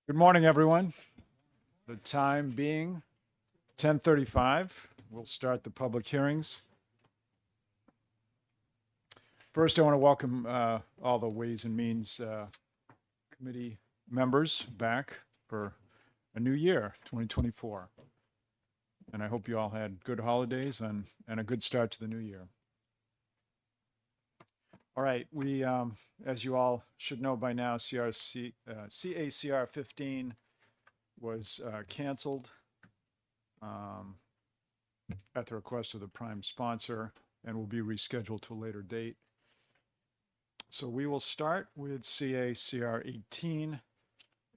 Good morning, everyone. The time being 10:35. We'll start the public hearings. First, I want to welcome all the Ways and Means Committee members back for a new year, 2024. And I hope you all had good holidays and a good start to the new year. All right, we, as you all should know by now, CACR 15 was canceled at the request of the prime sponsor and will be rescheduled to a later date. So we will start with CACR 18.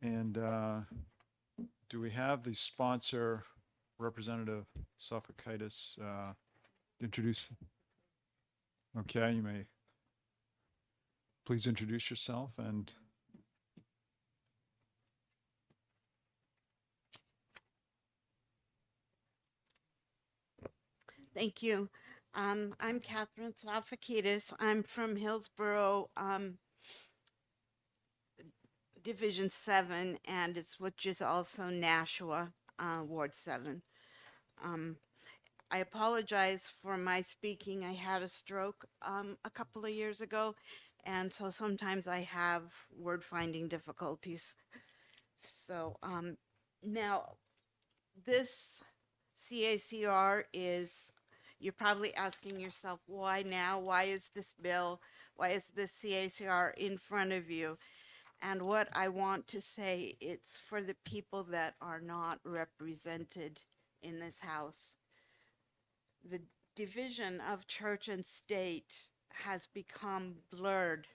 And do we have the sponsor, Representative Sofakaitis, introduce? Okay, you may please introduce yourself and Thank you. I'm Catherine Sofakidis. I'm from Hillsborough, Division 7, and which is also Nashua, Ward 7. I apologize for my speaking. I had a stroke a couple of years ago, and so sometimes I have word finding difficulties. So now this CACR is, you're probably asking yourself, why now? Why is this bill? Why is this CACR in front of you? And what I want to say, it's for the people that are not represented in this house. The division of church and state has become blurred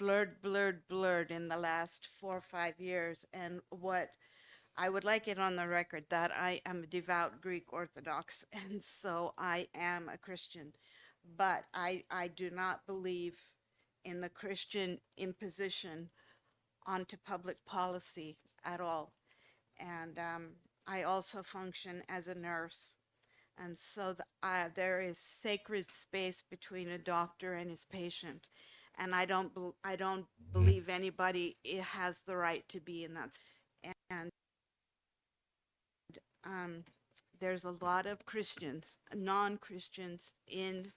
in the last 4 or 5 years. And what I would like it on the record that I am a devout Greek Orthodox, and so I am a Christian. But I do not believe in the Christian imposition onto public policy at all. And I also function as a nurse. And so there is sacred space between a doctor and his patient. And I don't believe anybody has the right to be in that. And there's a lot of Christians, non-Christians in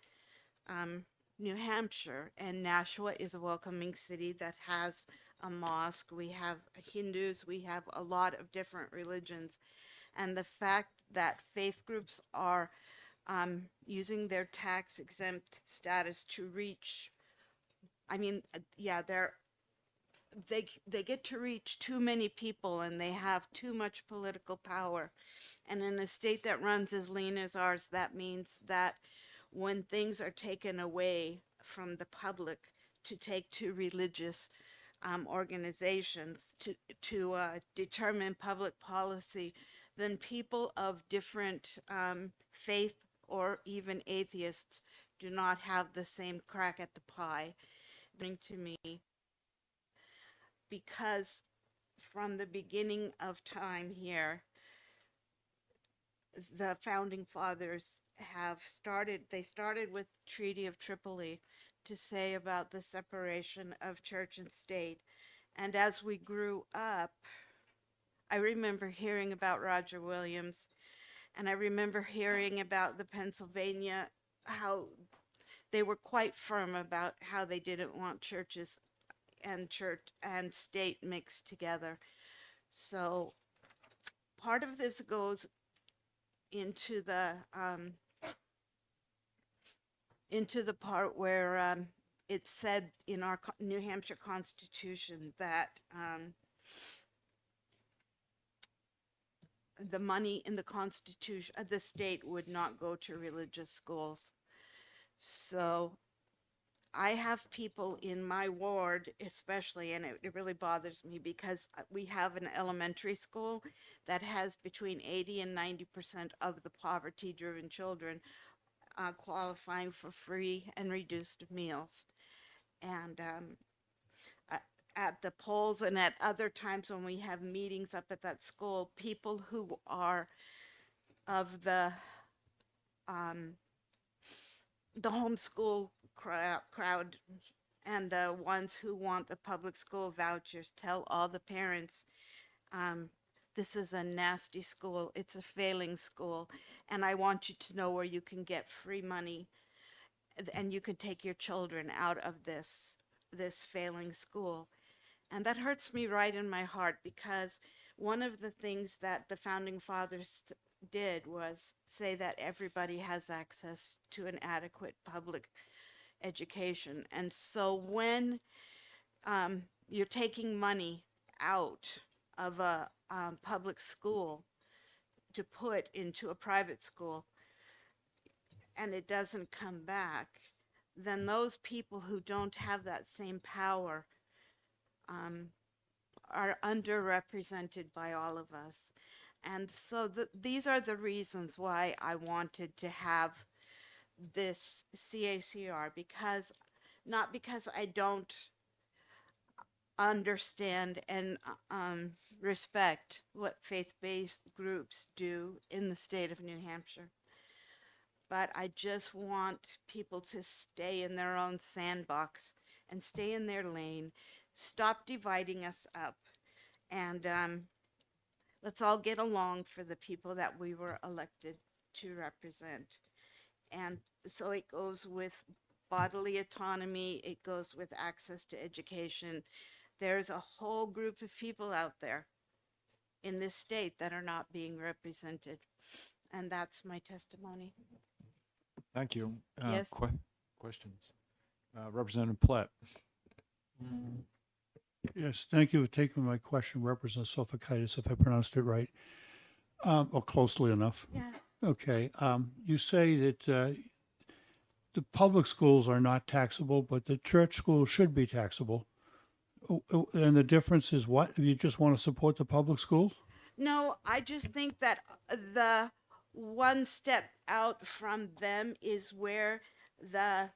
New Hampshire, and Nashua is a welcoming city that has a mosque. We have Hindus, we have a lot of different religions. And the fact that faith groups are using their tax exempt status to reach, they get to reach too many people and they have too much political power. And in a state that runs as lean as ours, that means that when things are taken away from the public to take to religious organizations to determine public policy, then people of different faith or even atheists do not have the same crack at the pie. To me, because from the beginning of time here, the founding fathers they started with Treaty of Tripoli to say about the separation of church and state. And as we grew up, I remember hearing about Roger Williams, and I remember hearing about the Pennsylvania, how they were quite firm about how they didn't want church and state mixed together. So part of this goes into the part where it said in our New Hampshire Constitution that the money in the Constitution of the state would not go to religious schools. So I have people in my ward, especially, and it really bothers me because we have an elementary school that has between 80 and 90% of the poverty-driven children qualifying for free and reduced meals. And at the polls and at other times when we have meetings up at that school, people who are of the homeschool crowd and the ones who want the public school vouchers tell all the parents, um, this is a nasty school. It's a failing school. And I want you to know where you can get free money and you can take your children out of this failing school. And that hurts me right in my heart because one of the things that the founding fathers did was say that everybody has access to an adequate public education. And so when you're taking money out of a public school to put into a private school and it doesn't come back, then those people who don't have that same power um, are underrepresented by all of us. And so these are the reasons why I wanted to have this CACR, because not because I don't understand and respect what faith-based groups do in the state of New Hampshire, but I just want people to stay in their own sandbox and stay in their lane, stop dividing us up, and let's all get along for the people that we were elected to represent. And so it goes with bodily autonomy, it goes with access to education. There's a whole group of people out there in this state that are not being represented. And that's my testimony. Thank you. Yes. Questions? Representative Platt. Yes, thank you for taking my question, Representative Sofakaitis, if I pronounced it right, or closely enough. Yeah. Okay, you say that the public schools are not taxable, but the church schools should be taxable. And the difference is what? You just want to support the public schools? No, I just think that the one step out from them is where the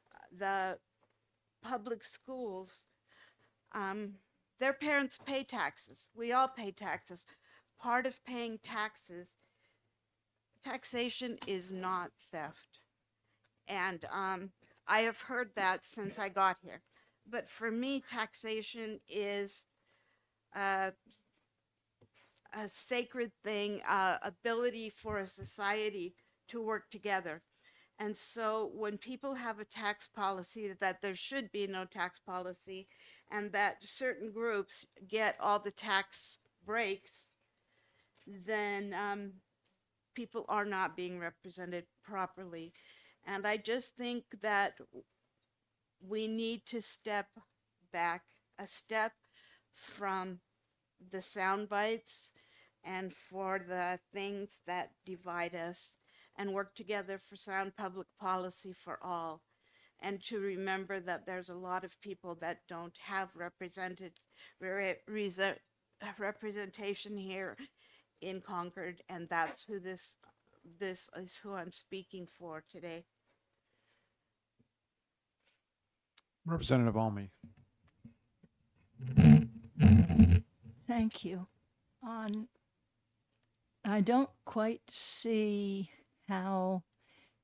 public schools, their parents pay taxes. We all pay taxes. Part of paying taxes, taxation is not theft. And I have heard that since I got here. But for me, taxation is a sacred thing, ability for a society to work together. And so when people have a tax policy that there should be no tax policy and that certain groups get all the tax breaks, then people are not being represented properly. And I just think that we need to step back a step from the sound bites and for the things that divide us and work together for sound public policy for all. And to remember that there's a lot of people that don't have representation here in Concord, and that's who this is who I'm speaking for today. Representative Almy. Thank you. I don't quite see how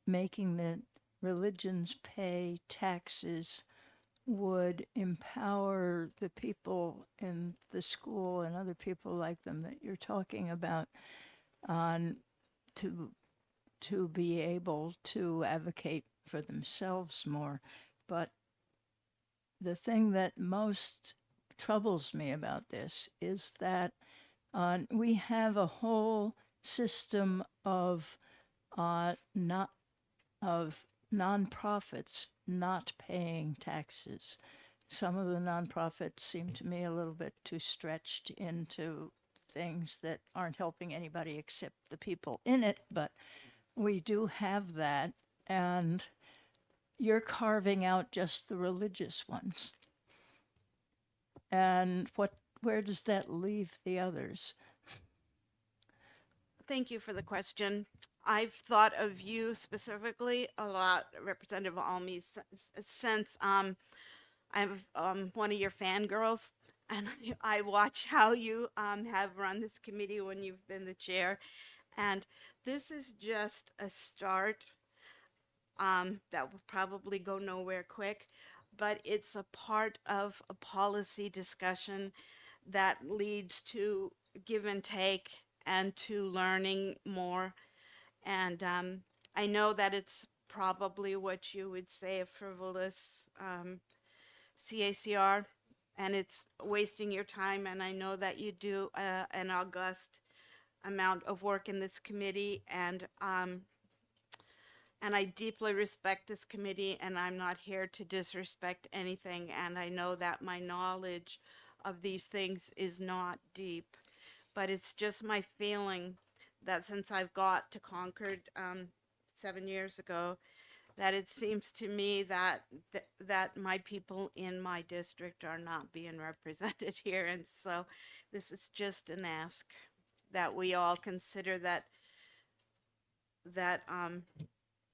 making the religions pay taxes would empower the people in the school and other people like them that you're talking about to be able to advocate for themselves more. But the thing that most troubles me about this is that we have a whole system of nonprofits not paying taxes. Some of the nonprofits seem to me a little bit too stretched into things that aren't helping anybody except the people in it, but we do have that, and you're carving out just the religious ones. And where does that leave the others? Thank you for the question. I've thought of you specifically a lot, Representative Almy, since I'm one of your fangirls, and I watch how you have run this committee when you've been the chair, and this is just a start that will probably go nowhere quick, but it's a part of a policy discussion that leads to give and take and to learning more. And I know that it's probably what you would say a frivolous CACR, and it's wasting your time. And I know that you do an august amount of work in this committee, and I deeply respect this committee, and I'm not here to disrespect anything. And I know that my knowledge of these things is not deep, but it's just my feeling that since I've got to Concord 7 years ago, that it seems to me that that my people in my district are not being represented here. And so this is just an ask that we all consider that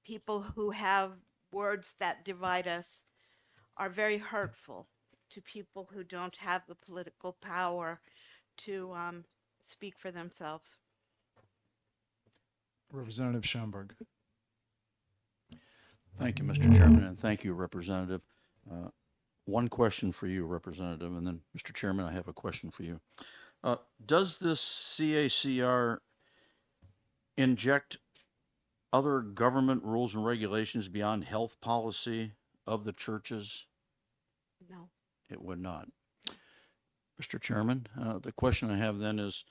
people who have words that divide us are very hurtful to people who don't have the political power to speak for themselves. Representative Schoenberg. Thank you, Mr. Chairman, and thank you, Representative. One question for you, Representative, and then, Mr. Chairman, I have a question for you. Does this CACR inject other government rules and regulations beyond health policy of the churches? No. It would not. Mr. Chairman, the question I have then is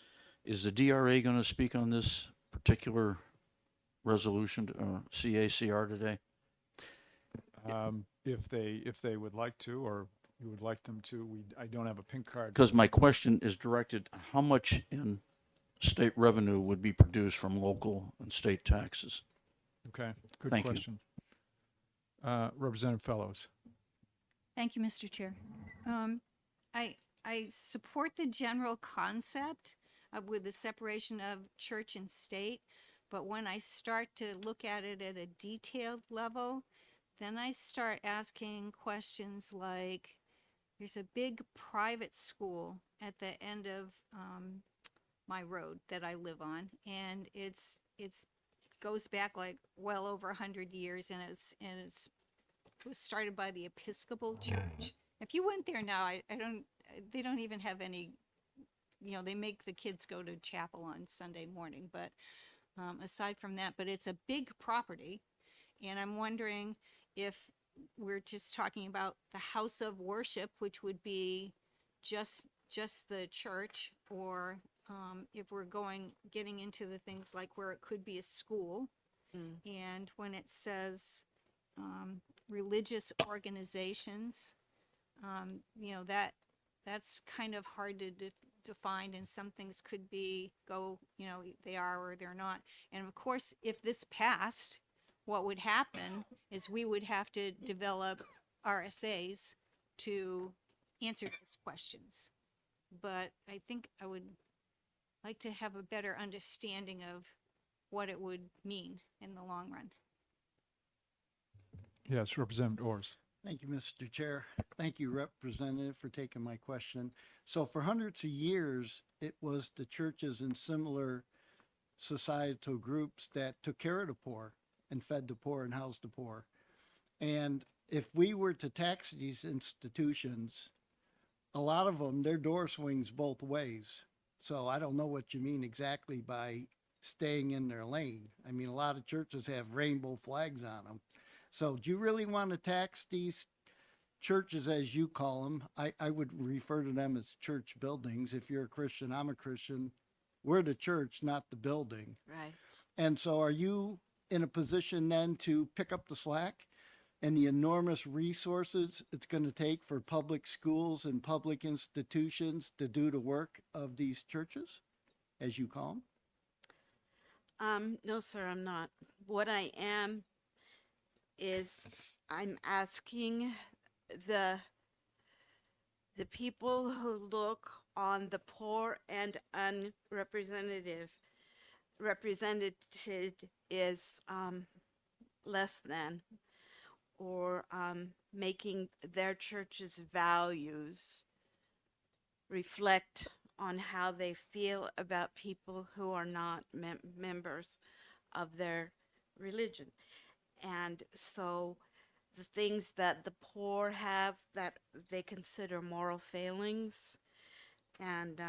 the DRA going to speak on this particular resolution, CACR today? If they would like to, or you would like them to, I don't have a pink card. Because my question is directed, how much in state revenue would be produced from local and state taxes? Okay, good Thank you. question. Representative Fellows. Thank you, Mr. Chair. I support the general concept with the separation of church and state, but when I start to look at it at a detailed level, then I start asking questions like, there's a big private school at the end of my road that I live on, and it's goes back like well over 100 years, and it was started by the Episcopal Church. If you went there now, they don't even have any, they make the kids go to chapel on Sunday morning, but aside from that, but it's a big property, and I'm wondering if we're just talking about the house of worship, which would be just the church, or if we're getting into the things like where it could be a school. And when it says religious organizations, that's kind of hard to define, and some things could be they are or they're not. And of course, if this passed, what would happen is we would have to develop RSAs to answer these questions. But I think I would like to have a better understanding of what it would mean in the long run. Yes, Representative Ors. Thank you, Mr. Chair. Thank you, Representative, for taking my question. So for hundreds of years, it was the churches and similar societal groups that took care of the poor and fed the poor and housed the poor. And if we were to tax these institutions, a lot of them, their door swings both ways. So I don't know what you mean exactly by staying in their lane. I mean, a lot of churches have rainbow flags on them. So do you really want to tax these churches, as you call them? I would refer to them as church buildings. If you're a Christian, I'm a Christian. We're the church, not the building. Right. And so are you in a position then to pick up the slack and the enormous resources it's going to take for public schools and public institutions to do the work of these churches, as you call them? No, sir, I'm not. What I am is I'm asking the people who look on the poor and unrepresented represented is less than, or making their church's values reflect on how they feel about people who are not members of their religion. And so the things that the poor have that they consider moral failings. And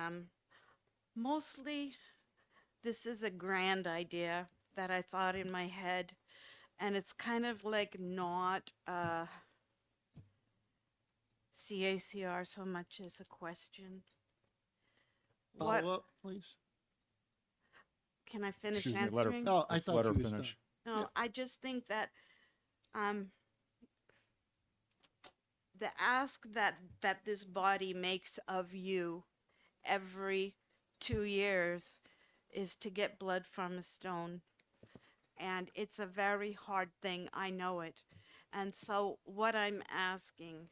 mostly, this is a grand idea that I thought in my head, and it's kind of like not CACR so much as a question. What Follow up, please. can I finish Excuse me, let her answering? No, I Let thought her you was finish. done. No, Yeah. I just think that the ask that this body makes of you every 2 years is to get blood from a stone. And it's a very hard thing, I know it. And so what I'm asking,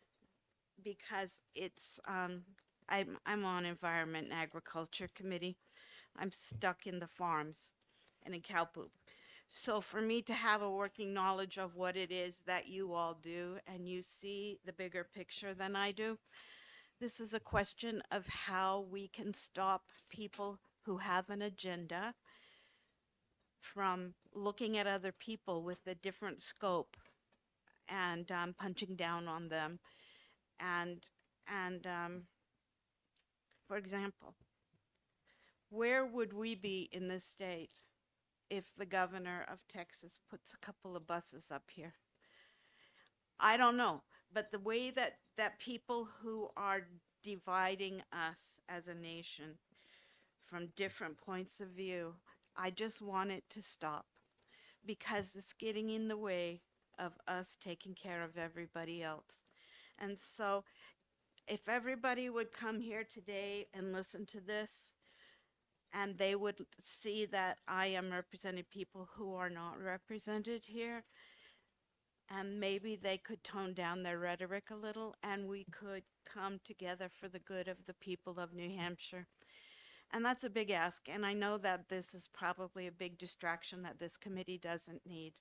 because it's I'm on Environment and Agriculture Committee. I'm stuck in the farms and in Calpoop. So for me to have a working knowledge of what it is that you all do and you see the bigger picture than I do, this is a question of how we can stop people who have an agenda from looking at other people with a different scope and punching down on them. And for example, where would we be in this state if the governor of Texas puts a couple of buses up here? I don't know, but the way that people who are dividing us as a nation from different points of view, I just want it to stop because it's getting in the way of us taking care of everybody else. And so if everybody would come here today and listen to this, and they would see that I am representing people who are not represented here, and maybe they could tone down their rhetoric a little, and we could come together for the good of the people of New Hampshire. And that's a big ask, and I know that this is probably a big distraction that this committee doesn't need.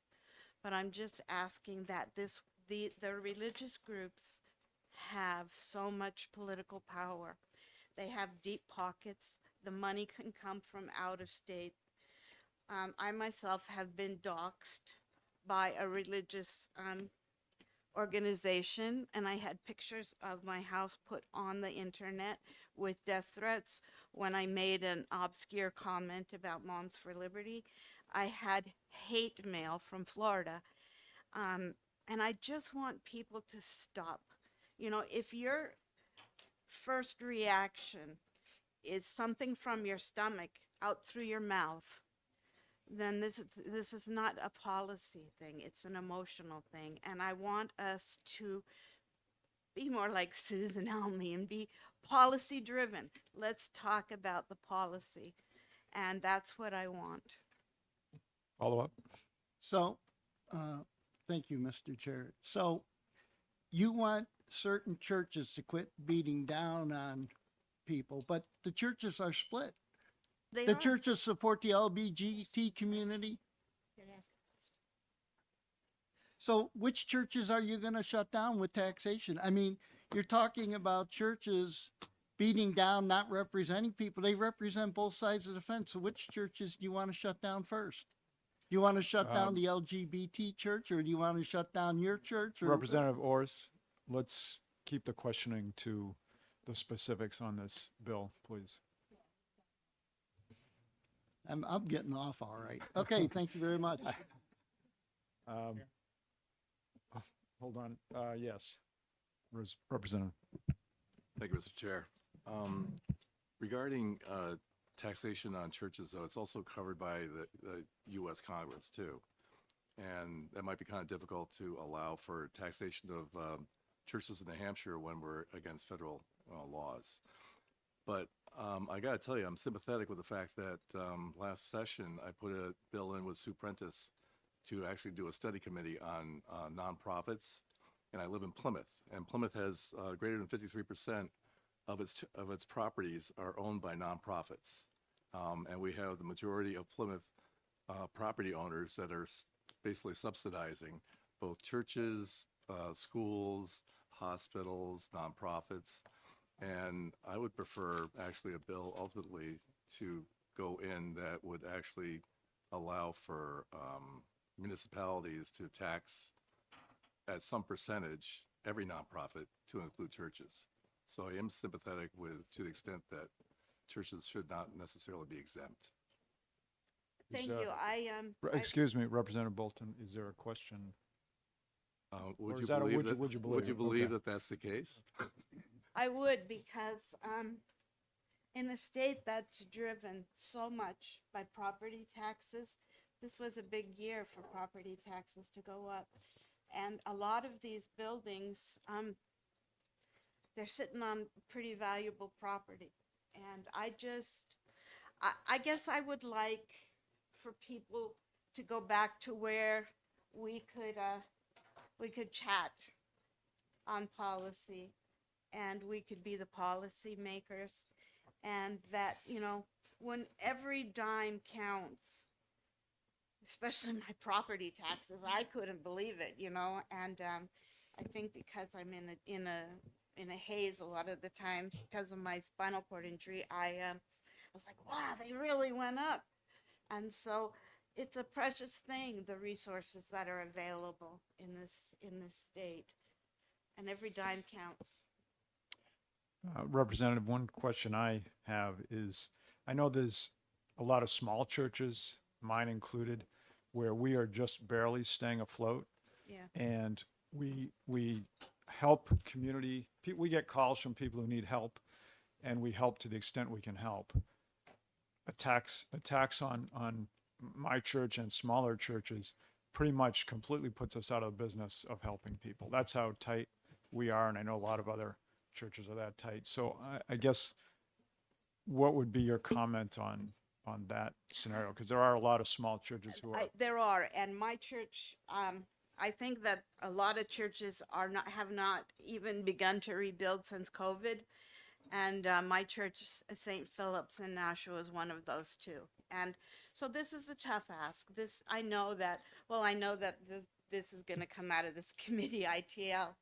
But I'm just asking that the religious groups have so much political power. They have deep pockets. The money can come from out of state. I myself have been doxxed by a religious organization, and I had pictures of my house put on the internet with death threats when I made an obscure comment about Moms for Liberty. I had hate mail from Florida. And I just want people to stop. You know, if your first reaction is something from your stomach out through your mouth, then this is not a policy thing. It's an emotional thing. And I want us to be more like Susan Elmy and be policy driven. Let's talk about the policy. And that's what I want. Follow up? So, thank you, Mr. Chair. So you want certain churches to quit beating down on people, but the churches are split. They The are. churches support the LGBT community. So which churches are you going to shut down with taxation? I mean, you're talking about churches beating down, not representing people. They represent both sides of the fence. So which churches do you want to shut down first? You want to shut down the LGBT church, or do you want to shut down your church? Or, Representative Orrs, let's keep the questioning to the specifics on this bill, please. I'm getting off all right. Okay, thank you very much. Hold on. Yes. Representative. Thank you, Mr. Chair. Regarding taxation on churches, though, it's also covered by the U.S. Congress, too. And that might be kind of difficult to allow for taxation of churches in New Hampshire when we're against federal laws. But I got to tell you, I'm sympathetic with the fact that last session I put a bill in with Sue Prentice to actually do a study committee on nonprofits. And I live in Plymouth, and Plymouth has greater than 53% of its properties are owned by nonprofits. And we have the majority of Plymouth property owners that are basically subsidizing both churches, schools, hospitals, nonprofits. And I would prefer actually a bill ultimately to go in that would actually allow for municipalities to tax at some percentage, every nonprofit to include churches. So I am sympathetic to the extent that churches should not necessarily be exempt. Thank there- you. Excuse me, Representative Bolton, is there a question? Would Or you is that a believe would you- that, would you would you believe? believe Okay. that that's the case? I would because in a state that's driven so much by property taxes, this was a big year for property taxes to go up. And a lot of these buildings, they're sitting on pretty valuable property. And I guess I would like for people to go back to where we could chat on policy and we could be the policy makers, and that, when every dime counts, especially my property taxes, I couldn't believe it, and I think because I'm in a haze a lot of the times because of my spinal cord injury, I was like, wow, they really went up. And so it's a precious thing, the resources that are available in this state, and every dime counts. Representative, one question I have is, I know there's a lot of small churches, mine included, where we are just barely staying afloat. Yeah. And we help community, we get calls from people who need help, and we help to the extent we can help. Attacks on my church and smaller churches pretty much completely puts us out of the business of helping people. That's how tight we are, and I know a lot of other churches are that tight. So I guess, what would be your comment on that scenario? Because there are a lot of small churches who are. There are, and my church, I think that a lot of churches have not even begun to rebuild since COVID. And my church, St. Philip's in Nashua, is one of those two. And so this is a tough ask. I know that this is going to come out of this committee, ITL.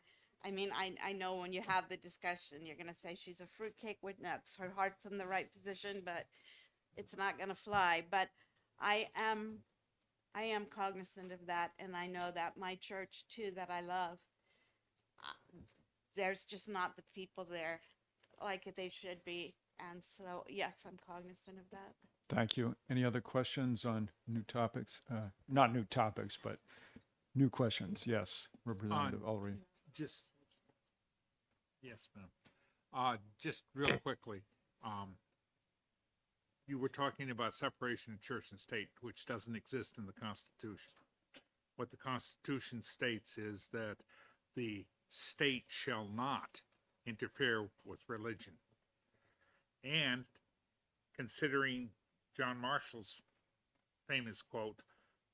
I mean, I know when you have the discussion, you're going to say she's a fruitcake with nuts. Her heart's in the right position, but it's not going to fly. But I am cognizant of that, and I know that my church too, that I love, there's just not the people there like they should be. And so, yes, I'm cognizant of that. Thank you. Any other questions on new topics? Not new topics, but new questions. Yes, Representative Ulrich. Just, yes, ma'am. Just real quickly, you were talking about separation of church and state, which doesn't exist in the Constitution. What the Constitution states is that the state shall not interfere with religion. And considering John Marshall's famous quote,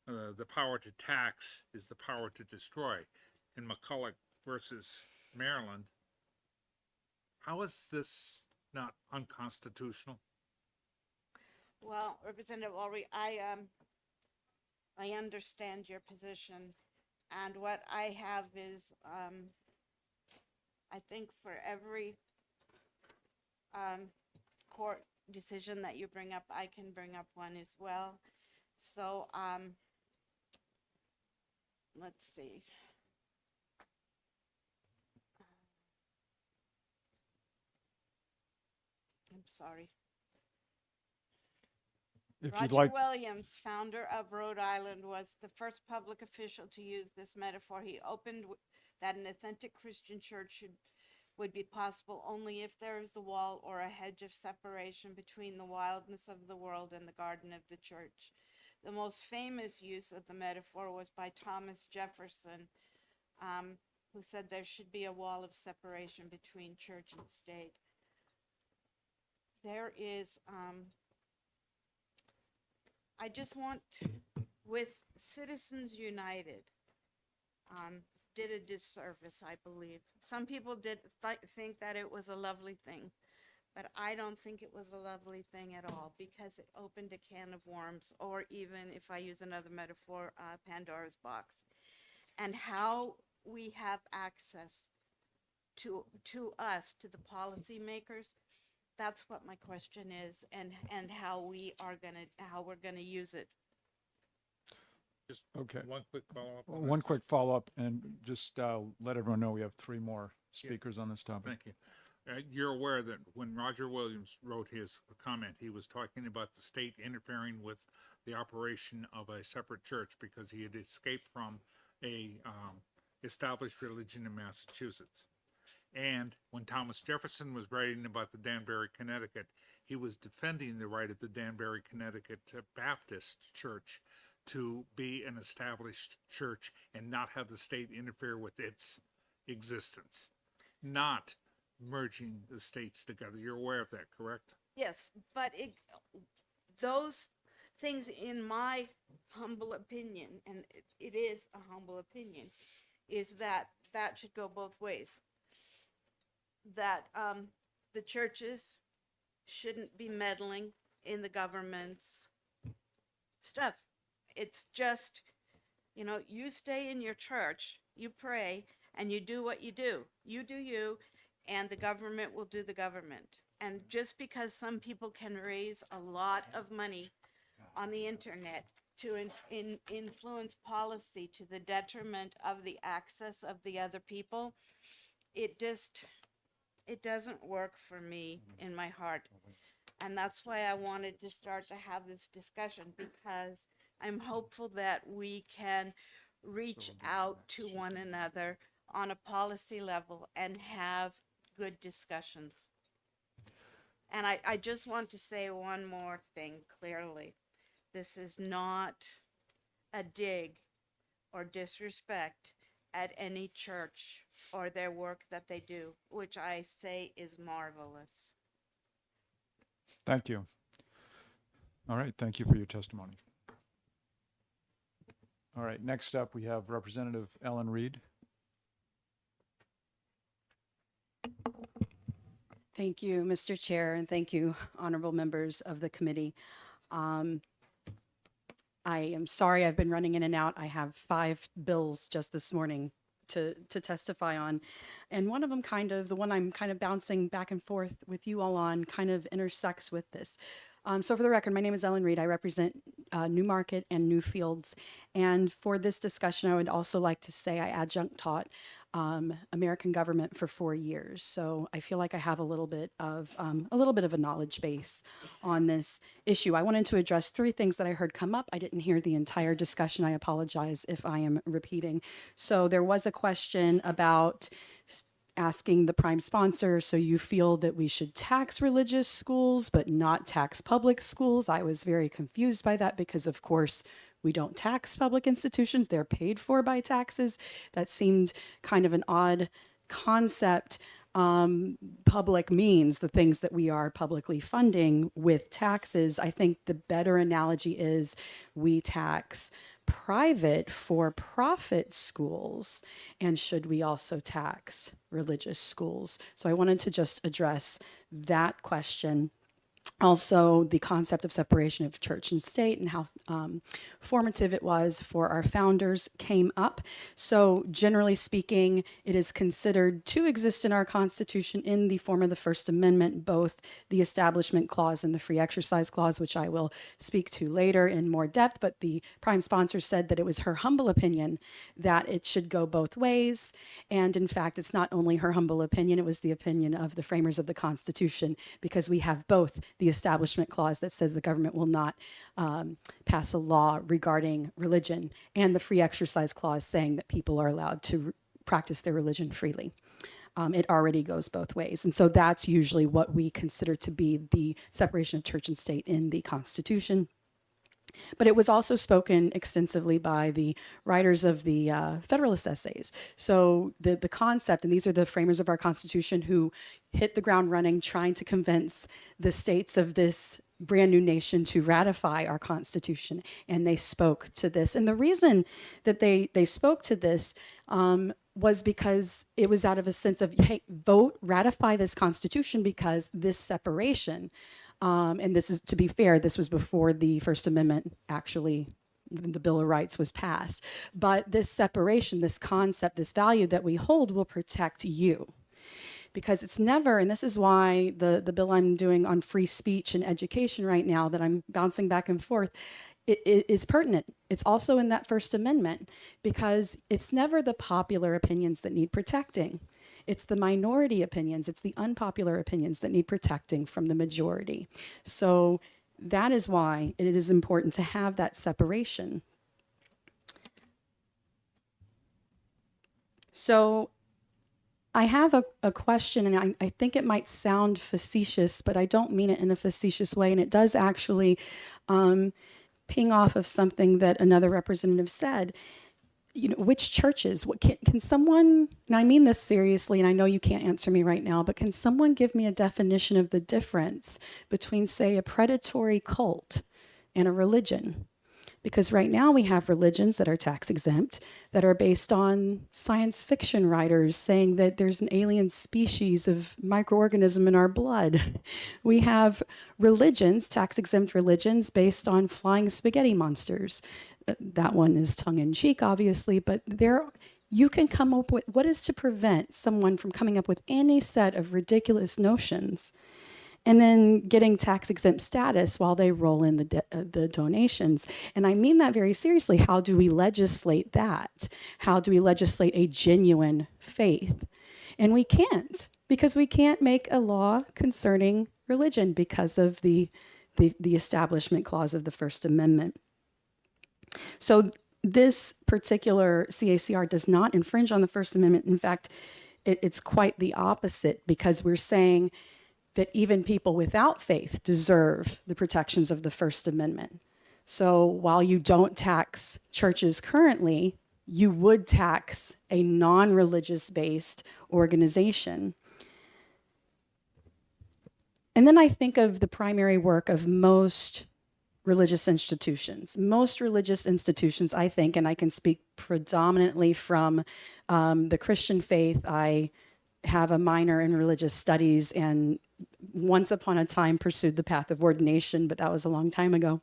the power to tax is the power to destroy, in McCulloch versus Maryland, how is this not unconstitutional? Well, Representative Ulrich, I understand your position, and what I have is, I think for every court decision that you bring up, I can bring up one as well. So, let's see. I'm sorry. If Roger you'd like, Williams, founder of Rhode Island, was the first public official to use this metaphor. He opened that an authentic Christian church would be possible only if there is a wall or a hedge of separation between the wildness of the world and the garden of the church. The most famous use of the metaphor was by Thomas Jefferson, who said there should be a wall of separation between church and state. There is, I just want, with Citizens United, did a disservice, I believe. Some people did think that it was a lovely thing, but I don't think it was a lovely thing at all, because it opened a can of worms, or even, if I use another metaphor, Pandora's box. And how we have access to us, to the policymakers, that's what my question is, and how we're gonna use it. Just Okay. one quick follow-up. on One that. quick follow-up and just let everyone know we have 3 more speakers on this topic. Thank you. You're aware that when Roger Williams wrote his comment, he was talking about the state interfering with the operation of a separate church because he had escaped from a established religion in Massachusetts. And when Thomas Jefferson was writing about the Danbury, Connecticut, he was defending the right of the Danbury, Connecticut Baptist Church to be an established church and not have the state interfere with its existence, not merging the states together. You're aware of that, correct? Yes, but those things, in my humble opinion, and it is a humble opinion, is that should go both ways. That the churches shouldn't be meddling in the government's stuff. It's just, you stay in your church, you pray, and you do what you do. You do you, and the government will do the government. And just because some people can raise a lot of money on the internet to influence policy to the detriment of the access of the other people, it doesn't work for me in my heart. And that's why I wanted to start to have this discussion, because I'm hopeful that we can reach out to one another on a policy level and have good discussions. And I just want to say one more thing clearly. This is not a dig or disrespect at any church or their work that they do, which I say is marvelous. Thank you. All right, thank you for your testimony. All right, next up, we have Representative Ellen Reed. Thank you, Mr. Chair, and thank you, honorable members of the committee. I am sorry I've been running in and out. I have 5 bills just this morning to testify on. And one of them the one I'm kind of bouncing back and forth with you all on kind of intersects with this. So for the record, my name is Ellen Reed. I represent Newmarket and Newfields. And for this discussion, I would also like to say I adjunct taught American government for 4 years. So I feel like I have a little bit of a knowledge base on this issue. I wanted to address 3 things that I heard come up. I didn't hear the entire discussion. I apologize if I am repeating. So there was a question about asking the prime sponsor, so you feel that we should tax religious schools but not tax public schools? I was very confused by that because, of course, we don't tax public institutions. They're paid for by taxes. That seemed kind of an odd concept. Public means the things that we are publicly funding with taxes. I think the better analogy is we tax private for-profit schools, and should we also tax religious schools? So I wanted to just address that question. Also, the concept of separation of church and state and how formative it was for our founders came up. So generally speaking, it is considered to exist in our Constitution in the form of the First Amendment, both the Establishment Clause and the Free Exercise Clause, which I will speak to later in more depth. But the prime sponsor said that it was her humble opinion that it should go both ways. And in fact, it's not only her humble opinion, it was the opinion of the framers of the Constitution, because we have both the Establishment Clause that says the government will not pass a law regarding religion, and the Free Exercise Clause saying that people are allowed to practice their religion freely. It already goes both ways. And so that's usually what we consider to be the separation of church and state in the Constitution. But it was also spoken extensively by the writers of the Federalist Essays. So the concept, and these are the framers of our Constitution who hit the ground running trying to convince the states of this brand new nation to ratify our Constitution, and they spoke to this. And the reason that they spoke to this was because it was out of a sense of, hey, vote, ratify this Constitution, because this separation, and this is, to be fair, this was before the First Amendment actually, the Bill of Rights was passed. But this separation, this concept, this value that we hold will protect you. Because it's never, and this is why the bill I'm doing on free speech and education right now that I'm bouncing back and forth, it is pertinent. It's also in that First Amendment because it's never the popular opinions that need protecting. It's the minority opinions, it's the unpopular opinions that need protecting from the majority. So that is why it is important to have that separation. So I have a question, and I think it might sound facetious, but I don't mean it in a facetious way, and it does actually ping off of something that another representative said. You know, which churches? What can someone? And I mean this seriously, and I know you can't answer me right now, but can someone give me a definition of the difference between, say, a predatory cult and a religion? Because right now we have religions that are tax exempt, that are based on science fiction writers saying that there's an alien species of microorganism in our blood. We have religions, tax exempt religions, based on flying spaghetti monsters. That one is tongue in cheek, obviously, but you can come up with, what is to prevent someone from coming up with any set of ridiculous notions and then getting tax exempt status while they roll in the donations? And I mean that very seriously. How do we legislate that? How do we legislate a genuine faith? And we can't, because we can't make a law concerning religion because of the Establishment Clause of the First Amendment. So this particular CACR does not infringe on the First Amendment. In fact, it's quite the opposite, because we're saying that even people without faith deserve the protections of the First Amendment. So while you don't tax churches currently, you would tax a non-religious based organization. And then I think of the primary work of most religious institutions. Most religious institutions, I think, and I can speak predominantly from the Christian faith. I have a minor in religious studies and once upon a time pursued the path of ordination, but that was a long time ago.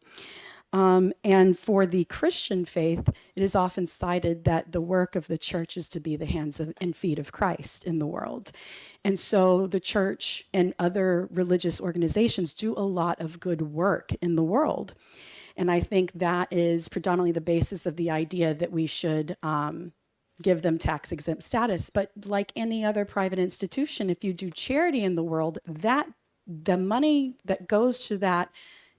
And for the Christian faith, it is often cited that the work of the church is to be the hands and feet of Christ in the world. And so the church and other religious organizations do a lot of good work in the world. And I think that is predominantly the basis of the idea that we should give them tax exempt status. But like any other private institution, if you do charity in the world, that the money that goes to that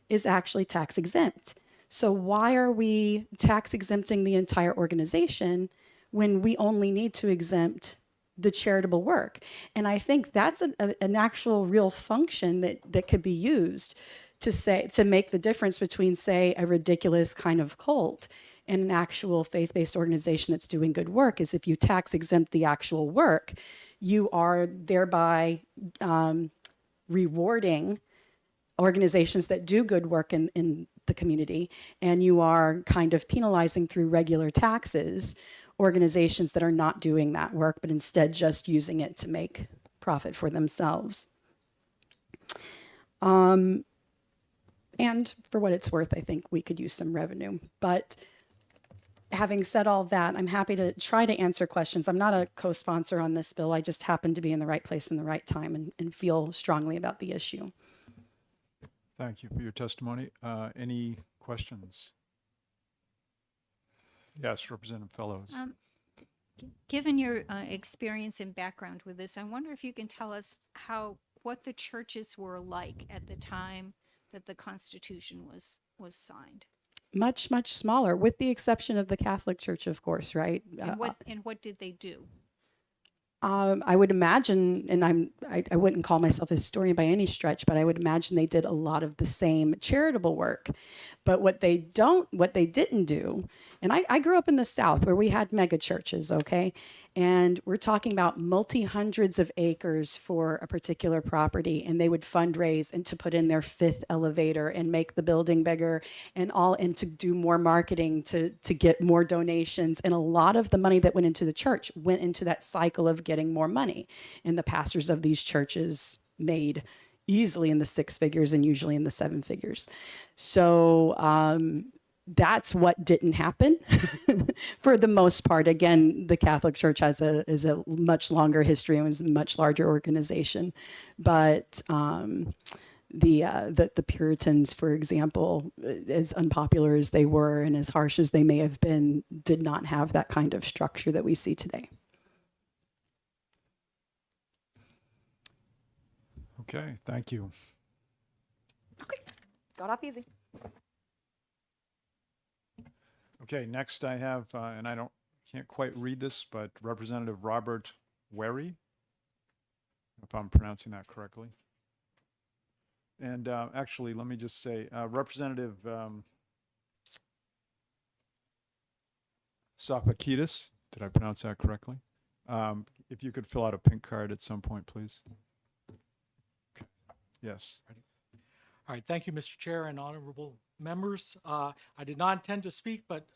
is actually tax exempt. So why are we tax exempting the entire organization when we only need to exempt the charitable work? And I think that's an actual real function that could be used to make the difference between, say, a ridiculous kind of cult and an actual faith-based organization that's doing good work. Is if you tax exempt the actual work, you are thereby rewarding organizations that do good work in the community, and you are kind of penalizing through regular taxes organizations that are not doing that work, but instead just using it to make profit for themselves. And for what it's worth, I think we could use some revenue. But having said all that, I'm happy to try to answer questions. I'm not a co-sponsor on this bill. I just happen to be in the right place in the right time and feel strongly about the issue. Thank you for your testimony. Any questions? Yes, Representative Fellows. Given your experience and background with this, I wonder if you can tell us what the churches were like at the time that the Constitution was signed. Much, much smaller, with the exception of the Catholic Church, of course, right? And what did they do? I would imagine, and I wouldn't call myself a historian by any stretch, but I would imagine they did a lot of the same charitable work. But what they didn't do, and I grew up in the South where we had mega churches, okay? And we're talking about multi-hundreds of acres for a particular property, and they would fundraise and to put in their 5th elevator and make the building bigger and to do more marketing to get more donations. And a lot of the money that went into the church went into that cycle of getting more money. And the pastors of these churches made easily in the 6 figures and usually in the 7 figures. So that's what didn't happen for the most part. Again, the Catholic Church is a much longer history and was a much larger organization. But the Puritans, for example, as unpopular as they were and as harsh as they may have been, did not have that kind of structure that we see today. Okay, thank you. Got off easy. Okay, next I have, and can't quite read this, but Representative Robert Wary, if I'm pronouncing that correctly. And actually, let me just say, Representative Sofakidis, did I pronounce that correctly? If you could fill out a pink card at some point, please. Okay. Yes. All right, thank you, Mr. Chair and honorable members. I did not intend to speak, but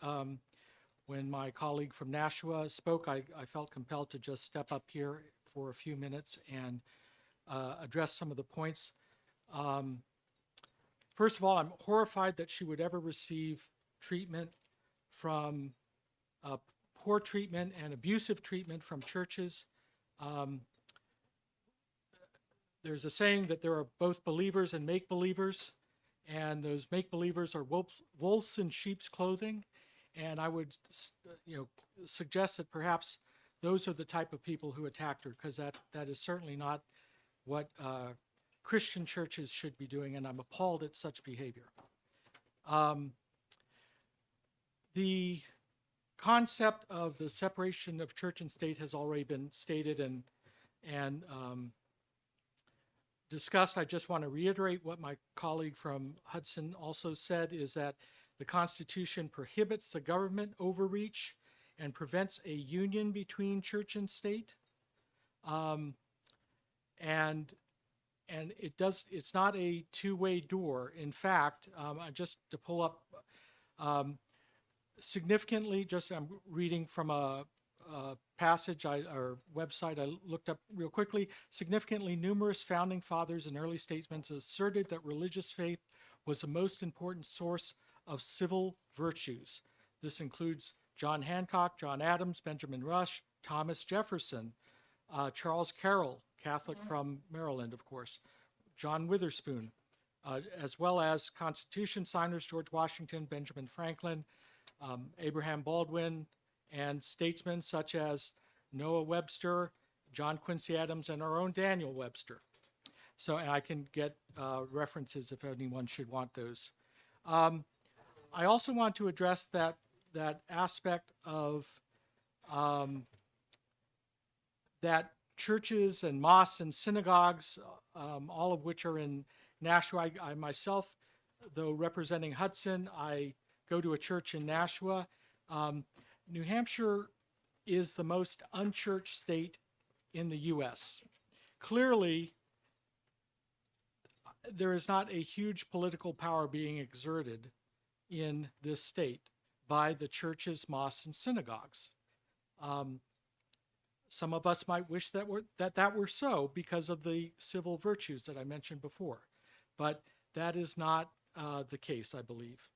when my colleague from Nashua spoke, I felt compelled to just step up here for a few minutes and address some of the points. First of all, I'm horrified that she would ever receive treatment from poor treatment and abusive treatment from churches. There's a saying that there are both believers and make-believers, and those make-believers are wolves in sheep's clothing. And I would, suggest that perhaps those are the type of people who attacked her, because that is certainly not what Christian churches should be doing, and I'm appalled at such behavior. The concept of the separation of church and state has already been stated and discussed. I just want to reiterate what my colleague from Hudson also said, is that the Constitution prohibits the government overreach and prevents a union between church and state. And it's not a two-way door. In fact, just to pull up significantly, I'm reading from a passage or website I looked up real quickly. Significantly, numerous founding fathers and early statesmen asserted that religious faith was the most important source of civil virtues. This includes John Hancock, John Adams, Benjamin Rush, Thomas Jefferson, Charles Carroll, Catholic from Maryland, of course, John Witherspoon, as well as Constitution signers George Washington, Benjamin Franklin, Abraham Baldwin, and statesmen such as Noah Webster, John Quincy Adams, and our own Daniel Webster. So, and I can get references if anyone should want those. I also want to address that aspect of that churches and mosques and synagogues, all of which are in Nashua. I myself, though representing Hudson, I go to a church in Nashua. New Hampshire is the most unchurched state in the U.S. Clearly, there is not a huge political power being exerted in this state by the churches, mosques, and synagogues. Some of us might wish that were so because of the civil virtues that I mentioned before, but that is not the case, I believe.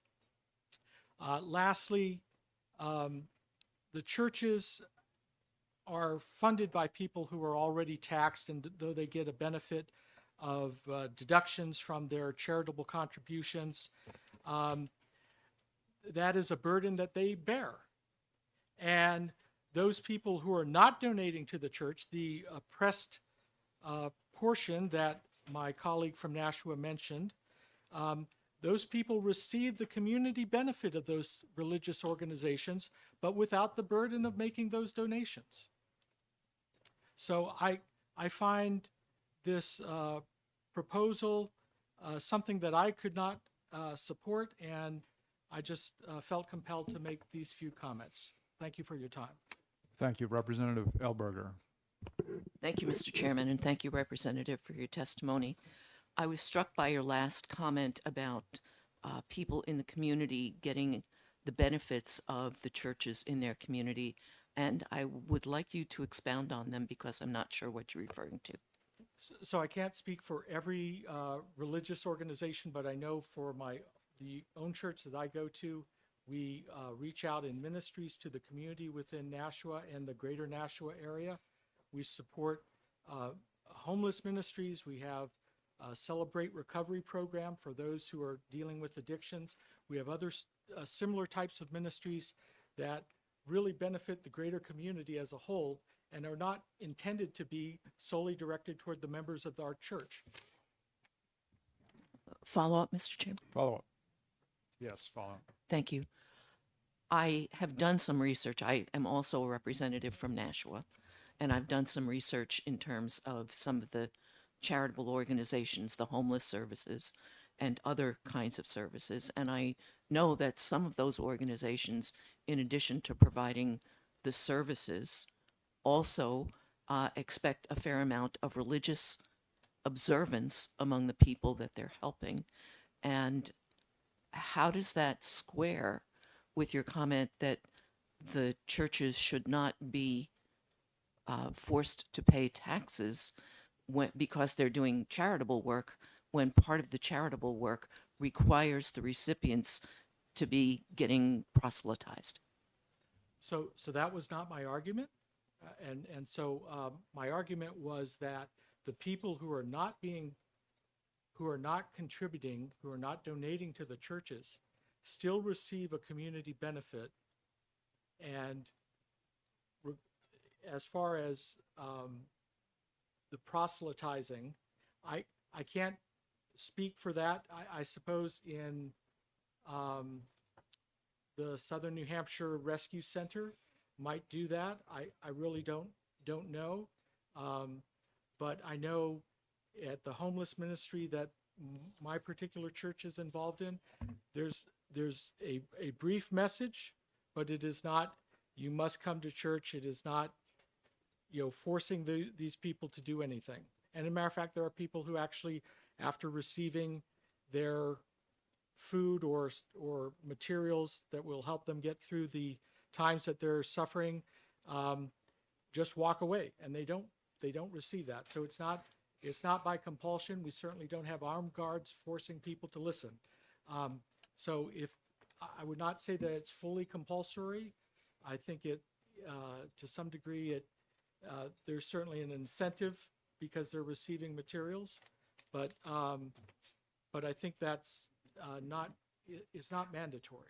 Lastly, the churches are funded by people who are already taxed, and though they get a benefit of deductions from their charitable contributions, that is a burden that they bear. And those people who are not donating to the church, the oppressed portion that my colleague from Nashua mentioned, those people receive the community benefit of those religious organizations, but without the burden of making those donations. So I find this proposal something that I could not support, and I just felt compelled to make these few comments. Thank you for your time. Thank you, Representative Elberger. Thank you, Mr. Chairman, and thank you, Representative, for your testimony. I was struck by your last comment about people in the community getting the benefits of the churches in their community, and I would like you to expound on them because I'm not sure what you're referring to. So I can't speak for every religious organization, but I know for the own church that I go to, we reach out in ministries to the community within Nashua and the greater Nashua area. We support homeless ministries. We have Celebrate Recovery program for those who are dealing with addictions. We have other similar types of ministries that really benefit the greater community as a whole and are not intended to be solely directed toward the members of our church. Follow up, Mr. Chairman? Follow up. Yes, follow up. Thank you. I have done some research. I am also a representative from Nashua, and I've done some research in terms of some of the charitable organizations, the homeless services, and other kinds of services. And I know that some of those organizations, in addition to providing the services, also expect a fair amount of religious observance among the people that they're helping. And how does that square with your comment that the churches should not be forced to pay taxes because they're doing charitable work, when part of the charitable work requires the recipients to be getting proselytized? So that was not my argument. So my argument was that the people who are not contributing, who are not donating to the churches, still receive a community benefit. And as far as the proselytizing, I can't speak for that. I suppose in the Southern New Hampshire Rescue Center might do that. I really don't know. But I know at the homeless ministry that my particular church is involved in, there's a brief message, but it is not, you must come to church. It is not, forcing these people to do anything. And as a matter of fact, there are people who actually, after receiving their food or materials that will help them get through the times that they're suffering, just walk away, and they don't receive that. So it's not by compulsion. We certainly don't have armed guards forcing people to listen. So if I would not say that it's fully compulsory, I think it to some degree there's certainly an incentive because they're receiving materials, but I think that's it's not mandatory.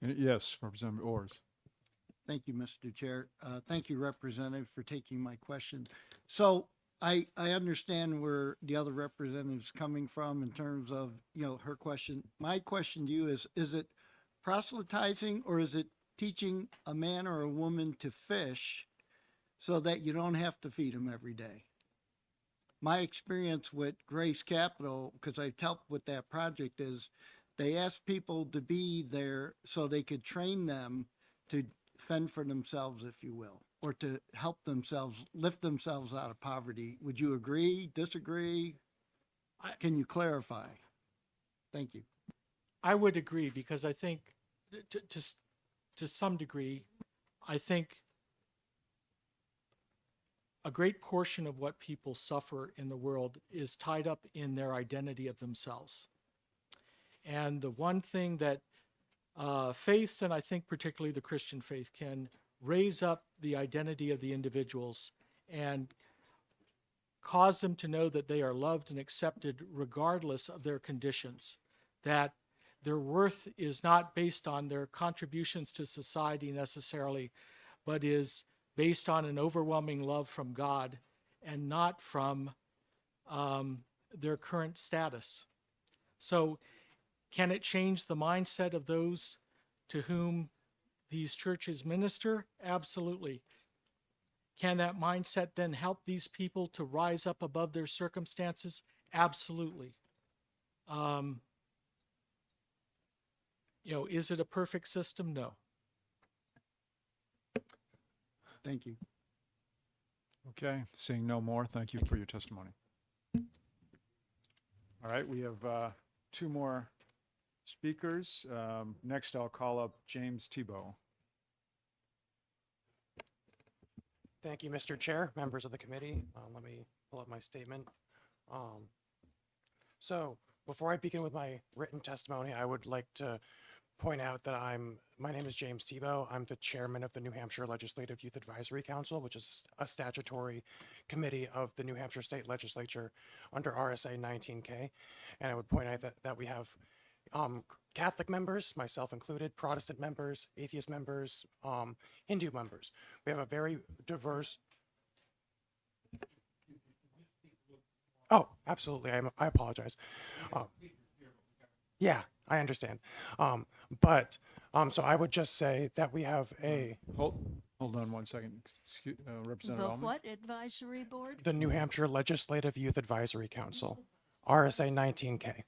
Yes, Representative Orrs. Thank you, Mr. Chair. Thank you, Representative, for taking my question. So I understand where the other representative's coming from in terms of, her question. My question to you is it proselytizing, or is it teaching a man or a woman to fish so that you don't have to feed them every day? My experience with Grace Capital, because I've helped with that project, is they ask people to be there so they could train them to fend for themselves, if you will, or to help themselves, lift themselves out of poverty. Would you agree, disagree? Can you clarify? Thank you. I would agree, because I think to some degree, I think a great portion of what people suffer in the world is tied up in their identity of themselves. And the one thing that faiths, and I think particularly the Christian faith, can raise up the identity of the individuals and cause them to know that they are loved and accepted regardless of their conditions, that their worth is not based on their contributions to society necessarily, but is based on an overwhelming love from God and not from their current status. So can it change the mindset of those to whom these churches minister? Absolutely. Can that mindset then help these people to rise up above their circumstances? Absolutely. Is it a perfect system? No. Thank you. Okay, seeing no more, thank you for your testimony. All right, we have two more speakers. Next, I'll call up James Tebow. Thank you, Mr. Chair, members of the committee. Let me pull up my statement. So before I begin with my written testimony, I would like to point out that my name is James Tebow. I'm the chairman of the New Hampshire Legislative Youth Advisory Council, which is a statutory committee of the New Hampshire State Legislature under RSA 19K. And I would point out that we have Catholic members, myself included, Protestant members, atheist members, Hindu members. We have a very diverse. Oh, absolutely. I apologize. Yeah, I understand. So I would just say that we have Hold on one second. Representative The Almond? what advisory board? the New Hampshire Legislative Youth Advisory Council, RSA 19K.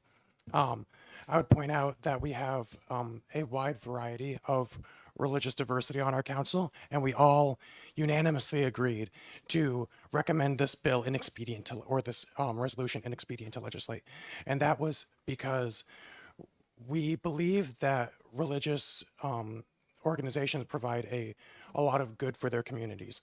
I would point out that we have a wide variety of religious diversity on our council, and we all unanimously agreed to recommend this bill inexpedient to, or this resolution inexpedient to legislate. And that was because we believe that religious organizations provide a lot of good for their communities.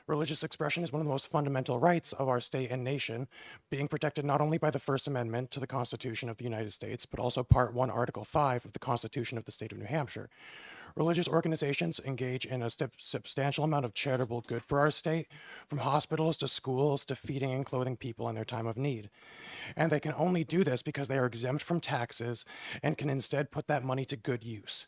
Religious expression is one of the most fundamental rights of our state and nation, being protected not only by the First Amendment to the Constitution of the United States, but also Part 1, Article 5 of the Constitution of the State of New Hampshire. Religious organizations engage in a substantial amount of charitable good for our state, from hospitals to schools to feeding and clothing people in their time of need. And they can only do this because they are exempt from taxes and can instead put that money to good use.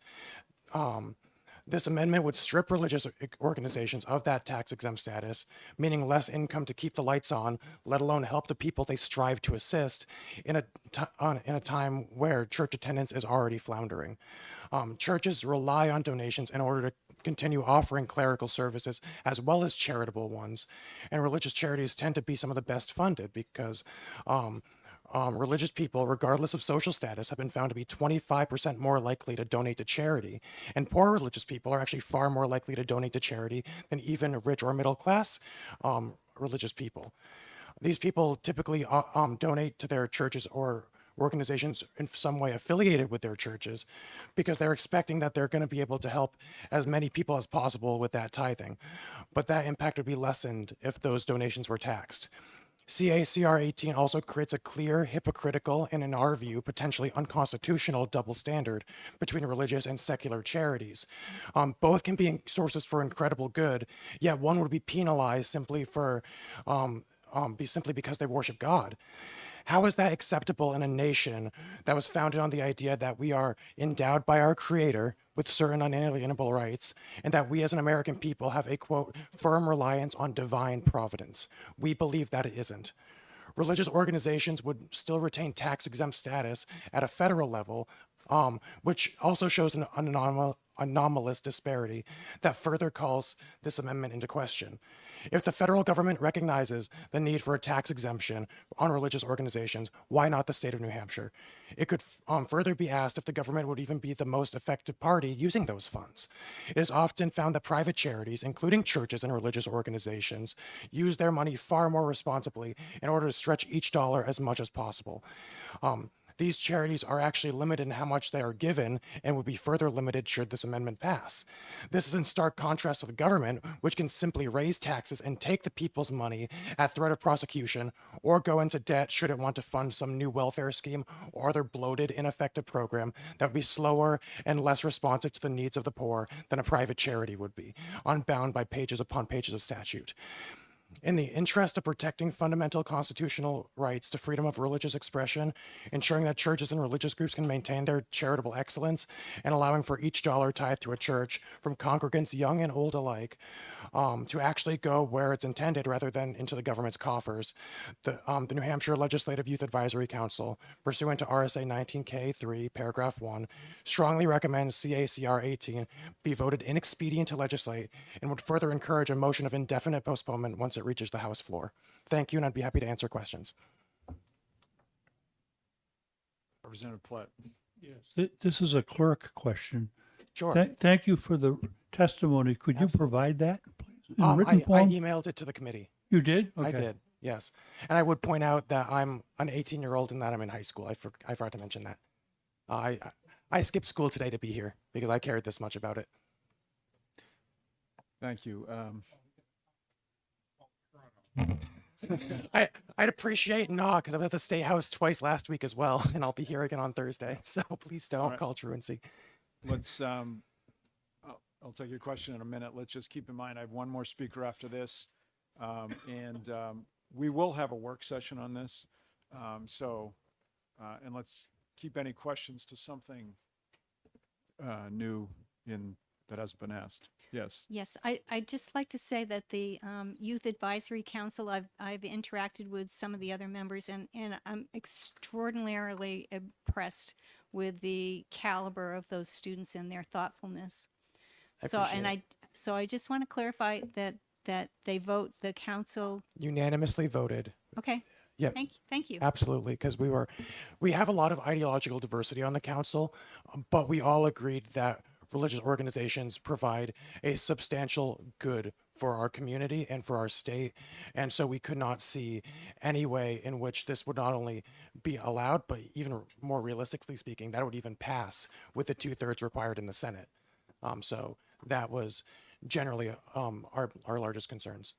This amendment would strip religious organizations of that tax-exempt status, meaning less income to keep the lights on, let alone help the people they strive to assist in a time where church attendance is already floundering. Churches rely on donations in order to continue offering clerical services as well as charitable ones, and religious charities tend to be some of the best funded because religious people, regardless of social status, have been found to be 25% more likely to donate to charity. And poor religious people are actually far more likely to donate to charity than even rich or middle class religious people. These people typically donate to their churches or organizations in some way affiliated with their churches because they're expecting that they're going to be able to help as many people as possible with that tithing. But that impact would be lessened if those donations were taxed. CACR 18 also creates a clear, hypocritical, and in our view, potentially unconstitutional double standard between religious and secular charities. Both can be sources for incredible good, yet one would be penalized simply because they worship God. How is that acceptable in a nation that was founded on the idea that we are endowed by our Creator with certain unalienable rights, and that we as an American people have a, quote, firm reliance on divine providence? We believe that it isn't. Religious organizations would still retain tax-exempt status at a federal level, which also shows an anomalous disparity that further calls this amendment into question. If the federal government recognizes the need for a tax exemption on religious organizations, why not the state of New Hampshire? It could further be asked if the government would even be the most effective party using those funds. It is often found that private charities, including churches and religious organizations, use their money far more responsibly in order to stretch each dollar as much as possible. These charities are actually limited in how much they are given and would be further limited should this amendment pass. This is in stark contrast to the government, which can simply raise taxes and take the people's money at threat of prosecution or go into debt should it want to fund some new welfare scheme or other bloated, ineffective program that would be slower and less responsive to the needs of the poor than a private charity would be, unbound by pages upon pages of statute. In the interest of protecting fundamental constitutional rights to freedom of religious expression, ensuring that churches and religious groups can maintain their charitable excellence, and allowing for each dollar tithed to a church from congregants young and old alike to actually go where it's intended rather than into the government's coffers, the New Hampshire Legislative Youth Advisory Council, pursuant to RSA 19K3, paragraph 1, strongly recommends CACR 18 be voted inexpedient to legislate and would further encourage a motion of indefinite postponement once it reaches the House floor. Thank you, and I'd be happy to answer questions. Representative Platt. Yes. This is a clerk question. Sure. Thank you for the testimony. Could you provide that, please, in written I form? emailed it to the committee. You did? I Okay. did, yes. And I would point out that I'm an 18-year-old and that I'm in high school. I forgot to mention that. I skipped school today to be here because I cared this much about it. Thank you. I'd appreciate not because I was at the State House twice last week as well, and I'll be here again on Thursday. So please don't right. call truancy. Let's, I'll take your question in a minute. Let's just keep in mind, I have one more speaker after this. We will have a work session on this. And let's keep any questions to something new that hasn't been asked. Yes. Yes, I'd just like to say that the Youth Advisory Council, I've interacted with some of the other members, and I'm extraordinarily impressed with the caliber of those students and their thoughtfulness. So I just want to clarify that they vote, the council. Unanimously voted. Okay. Yeah. Thank you. Absolutely, because we have a lot of ideological diversity on the council, but we all agreed that religious organizations provide a substantial good for our community and for our state. And so we could not see any way in which this would not only be allowed, but even more realistically speaking, that it would even pass with the 2/3 required in the Senate. So that was generally our largest concerns.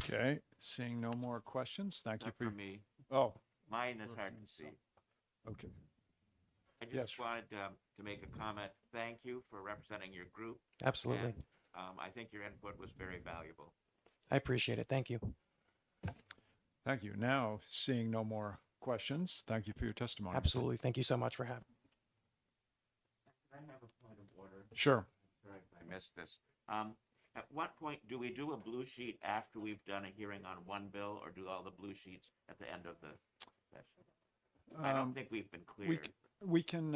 Okay. Seeing no more questions. Thank you Not for for your, me. oh, Mine is hard to see. okay. I Yes. just wanted to make a comment. Thank you for representing your group. Absolutely. And I think your input was very valuable. I appreciate it. Thank you. Thank you. Now, seeing no more questions, thank you for your testimony. Absolutely. Thank you so much for having. Can I have a point of order? Sure. Sorry if I missed this. At what point do we do a blue sheet after we've done a hearing on one bill, or do all the blue sheets at the end of the session? I don't think we've been clear. We can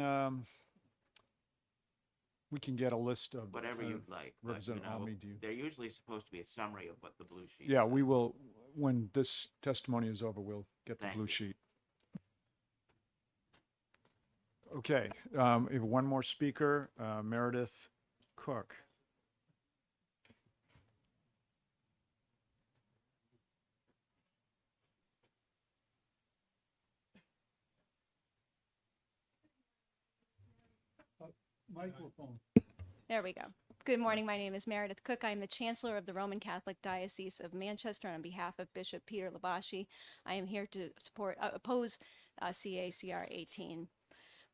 get a list of. Whatever you'd like. But, Representative Almy, do you? they're usually supposed to be a summary of what the blue sheet. Yeah, we will, when this testimony is over, we'll get the Thank blue you. sheet. Okay, we have one more speaker, Meredith Cook. Microphone. There we go. Good morning. My name is Meredith Cook. I am the Chancellor of the Roman Catholic Diocese of Manchester. On behalf of Bishop Peter Labashi, I am here to oppose CACR 18.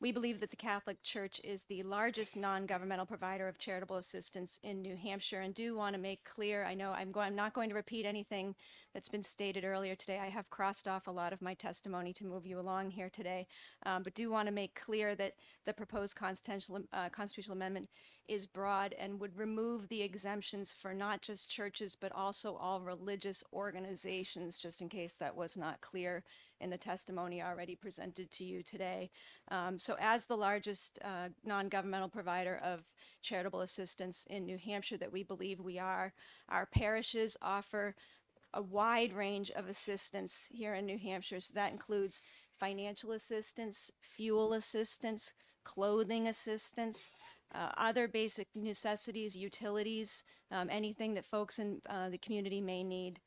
We believe that the Catholic Church is the largest non-governmental provider of charitable assistance in New Hampshire, and do want to make clear, I know I'm not going to repeat anything that's been stated earlier today. I have crossed off a lot of my testimony to move you along here today, but do want to make clear that the proposed constitutional amendment is broad and would remove the exemptions for not just churches, but also all religious organizations, just in case that was not clear in the testimony already presented to you today. So as the largest non-governmental provider of charitable assistance in New Hampshire that we believe we are, our parishes offer a wide range of assistance here in New Hampshire. So that includes financial assistance, fuel assistance, clothing assistance, other basic necessities, utilities, anything that folks in the community may need.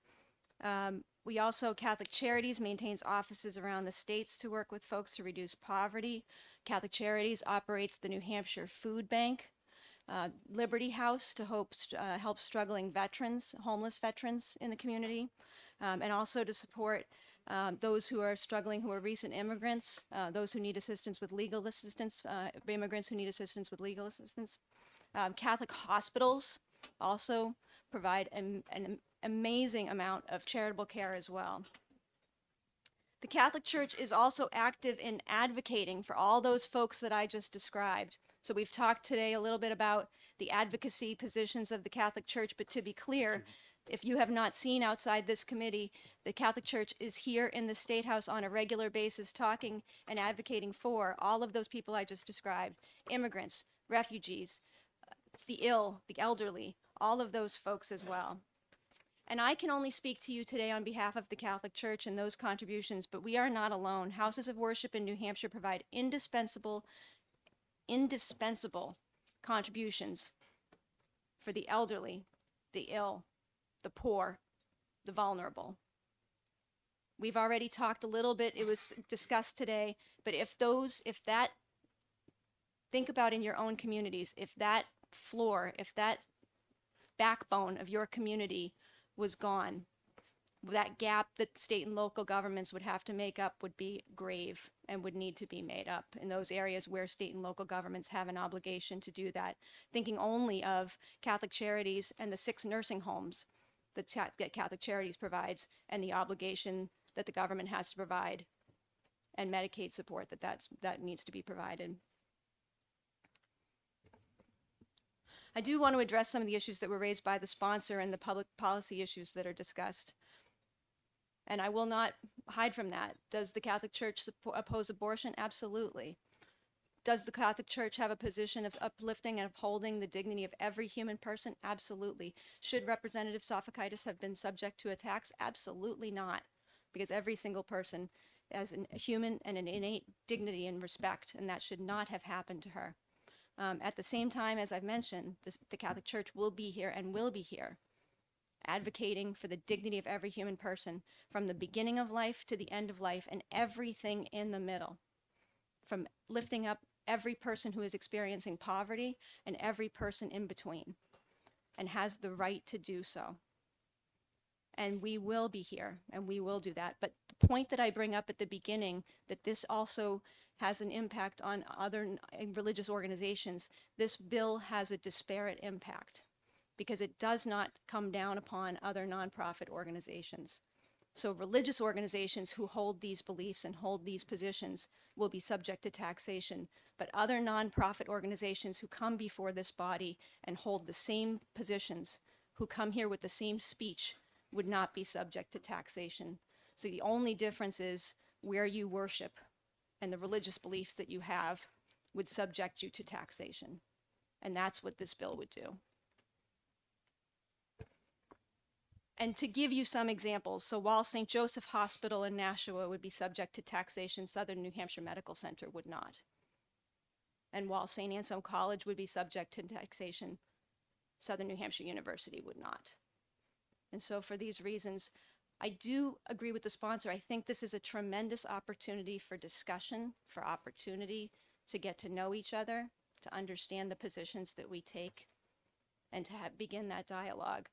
We also, Catholic Charities maintains offices around the states to work with folks to reduce poverty. Catholic Charities operates the New Hampshire Food Bank, Liberty House to help struggling veterans, homeless veterans in the community, and also to support those who are struggling, who are recent immigrants, those who need assistance with legal assistance, immigrants who need assistance with legal assistance. Catholic hospitals also provide an amazing amount of charitable care as well. The Catholic Church is also active in advocating for all those folks that I just described. So we've talked today a little bit about the advocacy positions of the Catholic Church, but to be clear, if you have not seen outside this committee, the Catholic Church is here in the State House on a regular basis talking and advocating for all of those people I just described, immigrants, refugees, the ill, the elderly, all of those folks as well. And I can only speak to you today on behalf of the Catholic Church and those contributions, but we are not alone. Houses of worship in New Hampshire provide indispensable contributions for the elderly, the ill, the poor, the vulnerable. We've already talked a little bit, it was discussed today, but think about in your own communities, if that floor, if that backbone of your community was gone, that gap that state and local governments would have to make up would be grave and would need to be made up in those areas where state and local governments have an obligation to do that. Thinking only of Catholic Charities and the 6 nursing homes that Catholic Charities provides, and the obligation that the government has to provide, and Medicaid support that needs to be provided. I do want to address some of the issues that were raised by the sponsor and the public policy issues that are discussed. And I will not hide from that. Does the Catholic Church oppose abortion? Absolutely. Does the Catholic Church have a position of uplifting and upholding the dignity of every human person? Absolutely. Should Representative Sofakaitis have been subject to attacks? Absolutely not. Because every single person has a human and an innate dignity and respect, and that should not have happened to her. At the same time, as I've mentioned, the Catholic Church will be here and will be here, advocating for the dignity of every human person from the beginning of life to the end of life and everything in the middle, from lifting up every person who is experiencing poverty and every person in between, and has the right to do so. And we will be here and we will do that. But the point that I bring up at the beginning, that this also has an impact on other religious organizations, this bill has a disparate impact because it does not come down upon other nonprofit organizations. So religious organizations who hold these beliefs and hold these positions will be subject to taxation, but other nonprofit organizations who come before this body and hold the same positions, who come here with the same speech, would not be subject to taxation. So the only difference is where you worship, and the religious beliefs that you have would subject you to taxation. And that's what this bill would do. And to give you some examples, so while St. Joseph Hospital in Nashua would be subject to taxation, Southern New Hampshire Medical Center would not. And while St. Anselm College would be subject to taxation, Southern New Hampshire University would not. And so for these reasons, I do agree with the sponsor. I think this is a tremendous opportunity for discussion, for opportunity to get to know each other, to understand the positions that we take, and to begin that dialogue.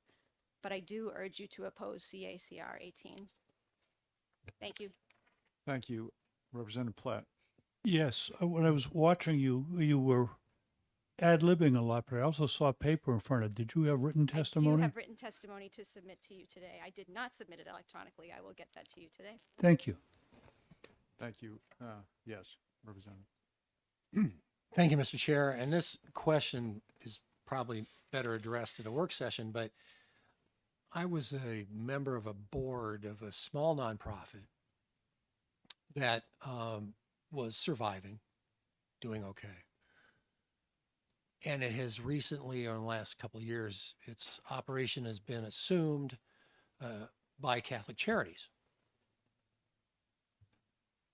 But I do urge you to oppose CACR 18. Thank you. Thank you. Representative Platt. Yes, when I was watching you, you were ad-libbing a lot, but I also saw paper in front of. Did you have written I testimony? do have written testimony to submit to you today. I did not submit it electronically. I will get that to you today. Thank you. Thank you. Yes, Representative. Thank you, Mr. Chair. And this question is probably better addressed at a work session, but I was a member of a board of a small nonprofit that was surviving, doing okay. And it has recently, or in the last couple of years, its operation has been assumed by Catholic Charities.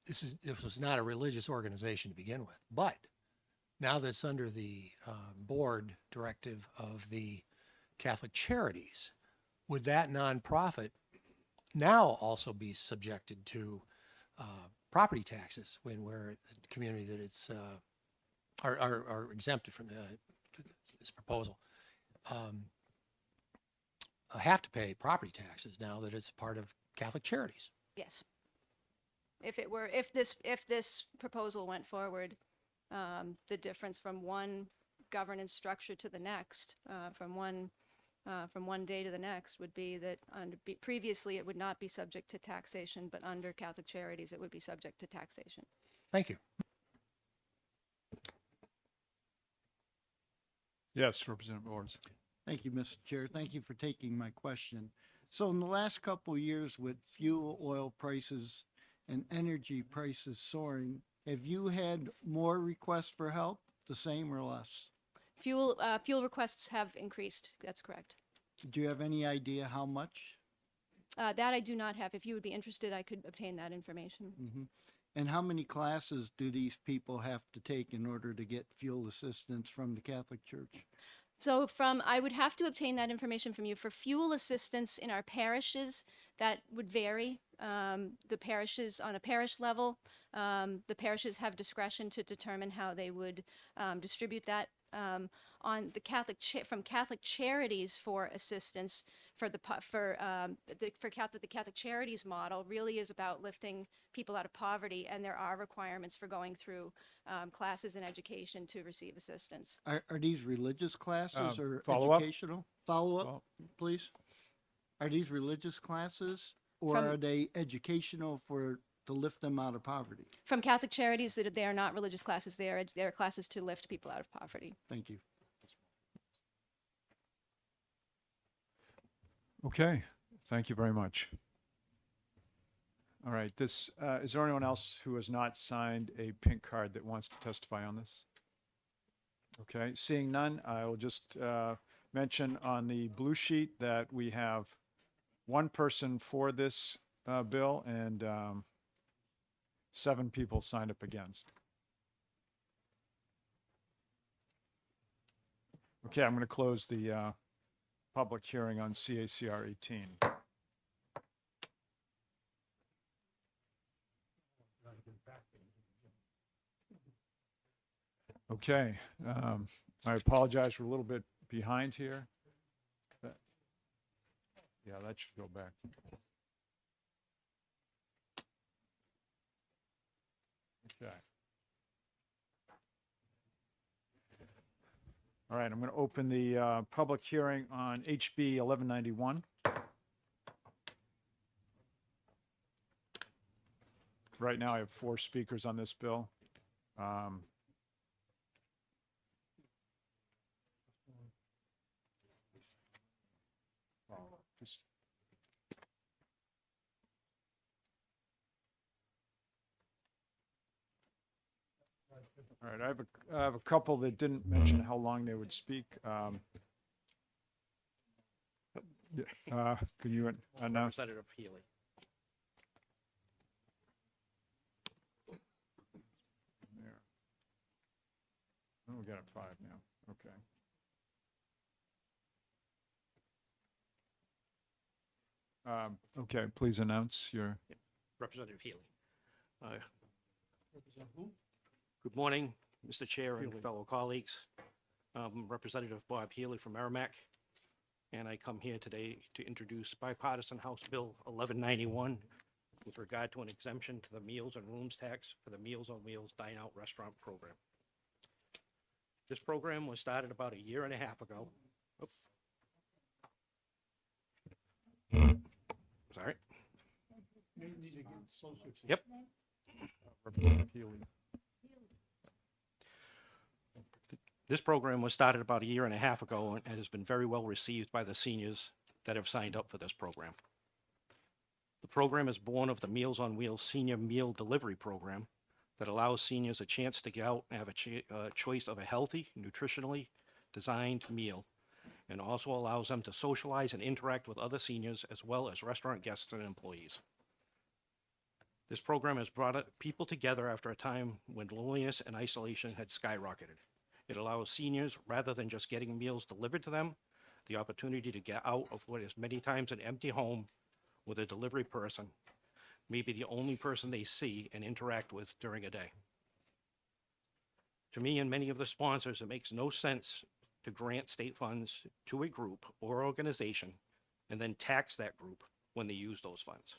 This was not a religious organization to begin with, but now that it's under the board directive of the Catholic Charities, would that nonprofit now also be subjected to property taxes where the community that it's are exempted from this proposal have to pay property taxes now that it's part of Catholic Charities? Yes. If this proposal went forward, the difference from one governance structure to the next, from one day to the next, would be that previously it would not be subject to taxation, but under Catholic Charities it would be subject to taxation. Thank you. Yes, Representative Owens. Thank you, Mr. Chair. Thank you for taking my question. So in the last couple of years with fuel oil prices and energy prices soaring, have you had more requests for help, the same or less? Fuel requests have increased. That's correct. Do you have any idea how much? That I do not have. If you would be interested, I could obtain that information. Mm-hmm. And how many classes do these people have to take in order to get fuel assistance from the Catholic Church? So I would have to obtain that information from you. For fuel assistance in our parishes, that would vary. The parishes, on a parish level, the parishes have discretion to determine how they would distribute that. on the from Catholic Charities for assistance for the Catholic Charities model really is about lifting people out of poverty, and there are requirements for going through classes in education to receive assistance. Are these religious classes or follow-up? educational? Follow-up, Well- please. Are these religious classes or From- are they educational to lift them out of poverty? From Catholic Charities, they are not religious classes. They are classes to lift people out of poverty. Thank you. Okay, thank you very much. All right, is there anyone else who has not signed a pink card that wants to testify on this? Okay, seeing none, I will just mention on the blue sheet that we have one person for this bill and 7 people signed up against. Okay, I'm going to close the public hearing on CACR 18. Okay, I apologize, we're a little bit behind here. Yeah, that should go back. Okay. All right, I'm going to open the public hearing on HB 1191. Right now, I have 4 speakers on this bill. Just all right, I have a couple that didn't mention how long they would speak. Can you announce? Representative Healy. There. Oh, we got 5 now. Okay. Okay, please announce your. Representative Healy. Good morning, Mr. Chair and fellow colleagues. Representative Bob Healy from Merrimack, and I come here today to introduce bipartisan House Bill 1191 with regard to an exemption to the meals and rooms tax for the Meals on Wheels Dine Out Restaurant program. This program was started about 1.5 years ago. Oops. Sorry. Yep. Representative Healy. This program was started about 1.5 years ago and has been very well received by the seniors that have signed up for this program. The program is born of the Meals on Wheels Senior Meal Delivery Program that allows seniors a chance to get out and have a choice of a healthy, nutritionally designed meal, and also allows them to socialize and interact with other seniors as well as restaurant guests and employees. This program has brought people together after a time when loneliness and isolation had skyrocketed. It allows seniors, rather than just getting meals delivered to them, the opportunity to get out of what is many times an empty home with a delivery person, maybe the only person they see and interact with during a day. To me and many of the sponsors, it makes no sense to grant state funds to a group or organization and then tax that group when they use those funds.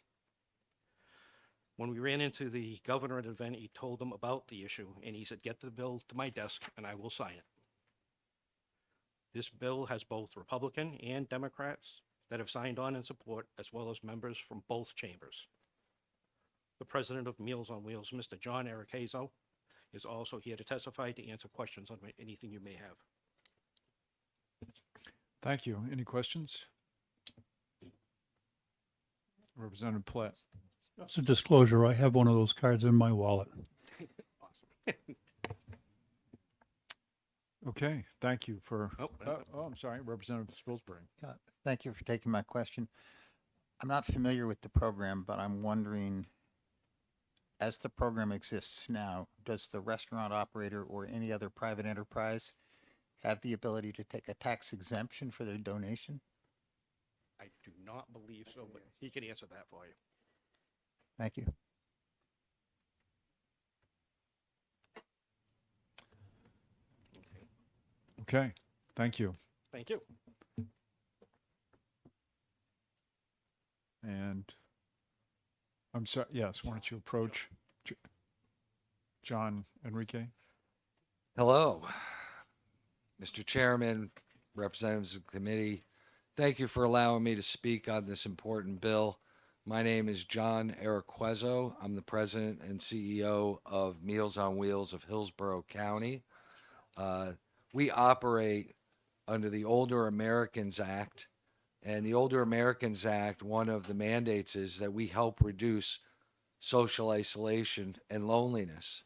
When we ran into the governor at an event, he told them about the issue, and he said, get the bill to my desk and I will sign it. This bill has both Republican and Democrats that have signed on in support, as well as members from both chambers. The president of Meals on Wheels, Mr. John Aracazo, is also here to testify to answer questions on anything you may have. Thank you. Any questions? Representative Platt. Just a disclosure, I have one of those cards in my wallet. Okay, thank you for, Oh, I'm sorry, Representative Spilsbury. Thank you for taking my question. I'm not familiar with the program, but I'm wondering, as the program exists now, does the restaurant operator or any other private enterprise have the ability to take a tax exemption for their donation? I do not believe so, but he can answer that for you. Thank you. Okay, thank you. Thank you. And I'm sorry, yes, why don't you approach John Enrique? Hello, Mr. Chairman, representatives of the committee. Thank you for allowing me to speak on this important bill. My name is John Araquezo. I'm the president and CEO of Meals on Wheels of Hillsborough County. We operate under the Older Americans Act. And the Older Americans Act, one of the mandates is that we help reduce social isolation and loneliness.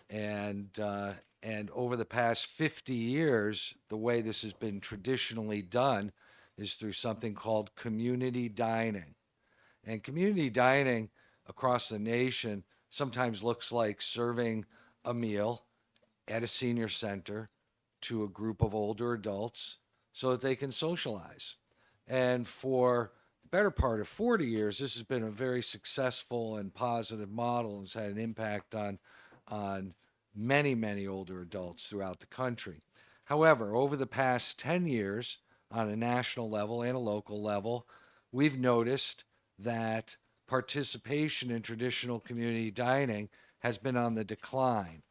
And over the past 50 years, the way this has been traditionally done is through something called community dining. And community dining across the nation sometimes looks like serving a meal at a senior center to a group of older adults so that they can socialize. And for the better part of 40 years, this has been a very successful and positive model and has had an impact on many, many older adults throughout the country. However, over the past 10 years, on a national level and a local level, we've noticed that participation in traditional community dining has been on the decline,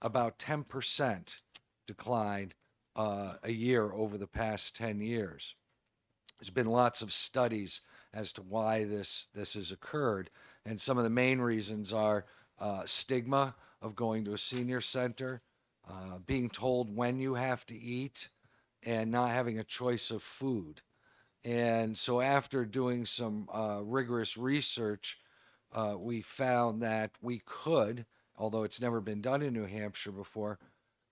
about 10% decline a year over the past 10 years. There's been lots of studies as to why this has occurred, and some of the main reasons are stigma of going to a senior center, being told when you have to eat, and not having a choice of food. And so after doing some rigorous research, we found that we could, although it's never been done in New Hampshire before,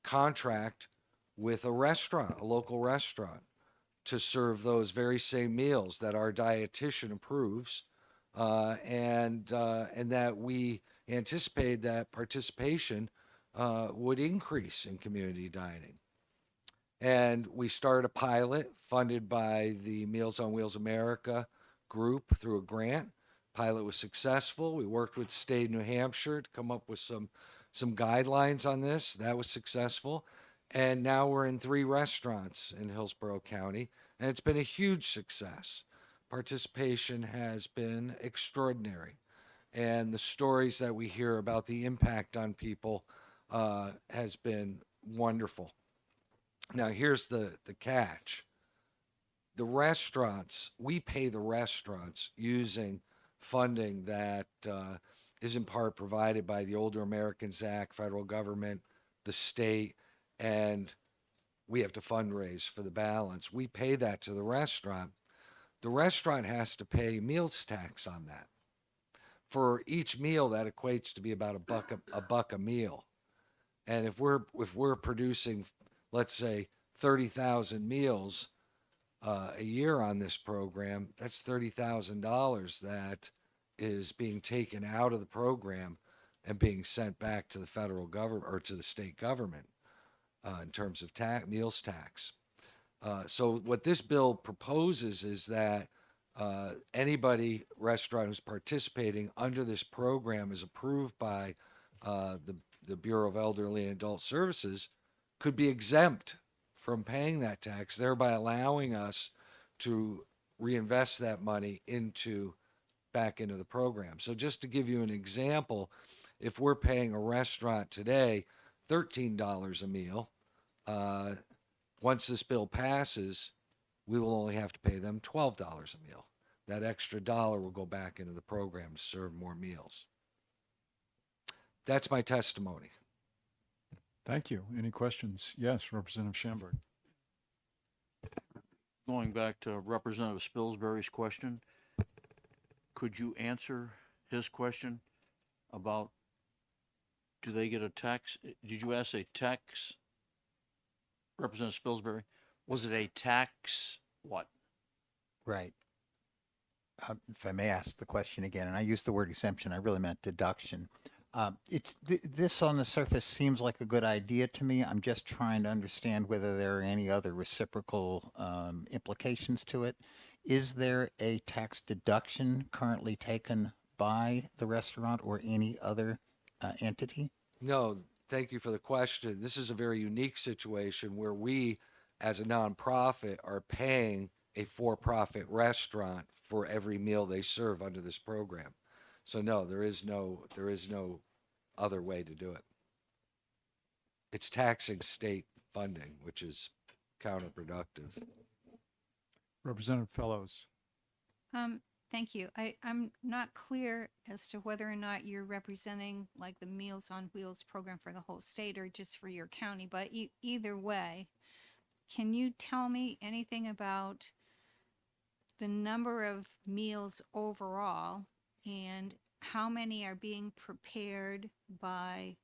contract with a restaurant, a local restaurant, to serve those very same meals that our dietitian approves, and that we anticipate that participation would increase in community dining. And we started a pilot funded by the Meals on Wheels America group through a grant. Pilot was successful. We worked with the state of New Hampshire to come up with some guidelines on this. That was successful. And now we're in 3 restaurants in Hillsborough County, and it's been a huge success. Participation has been extraordinary. And the stories that we hear about the impact on people has been wonderful. Now, here's the catch. The restaurants, we pay the restaurants using funding that is in part provided by the Older Americans Act, federal government, the state, and we have to fundraise for the balance. We pay that to the restaurant. The restaurant has to pay meals tax on that. For each meal, that equates to be about a buck a meal. And if we're producing, let's say, 30,000 meals a year on this program, that's $30,000 that is being taken out of the program and being sent back to the federal government or to the state government in terms of meals tax. So what this bill proposes is that anybody restaurant who's participating under this program is approved by the Bureau of Elderly and Adult Services could be exempt from paying that tax, thereby allowing us to reinvest that money back into the program. So just to give you an example, if we're paying a restaurant today $13 a meal, once this bill passes, we will only have to pay them $12 a meal. That extra dollar will go back into the program to serve more meals. That's my testimony. Thank you. Any questions? Yes, Representative Schamberg. Going back to Representative Spilsbury's question, could you answer his question about do they get a tax? Did you ask a tax, Representative Spilsbury? Was it a tax what? Right. If I may ask the question again, and I used the word exemption, I really meant deduction. This on the surface seems like a good idea to me. I'm just trying to understand whether there are any other reciprocal implications to it. Is there a tax deduction currently taken by the restaurant or any other entity? No, thank you for the question. This is a very unique situation where we, as a nonprofit, are paying a for-profit restaurant for every meal they serve under this program. So no, there is no other way to do it. It's taxing state funding, which is counterproductive. Representative Fellows. Thank you. I'm not clear as to whether or not you're representing like the Meals on Wheels program for the whole state or just for your county, but either way, can you tell me anything about the number of meals overall and how many are being prepared by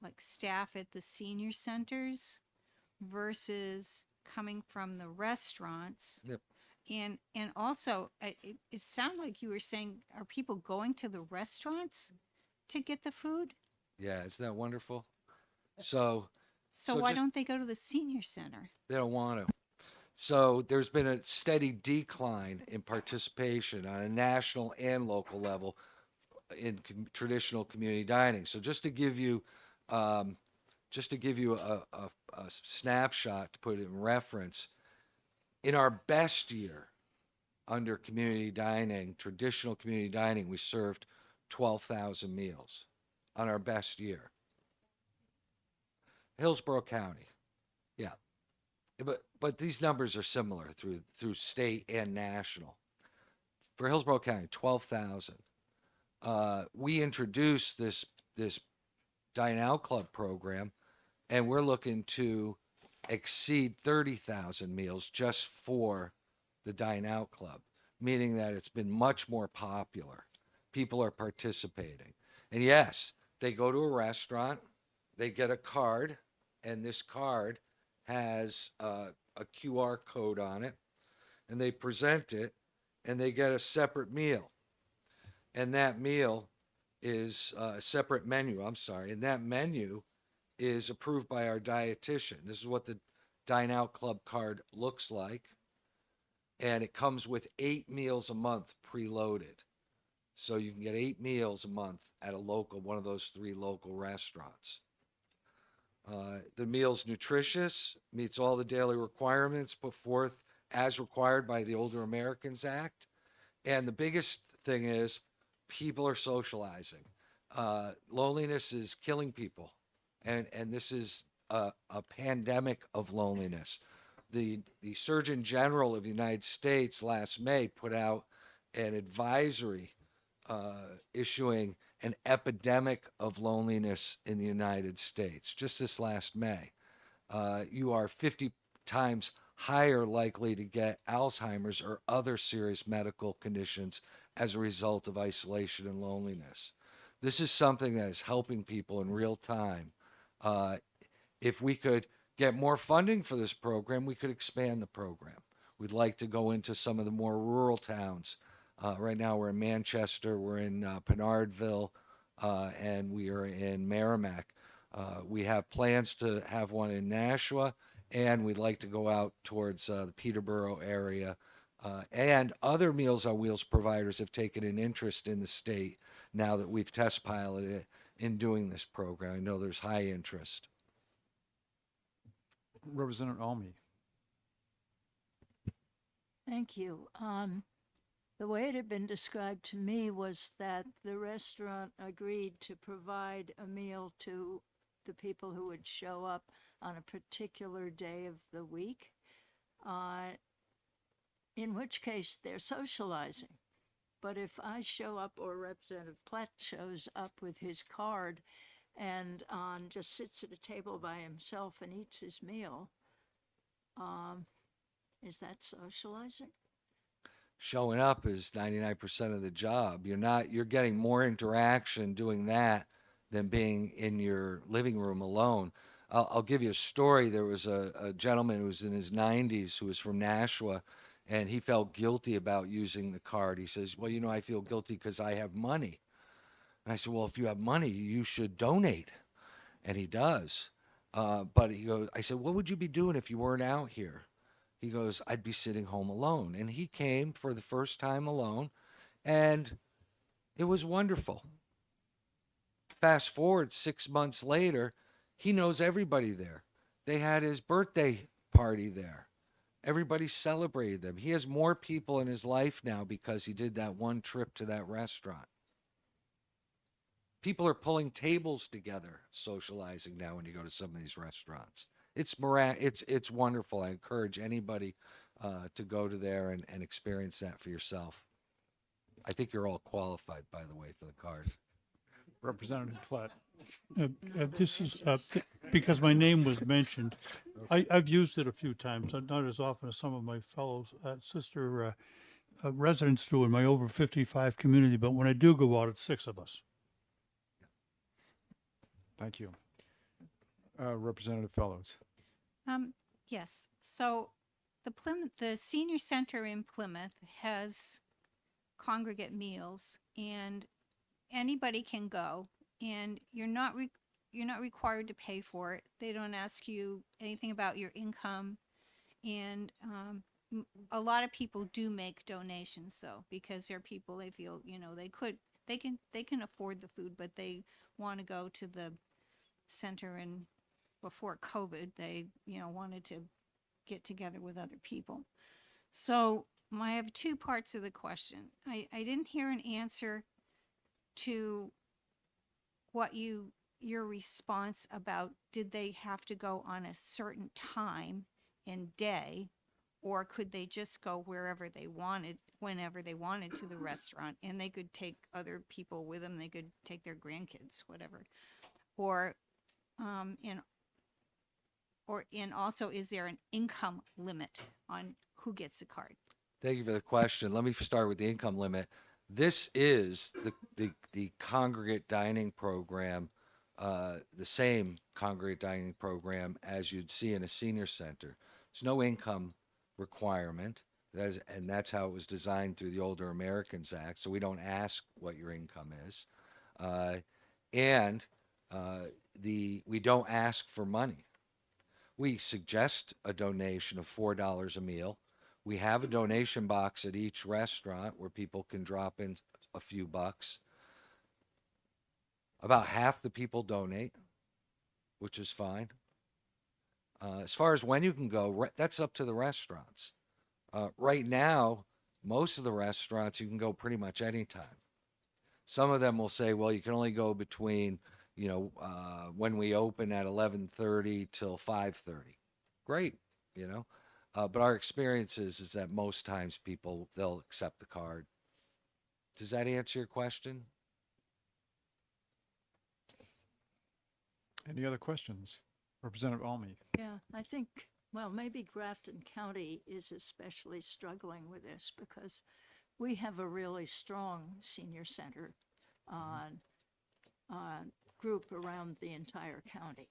like staff at the senior centers versus coming from the restaurants? Yep. And also, it sounded like you were saying, are people going to the restaurants to get the food? Yeah, isn't that wonderful? So Why just- don't they go to the senior center? They don't want to. So there's been a steady decline in participation on a national and local level in traditional community dining. So just to give you a snapshot to put it in reference, in our best year under community dining, traditional community dining, we served 12,000 meals on our best year. Hillsborough County, yeah. But these numbers are similar through state and national. For Hillsborough County, 12,000. We introduced this Dine Out Club program, and we're looking to exceed 30,000 meals just for the Dine Out Club, meaning that it's been much more popular. People are participating. And yes, they go to a restaurant, they get a card, and this card has a QR code on it, and they present it, and they get a separate meal. And that meal is a separate menu, and that menu is approved by our dietitian. This is what the Dine Out Club card looks like. And it comes with 8 meals a month preloaded. So you can get 8 meals a month at one of those 3 local restaurants. The meal's nutritious, meets all the daily requirements put forth as required by the Older Americans Act. And the biggest thing is people are socializing. Loneliness is killing people. And this is a pandemic of loneliness. The Surgeon General of the United States last May put out an advisory issuing an epidemic of loneliness in the United States, just this last May. You are 50 times higher likely to get Alzheimer's or other serious medical conditions as a result of isolation and loneliness. This is something that is helping people in real time. If we could get more funding for this program, we could expand the program. We'd like to go into some of the more rural towns. Right now we're in Manchester, we're in Pinardville, and we are in Merrimack. We have plans to have one in Nashua, and we'd like to go out towards the Peterborough area. And other Meals on Wheels providers have taken an interest in the state now that we've test piloted it in doing this program. I know there's high interest. Representative Almy. Thank you. The way it had been described to me was that the restaurant agreed to provide a meal to the people who would show up on a particular day of the week, in which case they're socializing. But if I show up or Representative Platt shows up with his card and just sits at a table by himself and eats his meal, is that socializing? Showing up is 99% of the job. You're getting more interaction doing that than being in your living room alone. I'll give you a story. There was a gentleman who was in his 90s who was from Nashua, and he felt guilty about using the card. He says, well, I feel guilty because I have money. And I said, well, if you have money, you should donate. And he does. But I said, what would you be doing if you weren't out here? He goes, I'd be sitting home alone. And he came for the first time alone, and it was wonderful. Fast forward 6 months later, He knows everybody there. They had his birthday party there. Everybody celebrated them. He has more people in his life now because he did that one trip to that restaurant. People are pulling tables together, socializing now when you go to some of these restaurants. It's wonderful. I encourage anybody to go to there and experience that for yourself. I think you're all qualified, by the way, for the card. Representative Platt. This is because my name was mentioned. I've used it a few times, not as often as some of my fellow sister residents do in my over 55 community. But when I do go out, it's 6 of us. Thank you. Representative Fellows. Yes. So the senior center in Plymouth has congregate meals, and anybody can go, and you're not required to pay for it. They don't ask you anything about your income, and a lot of people do make donations though, because they're people, they feel, they can afford the food, but they want to go to the center, and before COVID, they, wanted to get together with other people. So I have 2 parts of the question. I didn't hear an answer to what your response about, did they have to go on a certain time and day, or could they just go wherever they wanted, whenever they wanted to the restaurant, and they could take other people with them, they could take their grandkids, whatever. And also, is there an income limit on who gets a card? Thank you for the question. Let me start with the income limit. This is the congregate dining program, the same congregate dining program as you'd see in a senior center. There's no income requirement, and that's how it was designed through the Older Americans Act. So we don't ask what your income is, we don't ask for money. We suggest a donation of $4 a meal. We have a donation box at each restaurant where people can drop in a few bucks. About half the people donate, which is fine. As far as when you can go, that's up to the restaurants. Right now, most of the restaurants, you can go pretty much anytime. Some of them will say, well, you can only go between, when we open at 11:30 till 5:30. Great, but our experience is that most times they'll accept the card. Does that answer your question? Any other questions? Representative Almy. Yeah, I think, well, maybe Grafton County is especially struggling with this because we have a really strong senior center group around the entire county.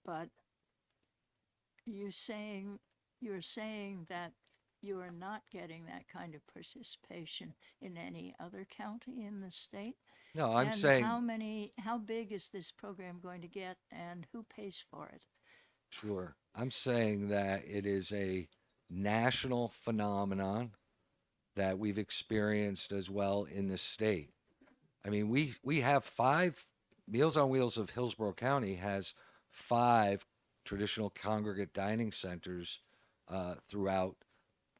But you're saying that you are not getting that kind of participation in any other county in the state? No, I'm And saying. how big is this program going to get, and who pays for it? Sure. I'm saying that it is a national phenomenon that we've experienced as well in the state. I mean, we have 5, Meals on Wheels of Hillsborough County has 5 traditional congregate dining centers throughout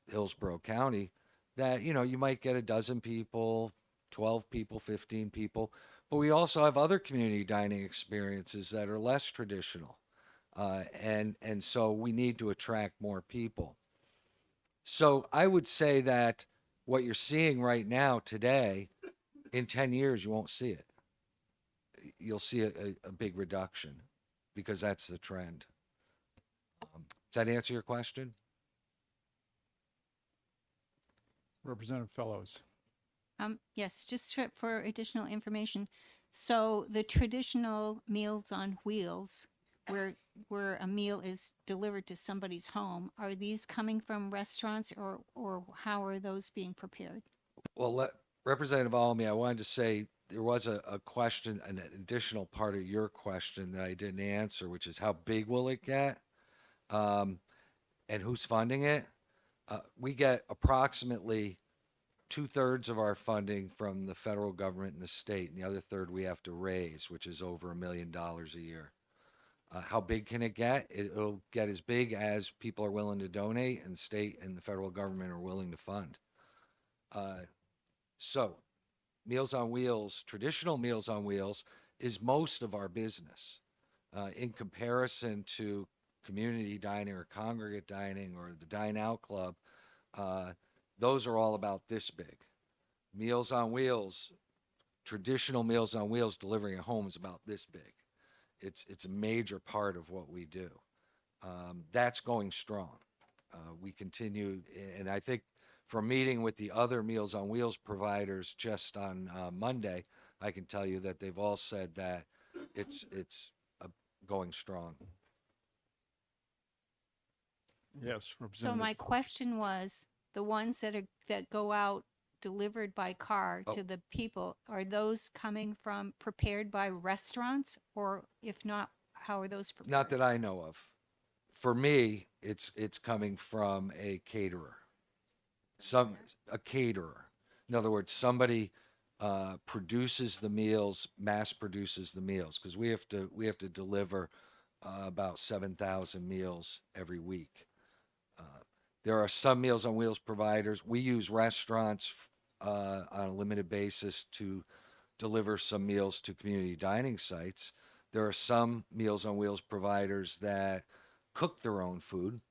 Hillsborough County that, you might get a dozen people, 12 people, 15 people, but we also have other community dining experiences that are less traditional. And so we need to attract more people. So I would say that what you're seeing right now today, in 10 years, you won't see it. You'll see a big reduction because that's the trend. Does that answer your question? Representative Fellows. Yes, just for additional information. So the traditional Meals on Wheels, where a meal is delivered to somebody's home, are these coming from restaurants, or how are those being prepared? Well, Representative Almy, I wanted to say there was a question, an additional part of your question that I didn't answer, which is how big will it get, and who's funding it? We get approximately 2/3 of our funding from the federal government and the state, and the other third we have to raise, which is over $1 million a year. How big can it get? It'll get as big as people are willing to donate and state and the federal government are willing to fund. So Meals on Wheels, traditional Meals on Wheels, is most of our business. In comparison to community dining or congregate dining or the Dine Out Club, those are all about this big. Meals on Wheels, traditional Meals on Wheels delivering at home is about this big. It's a major part of what we do. That's going strong. We continue, and I think from meeting with the other Meals on Wheels providers just on Monday, I can tell you that they've all said that it's going strong. Yes, So Representative. my question was, the ones that go out delivered by car Oh. to the people, are those coming from prepared by restaurants, or if not, how are those prepared? Not that I know of. For me, it's coming from a caterer. A caterer. In other words, somebody produces the meals, mass produces the meals, because we have to deliver about 7,000 meals every week. There are some Meals on Wheels providers. We use restaurants on a limited basis to deliver some meals to community dining sites. There are some Meals on Wheels providers that cook their own food.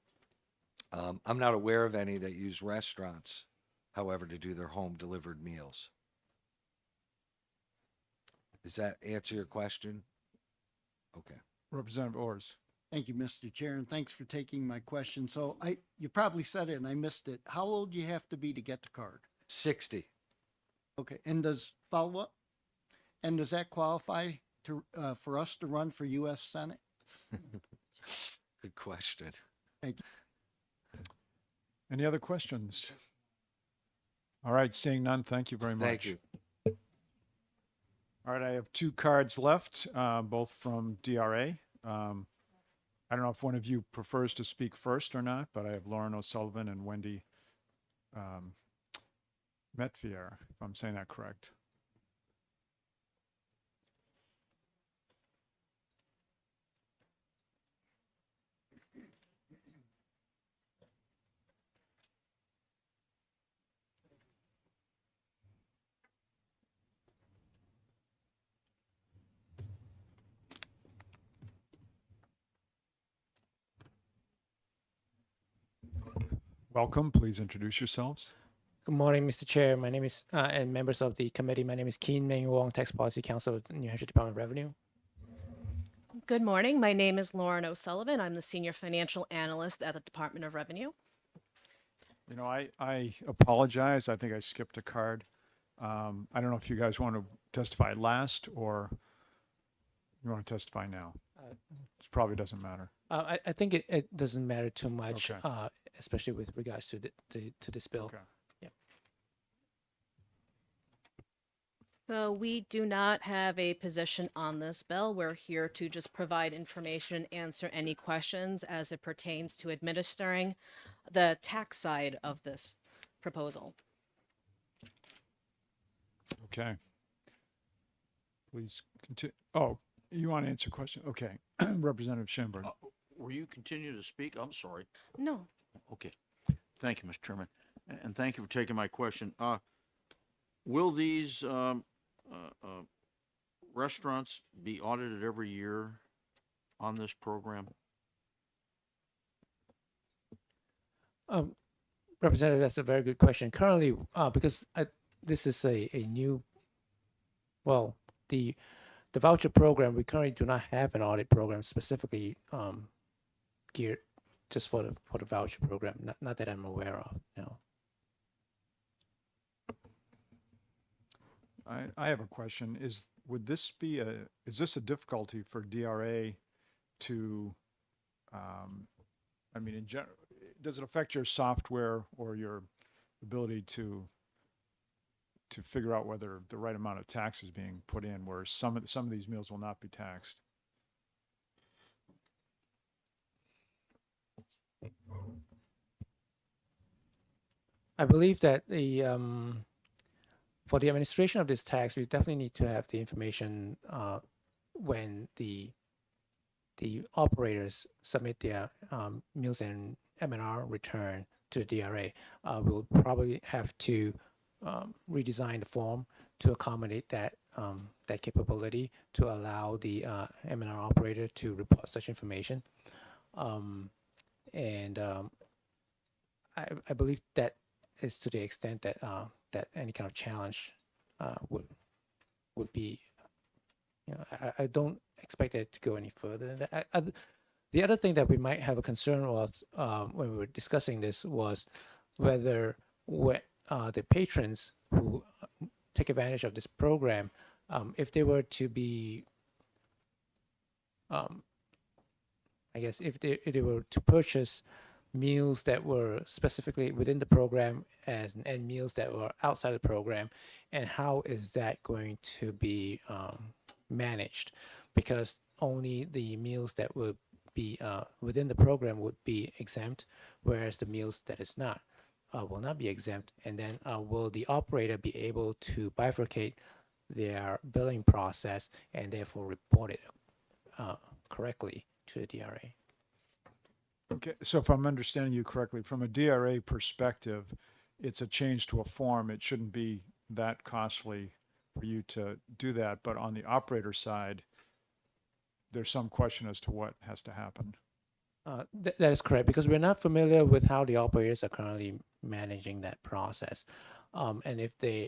I'm not aware of any that use restaurants, however, to do their home delivered meals. Does that answer your question? Okay. Representative Ors. Thank you, Mr. Chair, and thanks for taking my question. So you probably said it and I missed it. How old do you have to be to get the card? 60. Okay, and does that qualify to for us to run for U.S. Senate? Good question. Thank you. Any other questions? All right, seeing none, thank you very much. Thank you. All right, I have 2 cards left, both from DRA. I don't know if one of you prefers to speak first or not, but I have Lauren O'Sullivan and Wendy Metvier, if I'm saying that correct. Welcome. Please introduce yourselves. Good morning, Mr. Chair. My name is, and members of the committee. My name is Keen Meng Wong, Tax Policy Counsel with the New Hampshire Department of Revenue. Good morning. My name is Lauren O'Sullivan. I'm the Senior Financial Analyst at the Department of Revenue. You know, I apologize. I think I skipped a card. I don't know if you guys want to testify last or you want to testify now. It probably doesn't matter. I think it doesn't matter too much, Okay. especially with regards to to this bill. Okay. So we do not have a position on this bill. We're here to just provide information, answer any questions as it pertains to administering the tax side of this proposal. Okay. Please continue. Oh, you want to answer a question? Okay. Representative Shinburn. Were you continuing to speak? I'm sorry. No. Okay. Thank you, Mr. Chairman. And thank you for taking my question. Will these restaurants be audited every year on this program? Representative, that's a very good question. Currently, because this is a new, well, the voucher program, we currently do not have an audit program specifically geared just for the voucher program. Not that I'm aware of. No. I have a question. Is this a difficulty for DRA to, I mean, in general, does it affect your software or your ability to figure out whether the right amount of tax is being put in, where some of these meals will not be taxed? I believe that for the administration of this tax, we definitely need to have the information when the operators submit their meals and M&R return to the DRA. We'll probably have to redesign the form to accommodate that that capability to allow the M&R operator to report such information. I believe that is to the extent that that any kind of challenge would be. You know, I don't expect it to go any further than that. The other thing that we might have a concern was when we were discussing this was whether the patrons who take advantage of this program, if they were to be, I guess, if they were to purchase meals that were specifically within the program and meals that were outside the program, and how is that going to be managed? Because only the meals that would be within the program would be exempt, whereas the meals that is not will not be exempt. And then will the operator be able to bifurcate their billing process and therefore report it correctly to the DRA? Okay, so if I'm understanding you correctly, from a DRA perspective, it's a change to a form. It shouldn't be that costly for you to do that. But on the operator side, there's some question as to what has to happen. That is correct, because we're not familiar with how the operators are currently managing that process. And if there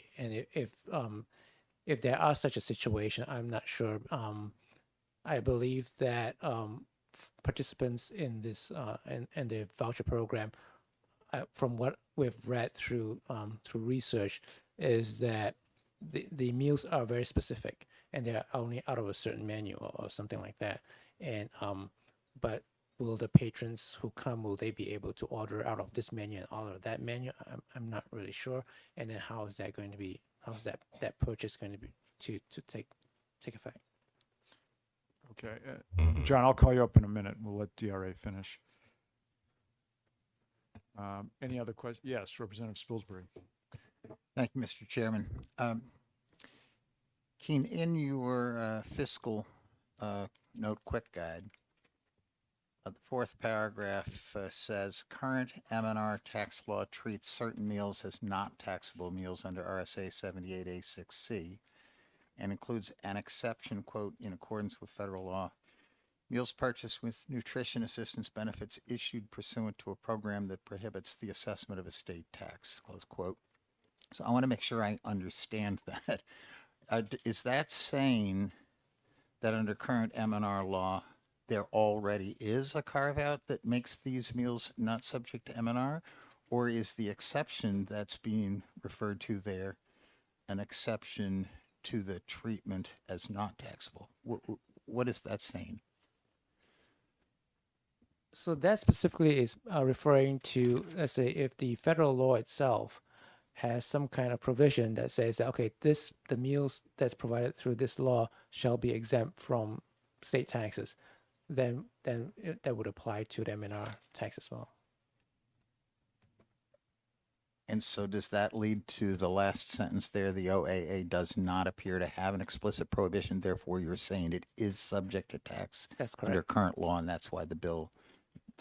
are such a situation, I'm not sure. I believe that participants in this and the voucher program, from what we've read through research, is that the meals are very specific and they're only out of a certain menu or something like that. And but will the patrons who come, will they be able to order out of this menu and order that menu? I'm not really sure. And then how is that going to be? How's that purchase going to be to take effect? Okay, John, I'll call you up in a minute. We'll let DRA finish. Any other questions? Yes, Representative Spilsbury. Thank you, Mr. Chairman. Keen, in your fiscal note quick guide, the fourth paragraph says current M&R tax law treats certain meals as not taxable meals under RSA 78A6C and includes an exception, quote, in accordance with federal law. Meals purchased with nutrition assistance benefits issued pursuant to a program that prohibits the assessment of a state tax, close quote. So I want to make sure I understand that. Is that saying that under current M&R law, there already is a carve-out that makes these meals not subject to M&R? Or is the exception that's being referred to there an exception to the treatment as not taxable? What is that saying? So that specifically is referring to, let's say, if the federal law itself has some kind of provision that says that, okay, the meals that's provided through this law shall be exempt from state taxes, then that would apply to the M&R tax as well. And so does that lead to the last sentence there? The OAA does not appear to have an explicit prohibition. Therefore, you're saying it is subject to tax That's correct. under current law, and that's why the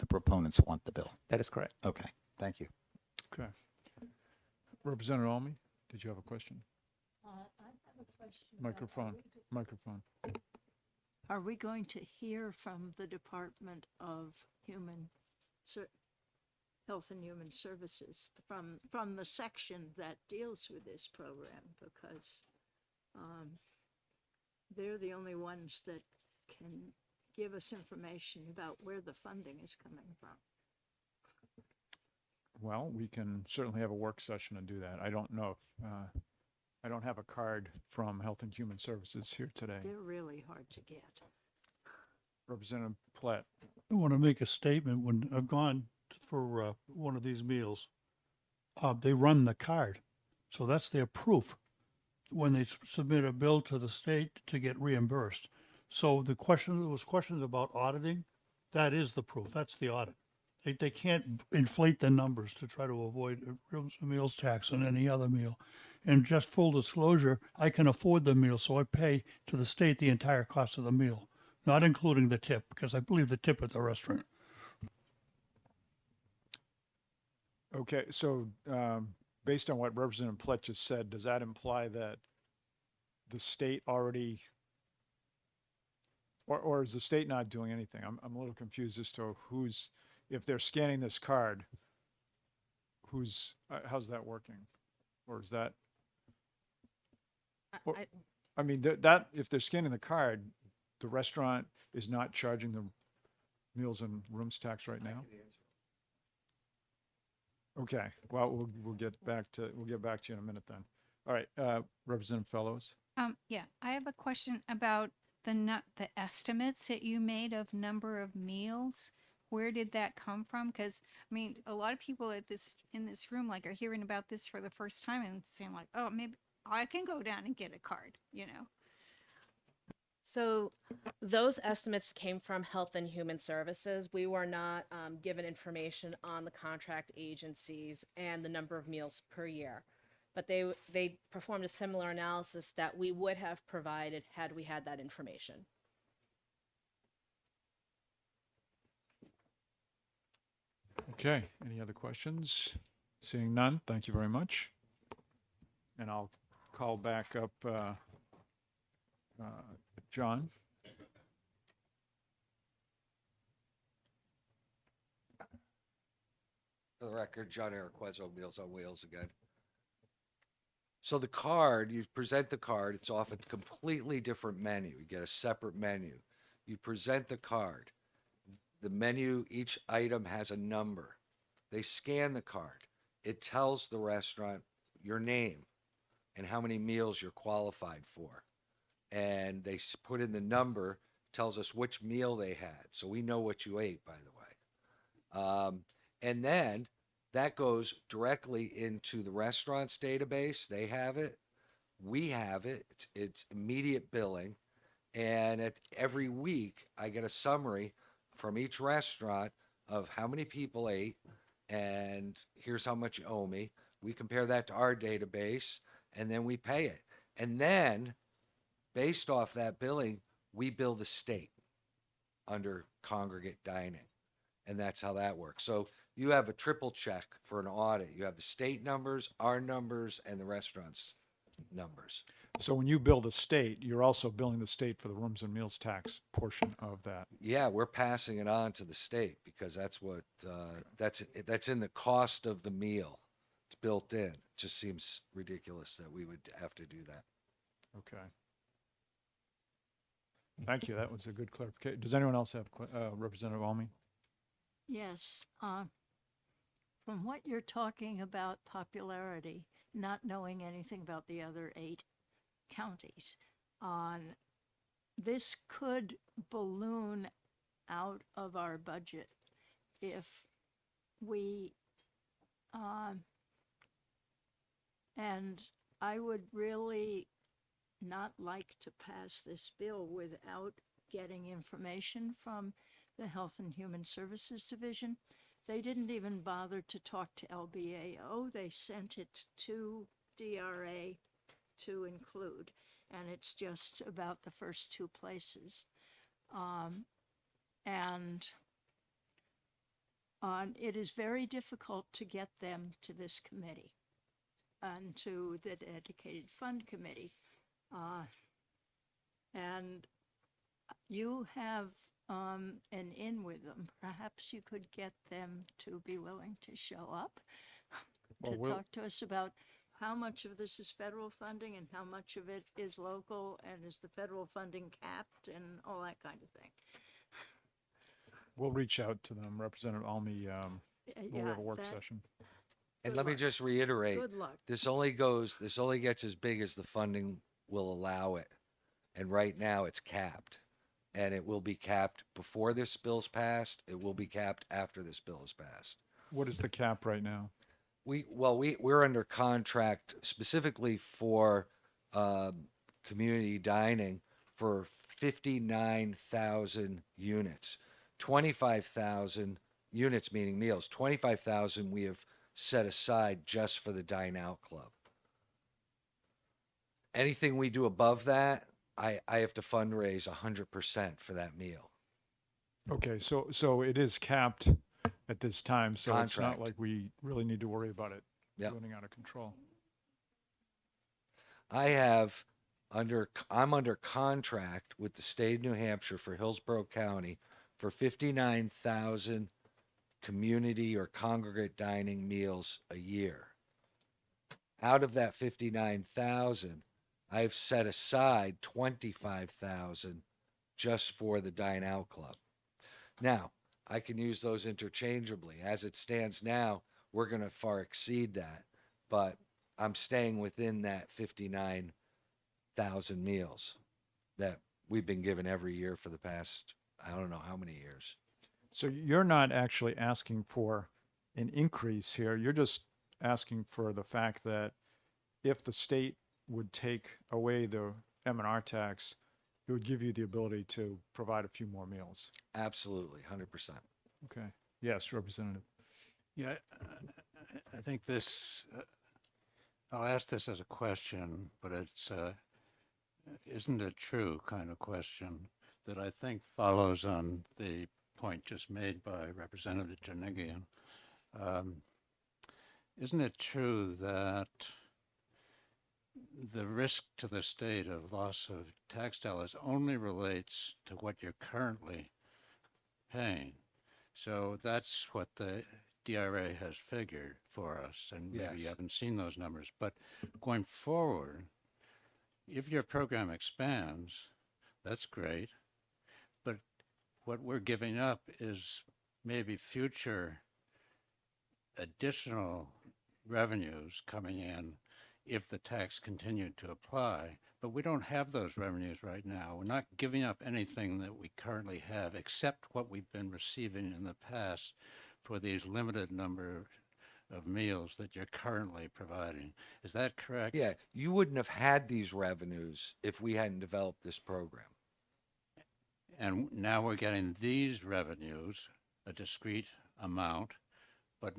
proponents want the bill. That is correct. Okay, thank you. Okay. Representative Almy, did you have a question? I have a question. Microphone. Are we going to hear from the Department of Health and Human Services from the section that deals with this program? Because they're the only ones that can give us information about where the funding is coming from. Well, we can certainly have a work session and do that. I don't know if, I don't have a card from Health and Human Services here today. They're really hard to get. Representative Platt. I want to make a statement. When I've gone for one of these meals, they run the card. So that's their proof when they submit a bill to the state to get reimbursed. So there was questions about auditing. That is the proof. That's the audit. They can't inflate the numbers to try to avoid a rooms and meals tax on any other meal. And just full disclosure, I can afford the meal, so I pay to the state the entire cost of the meal, not including the tip, because I believe the tip at the restaurant. Okay, so based on what Representative Plet just said, does that imply that the state already, or is the state not doing anything? I'm a little confused as to who's, if they're scanning this card, who's, how's that working? Or is that, or- I mean, that, if they're scanning the card, the restaurant is not charging the meals and rooms tax right now? Okay, well, we'll get back to you in a minute then. All right, Representative Fellows. Yeah, I have a question about the estimates that you made of number of meals. Where did that come from? Because I mean, a lot of people in this room like are hearing about this for the first time and saying like, oh, maybe I can go down and get a card, you know. So those estimates came from Health and Human Services. We were not given information on the contract agencies and the number of meals per year. But they performed a similar analysis that we would have provided had we had that information. Okay, any other questions? Seeing none, thank you very much. And I'll call back up John. For the record, John Araquezo, Meals on Wheels again. So the card, you present the card, it's off a completely different menu. You get a separate menu. You present the card. The menu, each item has a number. They scan the card. It tells the restaurant your name and how many meals you're qualified for. And they put in the number, tells us which meal they had. So we know what you ate, by the way. And then that goes directly into the restaurant's database. They have it. We have it. It's immediate billing. And every week, I get a summary from each restaurant of how many people ate, and here's how much you owe me. We compare that to our database, and then we pay it. And then, based off that billing, we bill the state under congregate dining. And that's how that works. So you have a triple check for an audit. You have the state numbers, our numbers, and the restaurant's numbers. So when you bill the state, you're also billing the state for the rooms and meals tax portion of that. Yeah, we're passing it on to the state because that's what that's in the cost of the meal. It's built in. It just seems ridiculous that we would have to do that. Okay. Thank you. That was a good clarification. Does anyone else have Representative Almy? Yes. From what you're talking about popularity, not knowing anything about the other 8 counties, this could balloon out of our budget if we, and I would really not like to pass this bill without getting information from the Health and Human Services Division. They didn't even bother to talk to LBAO. They sent it to DRA to include, and it's just about the first 2 places. It is very difficult to get them to this committee and to the Dedicated Fund Committee. And you have an in with them. Perhaps you could get them to be willing to show up to talk to us about how much of this is federal funding and how much of it is local, and is the federal funding capped and all that kind of thing. We'll reach out to them, Representative Almy, when we have a work session. And let me just reiterate, Good luck. this only gets as big as the funding will allow it. And right now it's capped. And it will be capped before this bill's passed. It will be capped after this bill is passed. What is the cap right now? We're under contract specifically for community dining for 59,000 units. 25,000 units meaning meals. 25,000 we have set aside just for the Dine Out Club. Anything we do above that, I have to fundraise 100% for that meal. Okay, so it is capped at this time, so it's not Contract. like we really need to worry about it Yep. running out of control. I'm under contract with the state of New Hampshire for Hillsborough County for 59,000 community or congregate dining meals a year. Out of that 59,000, I've set aside 25,000 just for the Dine Out Club. Now, I can use those interchangeably. As it stands now, we're going to far exceed that, but I'm staying within that 59,000 meals that we've been given every year for the past, I don't know how many years. So you're not actually asking for an increase here. You're just asking for the fact that if the state would take away the M&R tax, it would give you the ability to provide a few more meals. Absolutely, 100%. Okay. Yes, Representative. Yeah, I think this, I'll ask this as a question, but it's, isn't it true kind of question that I think follows on the point just made by Representative Jernigan. Isn't it true that the risk to the state of loss of tax dollars only relates to what you're currently paying? So that's what the DRA has figured for us, and maybe Yes. you haven't seen those numbers. But going forward, if your program expands, that's great. But what we're giving up is maybe future additional revenues coming in if the tax continued to apply. But we don't have those revenues right now. We're not giving up anything that we currently have except what we've been receiving in the past for these limited number of meals that you're currently providing. Is that correct? Yeah, you wouldn't have had these revenues if we hadn't developed this program. And now we're getting these revenues, a discrete amount, but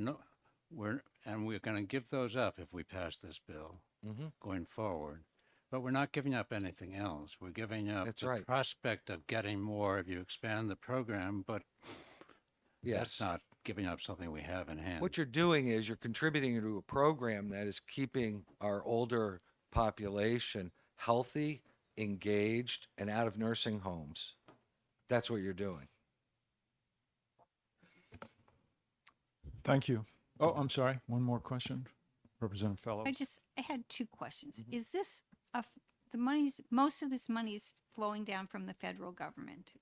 we're going to give those up if we pass this bill going forward. But we're not giving up anything else. We're giving up That's the right. prospect of getting more if you expand the program, but that's not giving up something we have in hand. What you're doing is you're contributing to a program that is keeping our older population healthy, engaged, and out of nursing homes. That's what you're doing. Thank you. Oh, I'm sorry. One more question. Representative Fellows. I had two questions. Is this most of this money is flowing down from the federal government?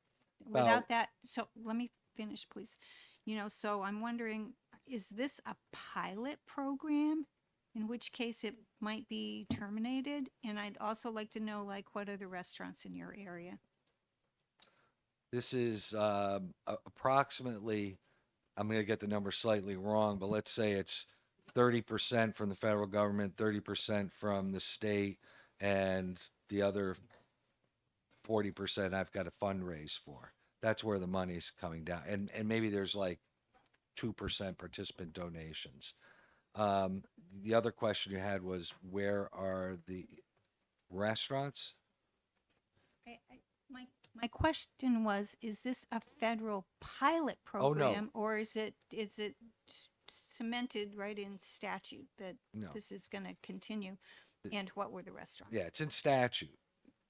Well- Without that, so let me finish, please. So I'm wondering, is this a pilot program? In which case it might be terminated? And I'd also like to know, what are the restaurants in your area? This is approximately, I'm going to get the number slightly wrong, but let's say it's 30% from the federal government, 30% from the state, and the other 40% I've got to fundraise for. That's where the money's coming down. And maybe there's 2% participant donations. The other question you had was, where are the restaurants? My question was, is this a federal pilot Oh, no. program, or is it cemented right in statute that No. this is going to continue? And what were the restaurants? Yeah, it's in statute.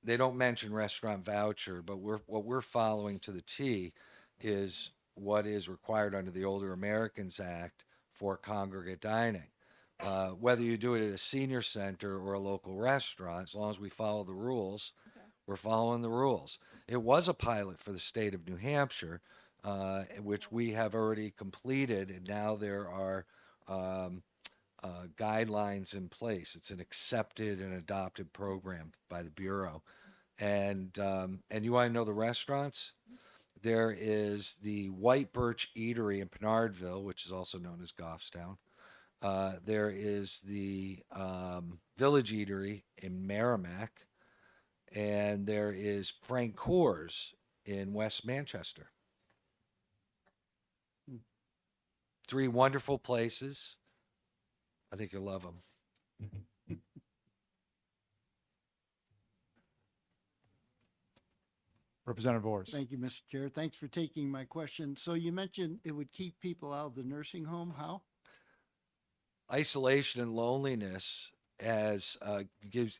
They don't mention restaurant voucher, but what we're following to the T is what is required under the Older Americans Act for congregate dining. Whether you do it at a senior center or a local restaurant, as long as we follow the rules, we're following the rules. It was a pilot for the state of New Hampshire, which we have already completed, and now there are guidelines in place. It's an accepted and adopted program by the Bureau. And you want to know the restaurants? There is the White Birch Eatery in Pinardville, which is also known as Goffstown. There is the Village Eatery in Merrimack. And there is Frank Coors in West Manchester. 3 wonderful places. I think you'll love them. Representative Orrs. Thank you, Mr. Chair. Thanks for taking my question. So you mentioned it would keep people out of the nursing home. How? Isolation and loneliness as gives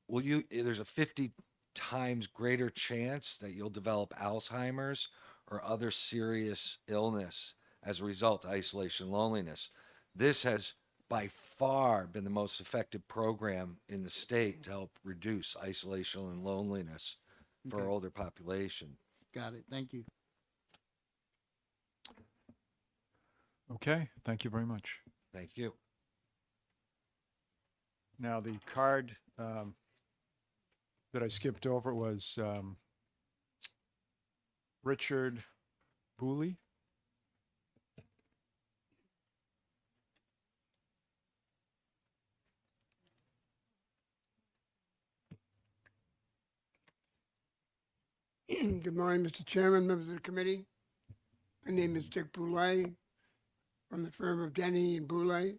there's a 50 times greater chance that you'll develop Alzheimer's or other serious illness as a result of isolation and loneliness. This has by far been the most effective program in the state to help reduce isolation and loneliness for our Okay. older population. Got it. Thank you. Okay, thank you very much. Thank you. Now, the card that I skipped over was Richard Booley. Good morning, Mr. Chairman, members of the committee. My name is Dick Boulay from the firm of Denny and Boulay.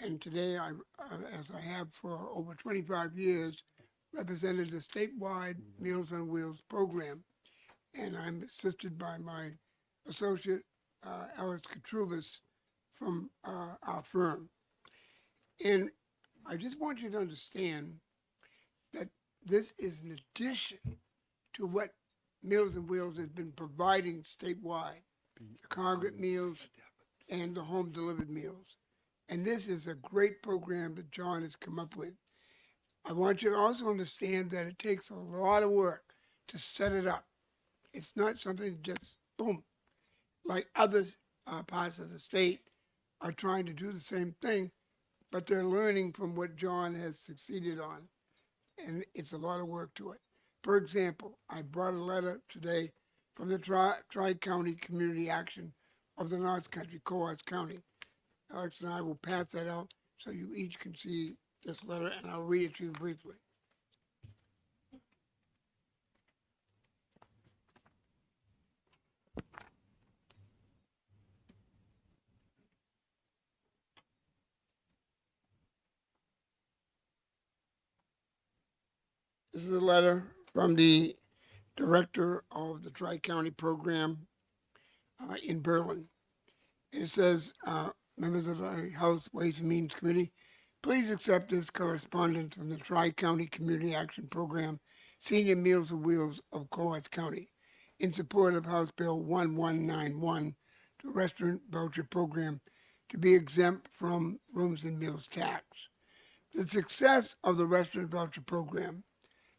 And today, as I have for over 25 years, represented the statewide Meals on Wheels program. And I'm assisted by my associate, Alice Katrubis, from our firm. And I just want you to understand that this is an addition to what Meals on Wheels has been providing statewide, the congregate meals and the home delivered meals. And this is a great program that John has come up with. I want you to also understand that it takes a lot of work to set it up. It's not something that just boom, like other parts of the state are trying to do the same thing, but they're learning from what John has succeeded on. And it's a lot of work to it. For example, I brought a letter today from the Tri-County Community Action of the North Country, Cohos County. Alex and I will pass that out so you each can see this letter, and I'll read it to you briefly. This is a letter from the director of the Tri-County program in Berlin. And it says, members of the House Ways and Means Committee, please accept this correspondence from the Tri-County Community Action Program, Senior Meals on Wheels of Cohos County, in support of House Bill 1191, the Restaurant Voucher Program, to be exempt from rooms and meals tax. The success of the Restaurant Voucher Program,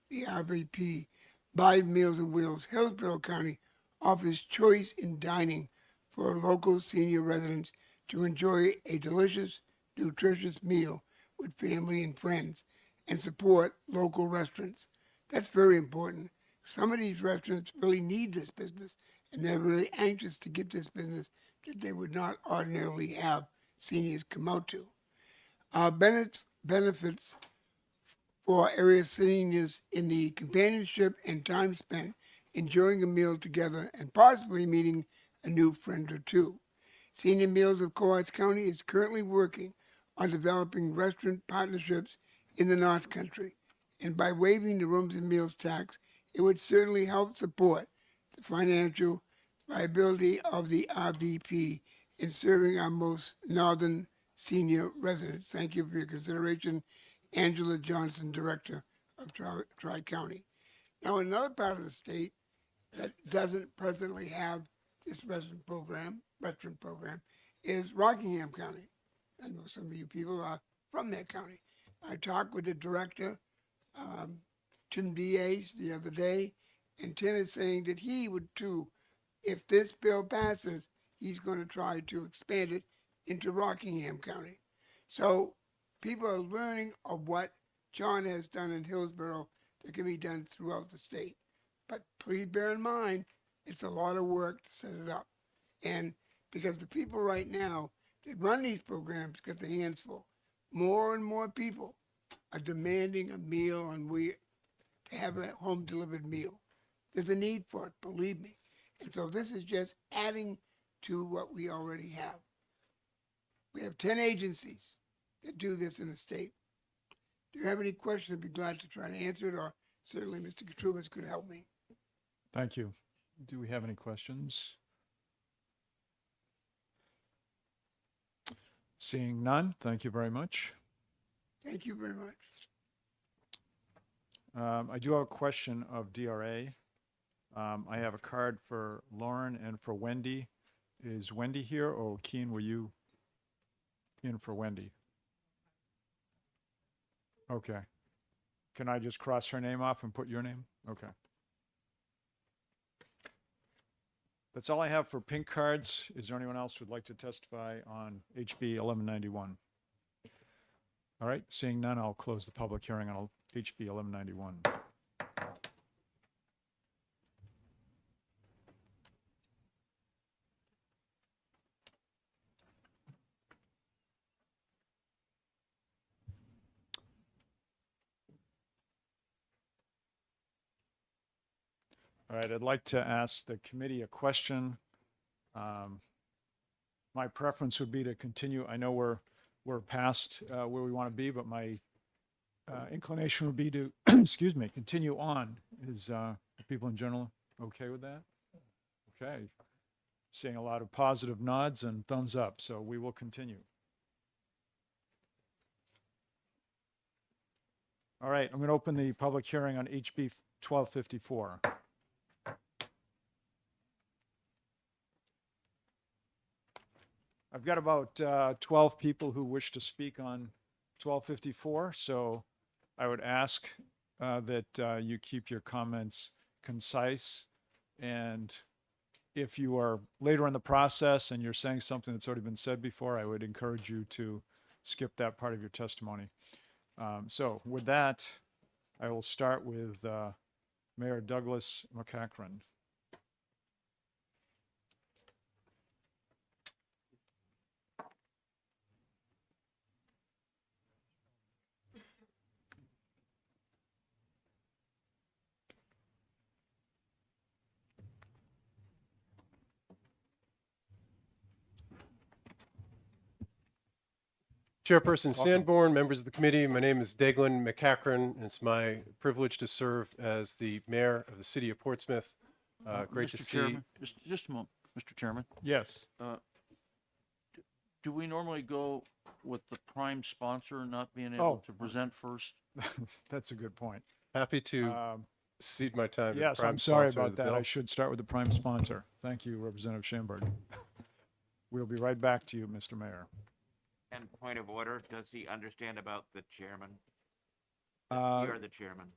the RVP, by Meals on Wheels, Hillsborough County offers choice in dining for local senior residents to enjoy a delicious, nutritious meal with family and friends and support local restaurants. That's very important. Some of these restaurants really need this business, and they're really anxious to get this business that they would not ordinarily have seniors come out to. Benefits for area seniors in the companionship and time spent enjoying a meal together and possibly meeting a new friend or two. Senior Meals of Cohos County is currently working on developing restaurant partnerships in the North Country, and by waiving the rooms and meals tax, it would certainly help support the financial viability of the RVP in serving our most northern senior residents. Thank you for your consideration. Angela Johnson, Director of Tri-County. Now, another part of the state that doesn't presently have this restaurant program is Rockingham County. I know some of you people are from that county. I talked with the director, Tim Diaz, the other day, and Tim is saying that he would too, if this bill passes, he's going to try to expand it into Rockingham County. So people are learning of what John has done in Hillsborough that can be done throughout the state. But please bear in mind, it's a lot of work to set it up. And because the people right now that run these programs get their hands full, more and more people are demanding a meal on wheels, to have a home delivered meal. There's a need for it, believe me. And so this is just adding to what we already have. We have 10 agencies that do this in the state. Do you have any questions? I'd be glad to try to answer it, or certainly Mr. Katrubis could help me. Thank you. Do we have any questions? Seeing none, thank you very much. Thank you very much. I do have a question of DRA. I have a card for Lauren and for Wendy. Is Wendy here, or Keen, were you in for Wendy? Okay. Can I just cross her name off and put your name? Okay. That's all I have for pink cards. Is there anyone else who'd like to testify on HB 1191? All right, seeing none, I'll close the public hearing on HB 1191. All right, I'd like to ask the committee a question. My preference would be to continue. I know we're past where we want to be, but my inclination would be to, excuse me, continue on. Is people in general okay with that? Okay. Seeing a lot of positive nods and thumbs up, so we will continue. All right, I'm going to open the public hearing on HB 1254. I've got about 12 people who wish to speak on 1254, so I would ask that you keep your comments concise, and if you are later in the process and you're saying something that's already been said before, I would encourage you to skip that part of your testimony. So with that, I will start with Mayor Douglas McCachran. Chairperson Sanborn, members of the committee, my name is Daglin McCachran, and it's my privilege to serve as the mayor of the city of Portsmouth. Great to Mr. see. Chairman, just a moment, Mr. Chairman. Yes. Do we normally go with the prime sponsor not being able to present first? That's a good point. Happy to cede my time to the Yes, prime I'm sorry sponsor of about the that. bill. I should start with the prime sponsor. Thank you, Representative Schamberg. We'll be right back to you, Mr. Mayor. And point of order, does he understand about the chairman? You're the chairman.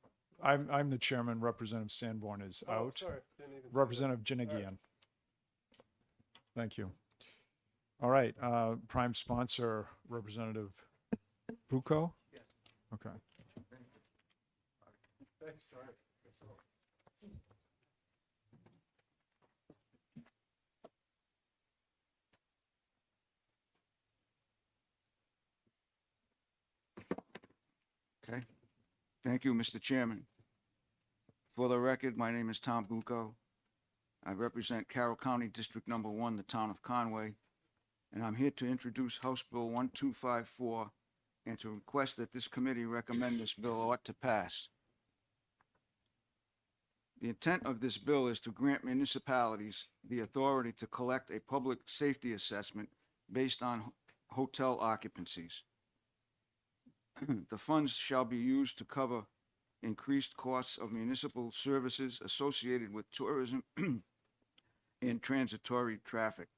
I'm the chairman. Representative Sanborn is out. Sorry, didn't even see that. Representative Jinagian. Thank you. All right, prime sponsor, Representative Bucco? Yes. Okay. Thanks, sorry. That's all. Okay. Thank you, Mr. Chairman. For the record, my name is Tom Bucco. I represent Carroll County District Number 1, the town of Conway, and I'm here to introduce House Bill 1254 and to request that this committee recommend this bill ought to pass. The intent of this bill is to grant municipalities the authority to collect a public safety assessment based on hotel occupancies. The funds shall be used to cover increased costs of municipal services associated with tourism and transitory traffic.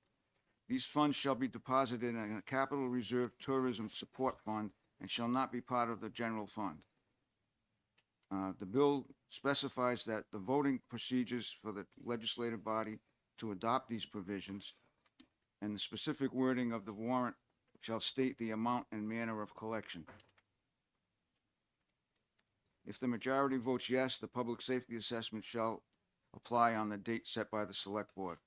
These funds shall be deposited in a capital reserve tourism support fund and shall not be part of the general fund. The bill specifies that the voting procedures for the legislative body to adopt these provisions and the specific wording of the warrant shall state the amount and manner of collection. If the majority votes yes, the public safety assessment shall apply on the date set by the select board.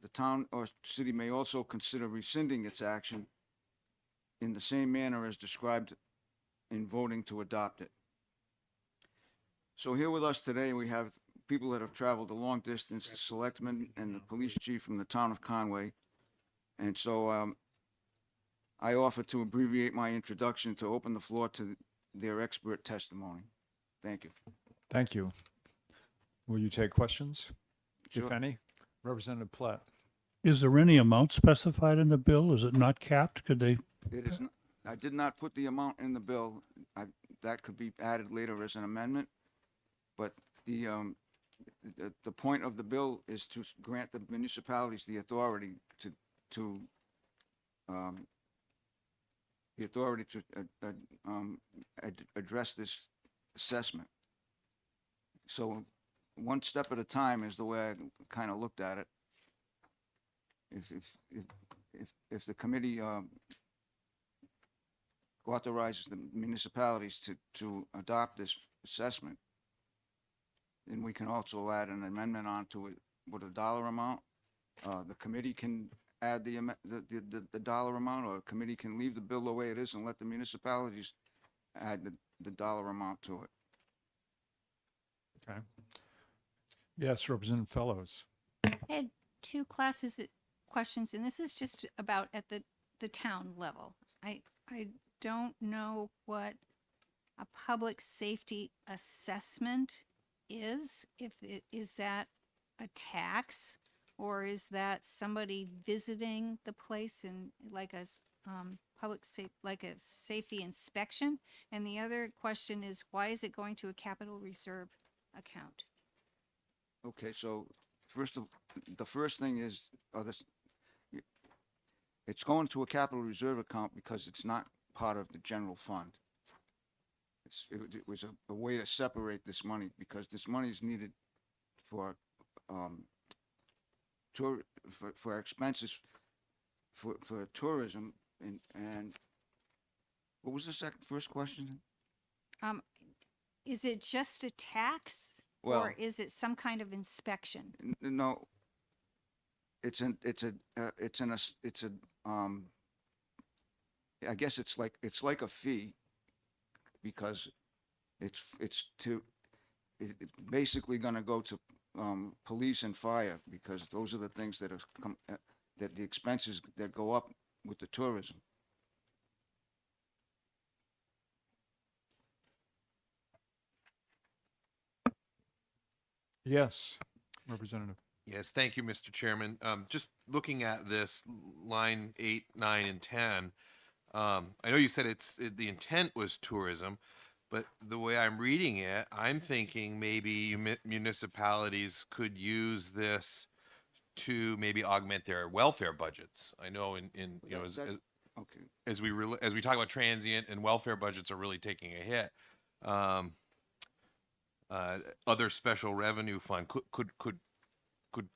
The town or city may also consider rescinding its action in the same manner as described in voting to adopt it. So here with us today, we have people that have traveled a long distance, the selectmen and the police chief from the town of Conway. And so, I offer to abbreviate my introduction to open the floor to their expert testimony. Thank you. Thank you. Will you take questions, if Sure. any? Representative Platt. Is there any amount specified in the bill? Is it not capped? Could they? It is, I did not put the amount in the bill. That could be added later as an amendment. But the point of the bill is to grant the municipalities the authority to address this assessment. So one step at a time is the way I kind of looked at it. If the committee authorizes the municipalities to adopt this assessment, then we can also add an amendment onto it with a dollar amount. The committee can add the dollar amount, or the committee can leave the bill the way it is and let the municipalities add the dollar amount to it. Okay. Yes, Representative Fellows. I had two questions, and this is just about at the town level. I don't know what a public safety assessment is. Is that a tax, or is that somebody visiting the place and like a safety inspection? And the other question is, why is it going to a capital reserve account? Okay, so the first thing is, it's going to a capital reserve account because it's not part of the general fund. It was a way to separate this money, because this money is needed for expenses for tourism, and what was the first question? Is it just a tax, Well, or is it some kind of inspection? No, I guess it's like a fee, because it's basically going to go to police and fire, because those are the things that that the expenses that go up with the tourism. Yes, Representative. Yes, thank you, Mr. Chairman. Just looking at this line 8, 9, and 10, I know you said the intent was tourism, but the way I'm reading it, I'm thinking maybe municipalities could use this to maybe augment their welfare budgets. I know Okay. as we talk about transient and welfare budgets are really taking a hit. Other special revenue fund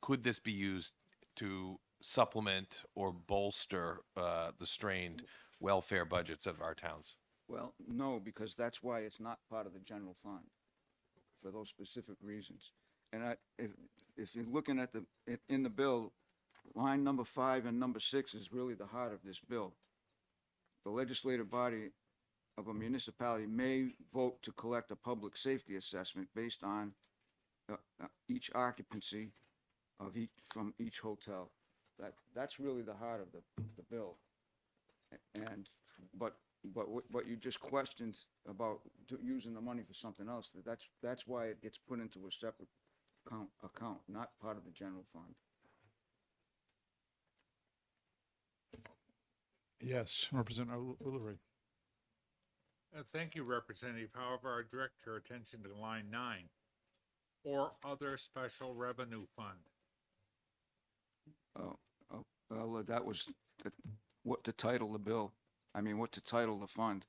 could this be used to supplement or bolster the strained welfare budgets of our towns? Well, no, because that's why it's not part of the general fund, for those specific reasons. And if you're looking at in the bill, line number 5 and number 6 is really the heart of this bill. The legislative body of a municipality may vote to collect a public safety assessment based on each occupancy from each hotel. That's really the heart of the bill. But what you just questioned about using the money for something else, that's why it gets put into a separate account, not part of the general fund. Yes, Representative Ulrich. Thank you, Representative. However, I direct your attention to line 9, or other special revenue fund. Well, that was what to title the bill. I mean, what to title the fund.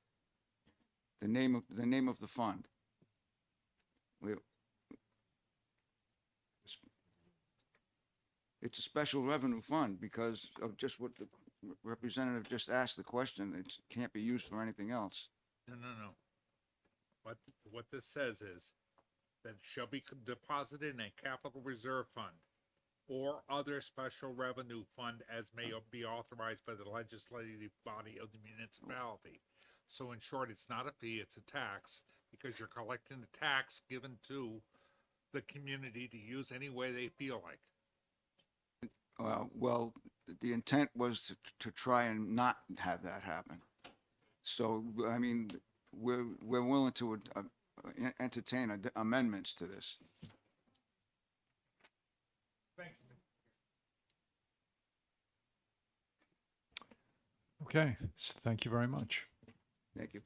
The name of the fund. It's a special revenue fund because of just what the representative just asked the question. It can't be used for anything else. No. What this says is that it shall be deposited in a capital reserve fund or other special revenue fund as may be authorized by the legislative body of the municipality. So in short, it's not a fee, it's a tax, because you're collecting the tax given to the community to use any way they feel like. Well, the intent was to try and not have that happen. So, I mean, we're willing to entertain amendments to this. Thank you. Okay, thank you very much. Thank you.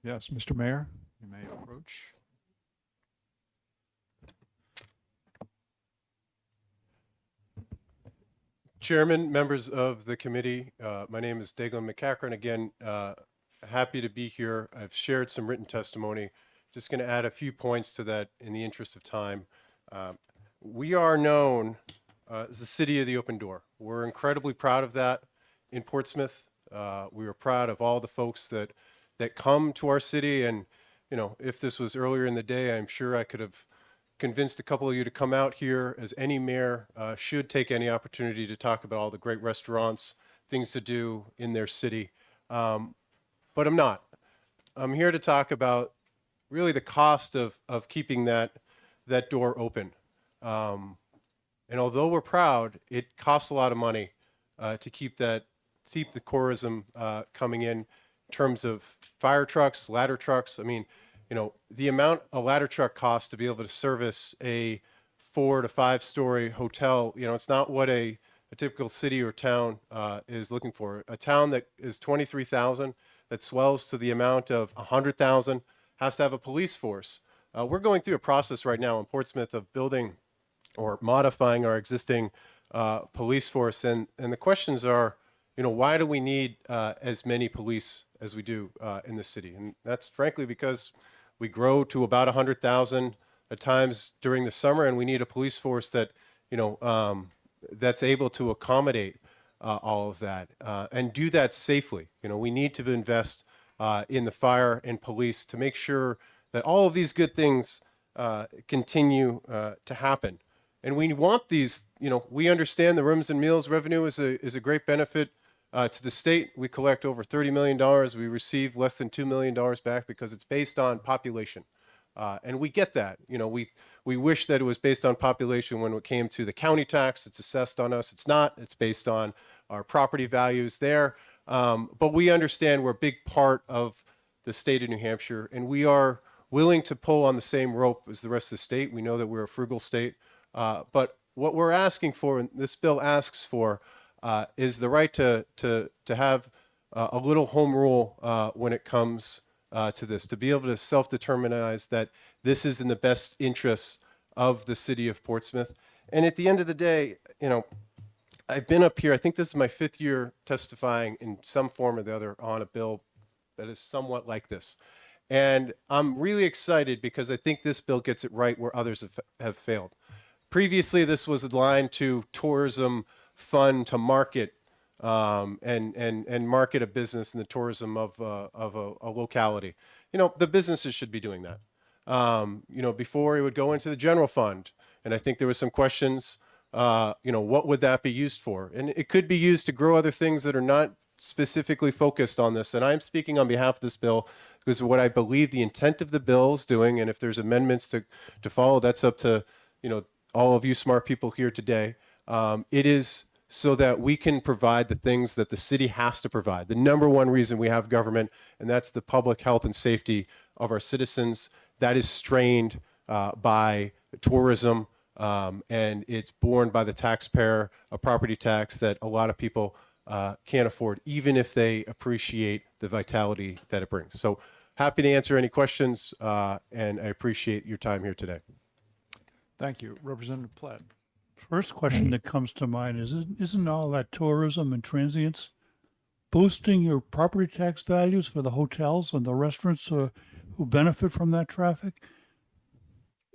Yes, Mr. Mayor, you may approach. Chairman, members of the committee, my name is Daglin McCachran. Again, happy to be here. I've shared some written testimony. Just going to add a few points to that in the interest of time. We are known as the city of the open door. We're incredibly proud of that in Portsmouth. We are proud of all the folks that come to our city. And, you know, if this was earlier in the day, I'm sure I could have convinced a couple of you to come out here, as any mayor should take any opportunity to talk about all the great restaurants, things to do in their city. But I'm not. I'm here to talk about really the cost of keeping that door open. And although we're proud, it costs a lot of money to keep the tourism coming in terms of fire trucks, ladder trucks. I mean, you know, the amount a ladder truck costs to be able to service a 4 to 5 story hotel, you know, it's not what a typical city or town is looking for. A town that is 23,000, that swells to the amount of 100,000, has to have a police force. We're going through a process right now in Portsmouth of building or modifying our existing police force. And the questions are, you know, why do we need as many police as we do in the city? And that's frankly because we grow to about 100,000 at times during the summer, and we need a police force that, you know, that's able to accommodate all of that and do that safely. You know, we need to invest in the fire and police to make sure that all of these good things continue to happen. And we want these, you know, we understand the rooms and meals revenue is a great benefit to the state. We collect over $30 million. We receive less than $2 million back because it's based on population. And we get that. You know, we wish that it was based on population when it came to the county tax. It's assessed on us. It's not. It's based on our property values there. But we understand we're a big part of the state of New Hampshire, and we are willing to pull on the same rope as the rest of the state. We know that we're a frugal state. But what we're asking for, and this bill asks for, is the right to have a little home rule when it comes to this, to be able to self-determinize that this is in the best interests of the city of Portsmouth. And at the end of the day, you know, I've been up here, I think this is my 5th year testifying in some form or the other on a bill that is somewhat like this. And I'm really excited because I think this bill gets it right where others have failed. Previously, this was aligned to tourism fund to market and market a business in the tourism of a locality. You know, the businesses should be doing that. You know, before it would go into the general fund. And I think there were some questions, you know, what would that be used for? And it could be used to grow other things that are not specifically focused on this. And I'm speaking on behalf of this bill because of what I believe the intent of the bill is doing. And if there's amendments to follow, that's up to, you know, all of you smart people here today. It is so that we can provide the things that the city has to provide. The number one reason we have government, and that's the public health and safety of our citizens. That is strained by tourism, and it's borne by the taxpayer, a property tax that a lot of people can't afford, even if they appreciate the vitality that it brings. So happy to answer any questions, and I appreciate your time here today. Thank you. Representative Platt. First question that comes to mind is, isn't all that tourism and transients boosting your property tax values for the hotels and the restaurants who benefit from that traffic?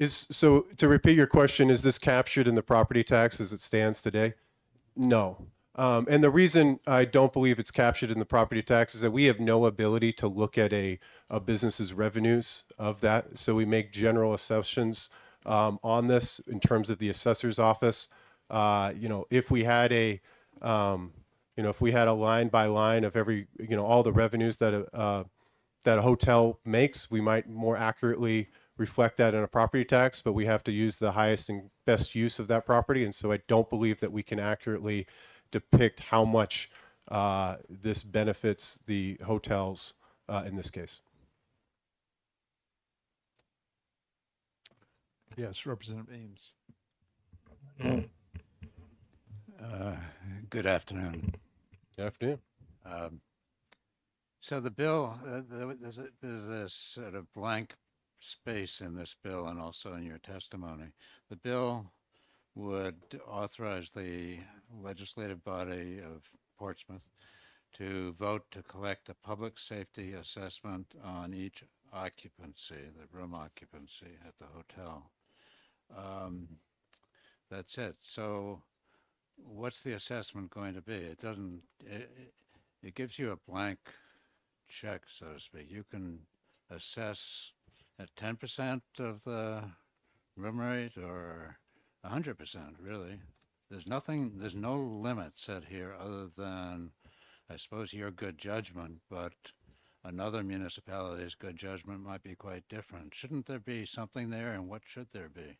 So to repeat your question, is this captured in the property tax as it stands today? No. And the reason I don't believe it's captured in the property tax is that we have no ability to look at a business's revenues of that. So we make general assumptions on this in terms of the assessor's office. You know, if we had a line by line of every, you know, all the revenues that that a hotel makes. We might more accurately reflect that in a property tax, but we have to use the highest and best use of that property. And so I don't believe that we can accurately depict how much this benefits the hotels in this case. Yes, Representative Ames. Good afternoon. Good afternoon. So the bill, there's a sort of blank space in this bill and also in your testimony. The bill would authorize the legislative body of Portsmouth to vote to collect a public safety assessment on each occupancy, the room occupancy at the hotel. That's it. So what's the assessment going to be? It doesn't, it gives you a blank check, so to speak. You can assess at 10% of the room rate or 100%, really. There's nothing, there's no limit set here other than, I suppose, your good judgment, but another municipality's good judgment might be quite different. Shouldn't there be something there, and what should there be?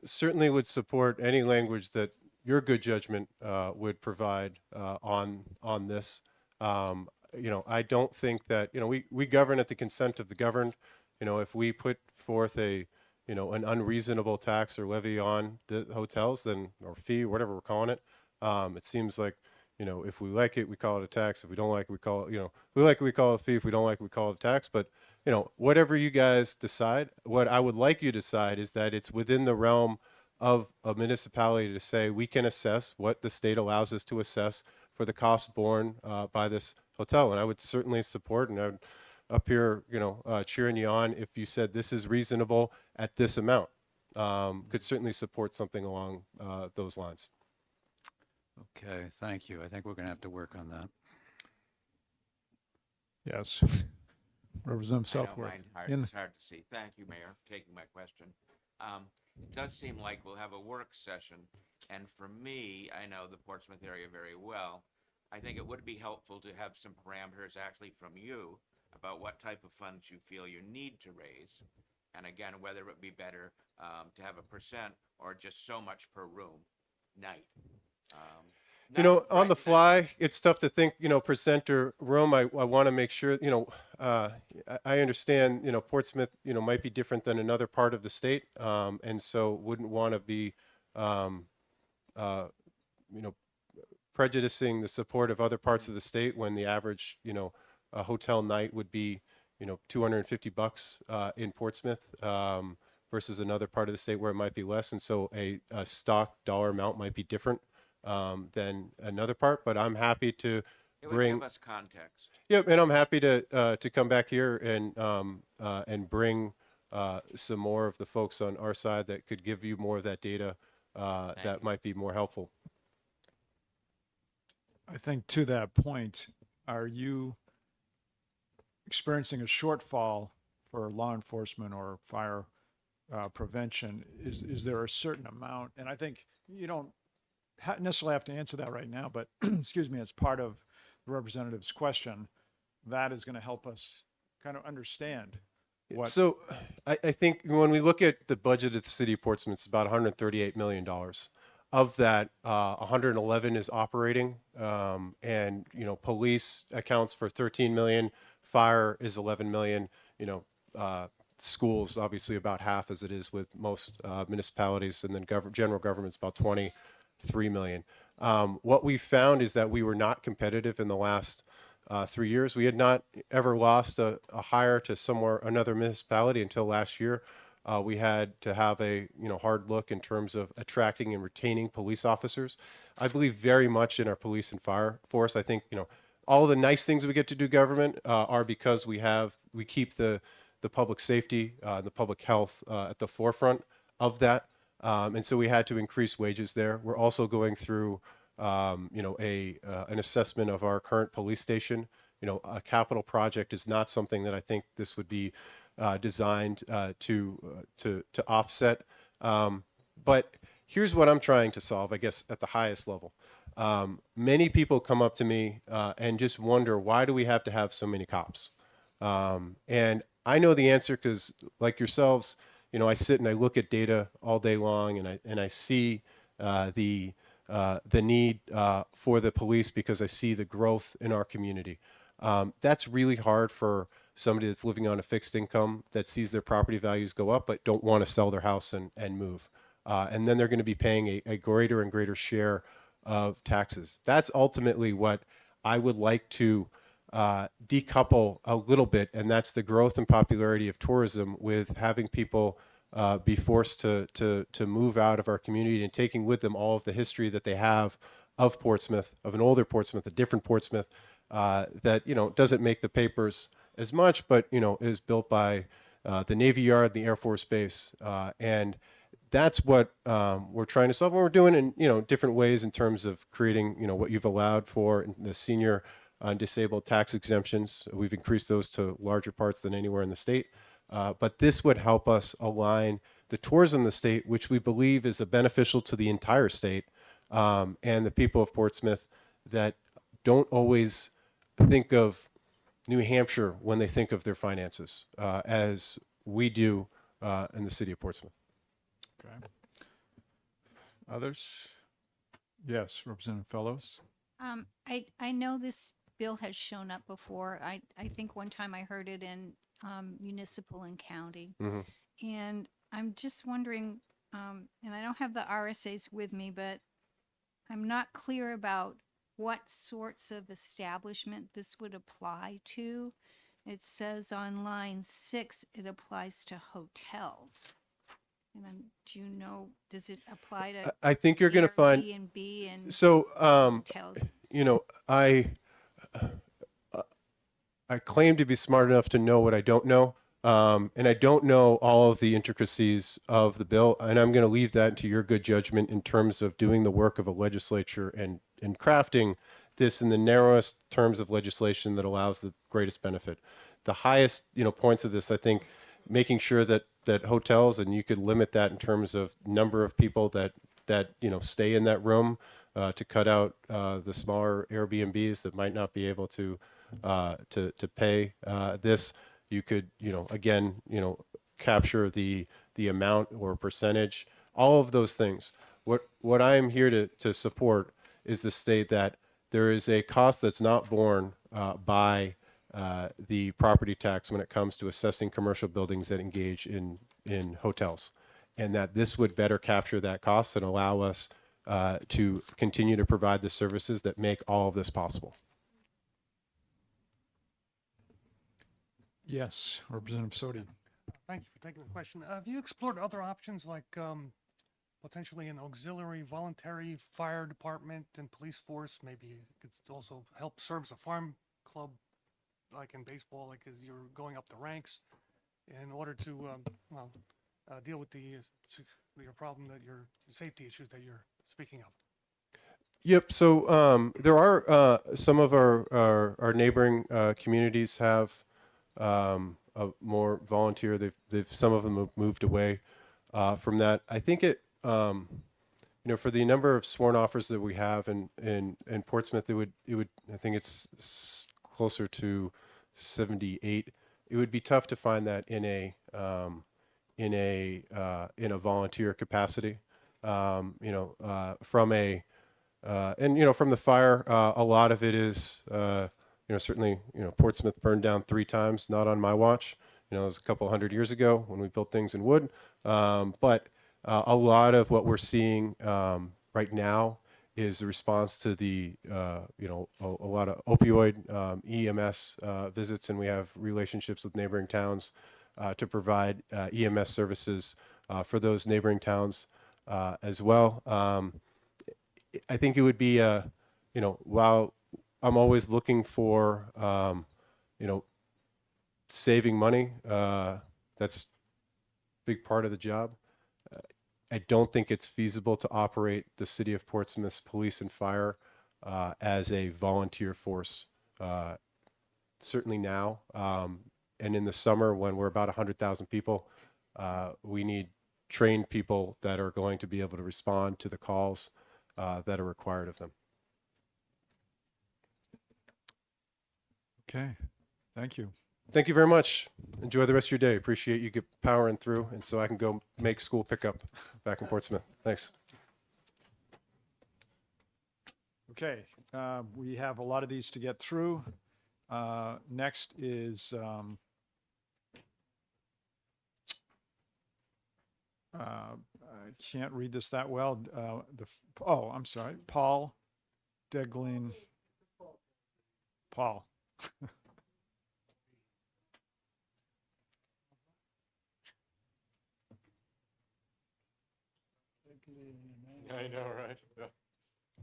Certainly would support any language that your good judgment would provide on this. You know, I don't think that, you know, we govern at the consent of the governed. You know, if we put forth a, you know, an unreasonable tax or levy on the hotels, then, or fee, whatever we're calling it, it seems like, you know, if we like it, we call it a tax. If we don't like it, we call it, you know, if we like it, we call it a fee. If we don't like it, we call it a tax. But, you know, whatever you guys decide, what I would like you to decide is that it's within the realm of a municipality to say we can assess what the state allows us to assess for the costs borne by this hotel. And I would certainly support, and I would up here, you know, cheering you on if you said this is reasonable at this amount. Could certainly support something along those lines. Okay, thank you. I think we're going to have to work on that. Yes. Representative Southworth. It's hard to see. Thank you, Mayor, for taking my question. It does seem like we'll have a work session, and for me, I know the Portsmouth area very well. I think it would be helpful to have some parameters actually from you about what type of funds you feel you need to raise, and again, whether it would be better to have a percent or just so much per room night. You know, on the fly, it's tough to think, you know, percent or room. I want to make sure, you know, I understand, you know, Portsmouth, you know, might be different than another part of the state. And so wouldn't want to be, you know, prejudicing the support of other parts of the state when the average, you know, a hotel night would be, you know, $250 in Portsmouth versus another part of the state where it might be less. And so a stock dollar amount might be different than another part, but I'm happy to bring. Give us context. Yep, and I'm happy to come back here and bring some more of the folks on our side that could give you more of that data that might be more helpful. I think to that point, are you experiencing a shortfall for law enforcement or fire prevention? Is there a certain amount? And I think you don't necessarily have to answer that right now, but excuse me, as part of the representative's question, that is going to help us kind of understand what. So I think when we look at the budget of the city of Portsmouth, it's about $138 million. Of that, 111 is operating, and, you know, police accounts for 13 million, fire is 11 million, you know, schools obviously about half, as it is with most municipalities, and then general government's about 23 million. What we found is that we were not competitive in the last 3 years. We had not ever lost a hire to another municipality until last year. We had to have a, you know, hard look in terms of attracting and retaining police officers. I believe very much in our police and fire force. I think, you know, all the nice things we get to do government are because we keep the public safety, the public health at the forefront of that. And so we had to increase wages there. We're also going through, you know, an assessment of our current police station. You know, a capital project is not something that I think this would be designed to offset. But here's what I'm trying to solve, I guess, at the highest level. Many people come up to me and just wonder, why do we have to have so many cops? And I know the answer because, like yourselves, I sit and I look at data all day long, and I see the need for the police because I see the growth in our community. That's really hard for somebody that's living on a fixed income that sees their property values go up but don't want to sell their house and move. And then they're going to be paying a greater and greater share of taxes. That's ultimately what I would like to decouple a little bit, and that's the growth and popularity of tourism with having people be forced to move out of our community and taking with them all of the history that they have of Portsmouth, of an older Portsmouth, a different Portsmouth, that, doesn't make the papers as much, but, is built by the Navy Yard, the Air Force Base. And that's what we're trying to solve. And we're doing in, different ways in terms of creating, what you've allowed for in the senior disabled tax exemptions. We've increased those to larger parts than anywhere in the state. But this would help us align the tourism in the state, which we believe is beneficial to the entire state, and the people of Portsmouth that don't always think of New Hampshire when they think of their finances, as we do in the city of Portsmouth. Okay. Others? Yes, Representative Fellows. I know this bill has shown up before. I think one time I heard it in municipal and county. And I'm just wondering, and I don't have the RSAs with me, but I'm not clear about what sorts of establishment this would apply to. It says on line 6, it applies to hotels. And do you know, does it apply to I think you're going to find, Airbnb and so, hotels? I claim to be smart enough to know what I don't know. And I don't know all of the intricacies of the bill, and I'm going to leave that to your good judgment in terms of doing the work of a legislature and crafting this in the narrowest terms of legislation that allows the greatest benefit. The highest, points of this, I think, making sure that hotels, and you could limit that in terms of number of people that stay in that room, to cut out the smaller Airbnbs that might not be able to pay this. You could, again, capture the amount or percentage, all of those things. What I am here to support is the state that there is a cost that's not borne by the property tax when it comes to assessing commercial buildings that engage in hotels, and that this would better capture that cost and allow us to continue to provide the services that make all of this possible. Yes, Representative Sodi. Thank you for taking the question. Have you explored other options like potentially an auxiliary voluntary fire department and police force? Maybe it could also help serve as a farm club, like in baseball, like as you're going up the ranks, in order to deal with your problem, that your safety issues that you're speaking of. Yep. So there are some of our neighboring communities have a more volunteer. They've some of them have moved away from that. I think it for the number of sworn offers that we have in Portsmouth, it would I think it's closer to 78. It would be tough to find that in a volunteer capacity. From from the fire, a lot of it is certainly, Portsmouth burned down 3 times, not on my watch. It was a couple hundred years ago when we built things in wood. But a lot of what we're seeing right now is the response to the, a lot of opioid EMS visits, and we have relationships with neighboring towns to provide EMS services for those neighboring towns as well. I think it would be, while I'm always looking for, saving money, that's a big part of the job. I don't think it's feasible to operate the city of Portsmouth's police and fire as a volunteer force, certainly now. And in the summer, when we're about 100,000 people, we need trained people that are going to be able to respond to the calls that are required of them. Okay, thank you. Thank you very much. Enjoy the rest of your day. Appreciate you get powering through, and so I can go make school pickup back in Portsmouth. Thanks. Okay, we have a lot of these to get through. Next is I can't read this that well. I'm sorry, Paul Deglin. Paul. I know, right? Yeah.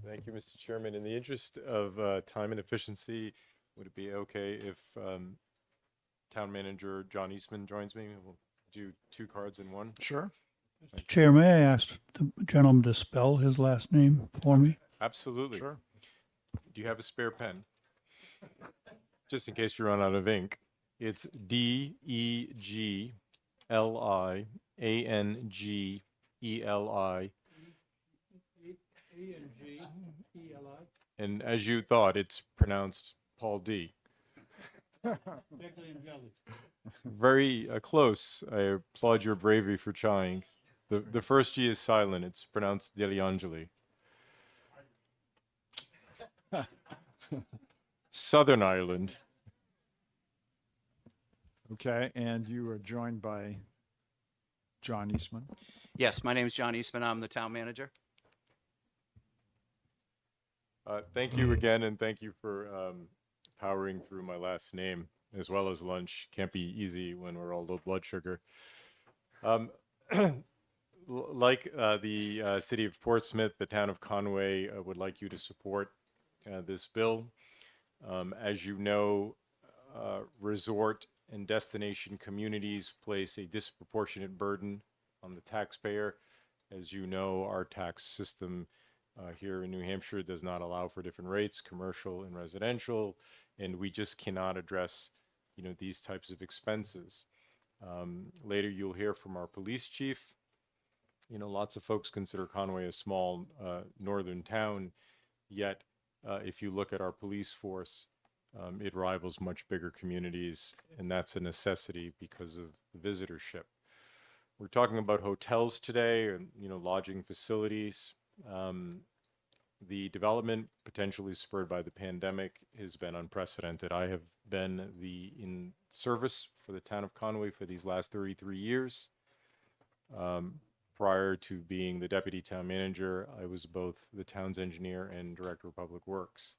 Thank you, Mr. Chairman. In the interest of time and efficiency, would it be okay if Town Manager John Eastman joins me? We'll do 2 cards in one. Sure. Chair, may I ask the gentleman to spell his last name for me? Absolutely. Sure. Do you have a spare pen? Just in case you run out of ink. It's Degliangelli. And as you thought, it's pronounced Paul D. Very close. I applaud your bravery for trying. The first G is silent. It's pronounced Degliangeli. Southern Ireland. Okay, and you are joined by John Eastman. Yes, my name is John Eastman. I'm the town manager. Thank you again, and thank you for powering through my last name as well as lunch. Can't be easy when we're all low blood sugar. Like the city of Portsmouth, the town of Conway would like you to support this bill. As you know, resort and destination communities place a disproportionate burden on the taxpayer. As you know, our tax system here in New Hampshire does not allow for different rates, commercial and residential, and we just cannot address, these types of expenses. Later, you'll hear from our police chief. Lots of folks consider Conway a small northern town, yet if you look at our police force, it rivals much bigger communities, and that's a necessity because of the visitorship. We're talking about hotels today, and lodging facilities. The development, potentially spurred by the pandemic, has been unprecedented. I have been in service for the town of Conway for these last 33 years. Prior to being the deputy town manager, I was both the town's engineer and director of public works.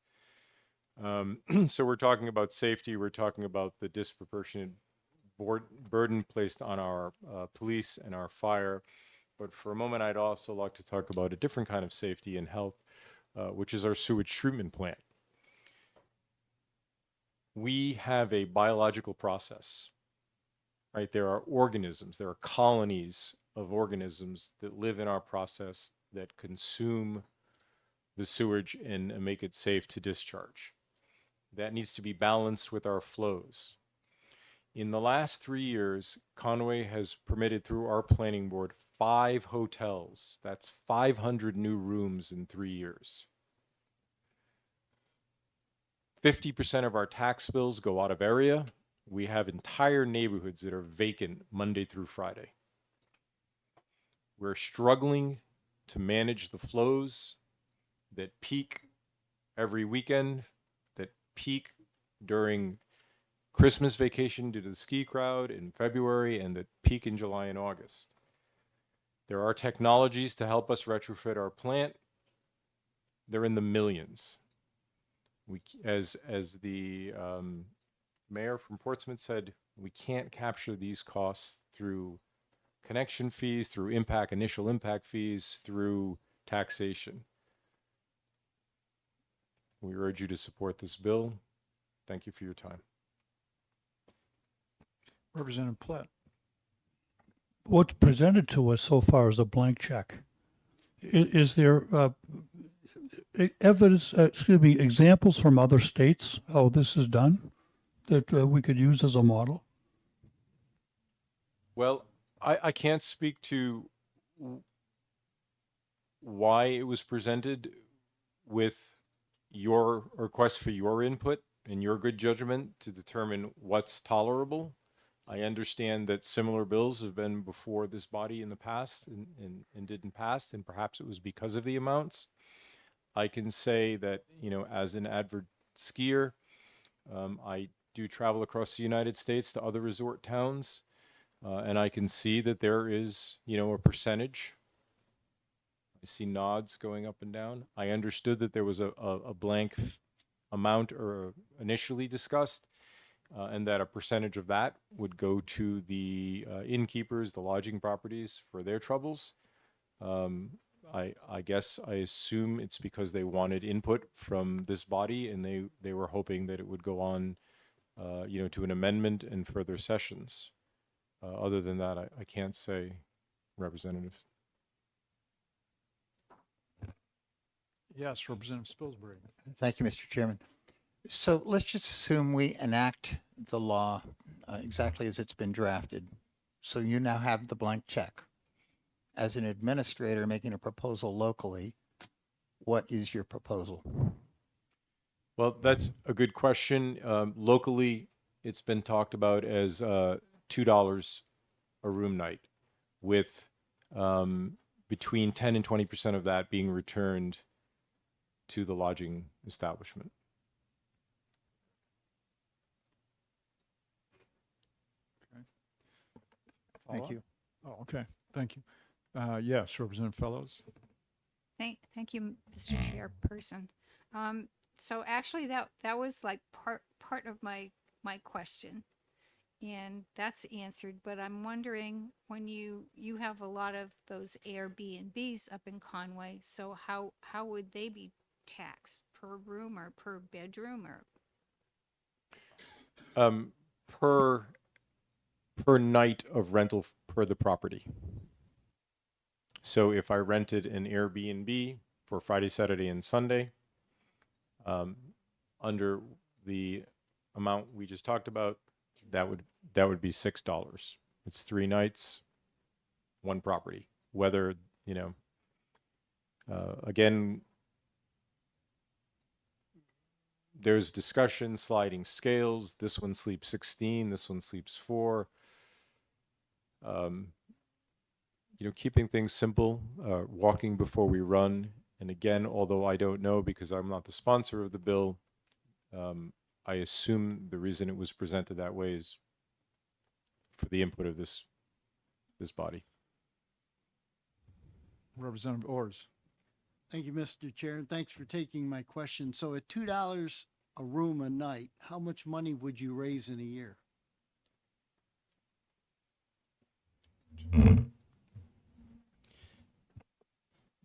So we're talking about safety. We're talking about the disproportionate burden placed on our police and our fire. But for a moment, I'd also like to talk about a different kind of safety and health, which is our sewage treatment plant. We have a biological process, right? There are organisms, there are colonies of organisms that live in our process that consume the sewage and make it safe to discharge. That needs to be balanced with our flows. In the last 3 years, Conway has permitted through our planning board 5 hotels. That's 500 new rooms in 3 years. 50% of our tax bills go out of area. We have entire neighborhoods that are vacant Monday through Friday. We're struggling to manage the flows that peak every weekend, that peak during Christmas vacation due to the ski crowd in February, and that peak in July and August. There are technologies to help us retrofit our plant. They're in the millions. As the mayor from Portsmouth said, we can't capture these costs through connection fees, through initial impact fees, through taxation. We urge you to support this bill. Thank you for your time. Representative Platt. What's presented to us so far is a blank check. Is there evidence, examples from other states how this is done that we could use as a model? Well, I can't speak to why it was presented with your request for your input. in your good judgment to determine what's tolerable. I understand that similar bills have been before this body in the past and didn't pass, and perhaps it was because of the amounts. I can say that, you know, as an avid skier, I do travel across the United States to other resort towns, and I can see that there is, you know, a percentage. I see nods going up and down. I understood that there was a blank amount or initially discussed, and that a percentage of that would go to the innkeepers, the lodging properties for their troubles. I guess I assume it's because they wanted input from this body, and they were hoping that it would go on, you know, to an amendment and further sessions. Other than that, I can't say, Representative. Yes, Representative Spilsbury. Thank you, Mr. Chairman. So let's just assume we enact the law exactly as it's been drafted. So you now have the blank check. As an administrator making a proposal locally, what is your proposal? Well, that's a good question. Locally, it's been talked about as $2 a room night, with between 10 and 20% of that being returned to the lodging establishment. Thank you. Oh, okay. Thank you. Yes, Representative Fellows. Thank you, Mr. Chairperson. So actually that was like part of my question, and that's answered, but I'm wondering, when you have a lot of those Airbnbs up in Conway, so how would they be taxed? Per room or per bedroom, or Per night of rental per the property. So if I rented an Airbnb for Friday, Saturday, and Sunday, under the amount we just talked about, that would be $6. It's 3 nights, 1 property. Whether, you know, again, there's discussion, sliding scales. This one sleeps 16, this one sleeps 4. You know, keeping things simple, walking before we run. And again, although I don't know because I'm not the sponsor of the bill, I assume the reason it was presented that way is for the input of this body. Representative Ors. Thank you, Mr. Chair, and thanks for taking my question. So at $2 a room a night, how much money would you raise in a year?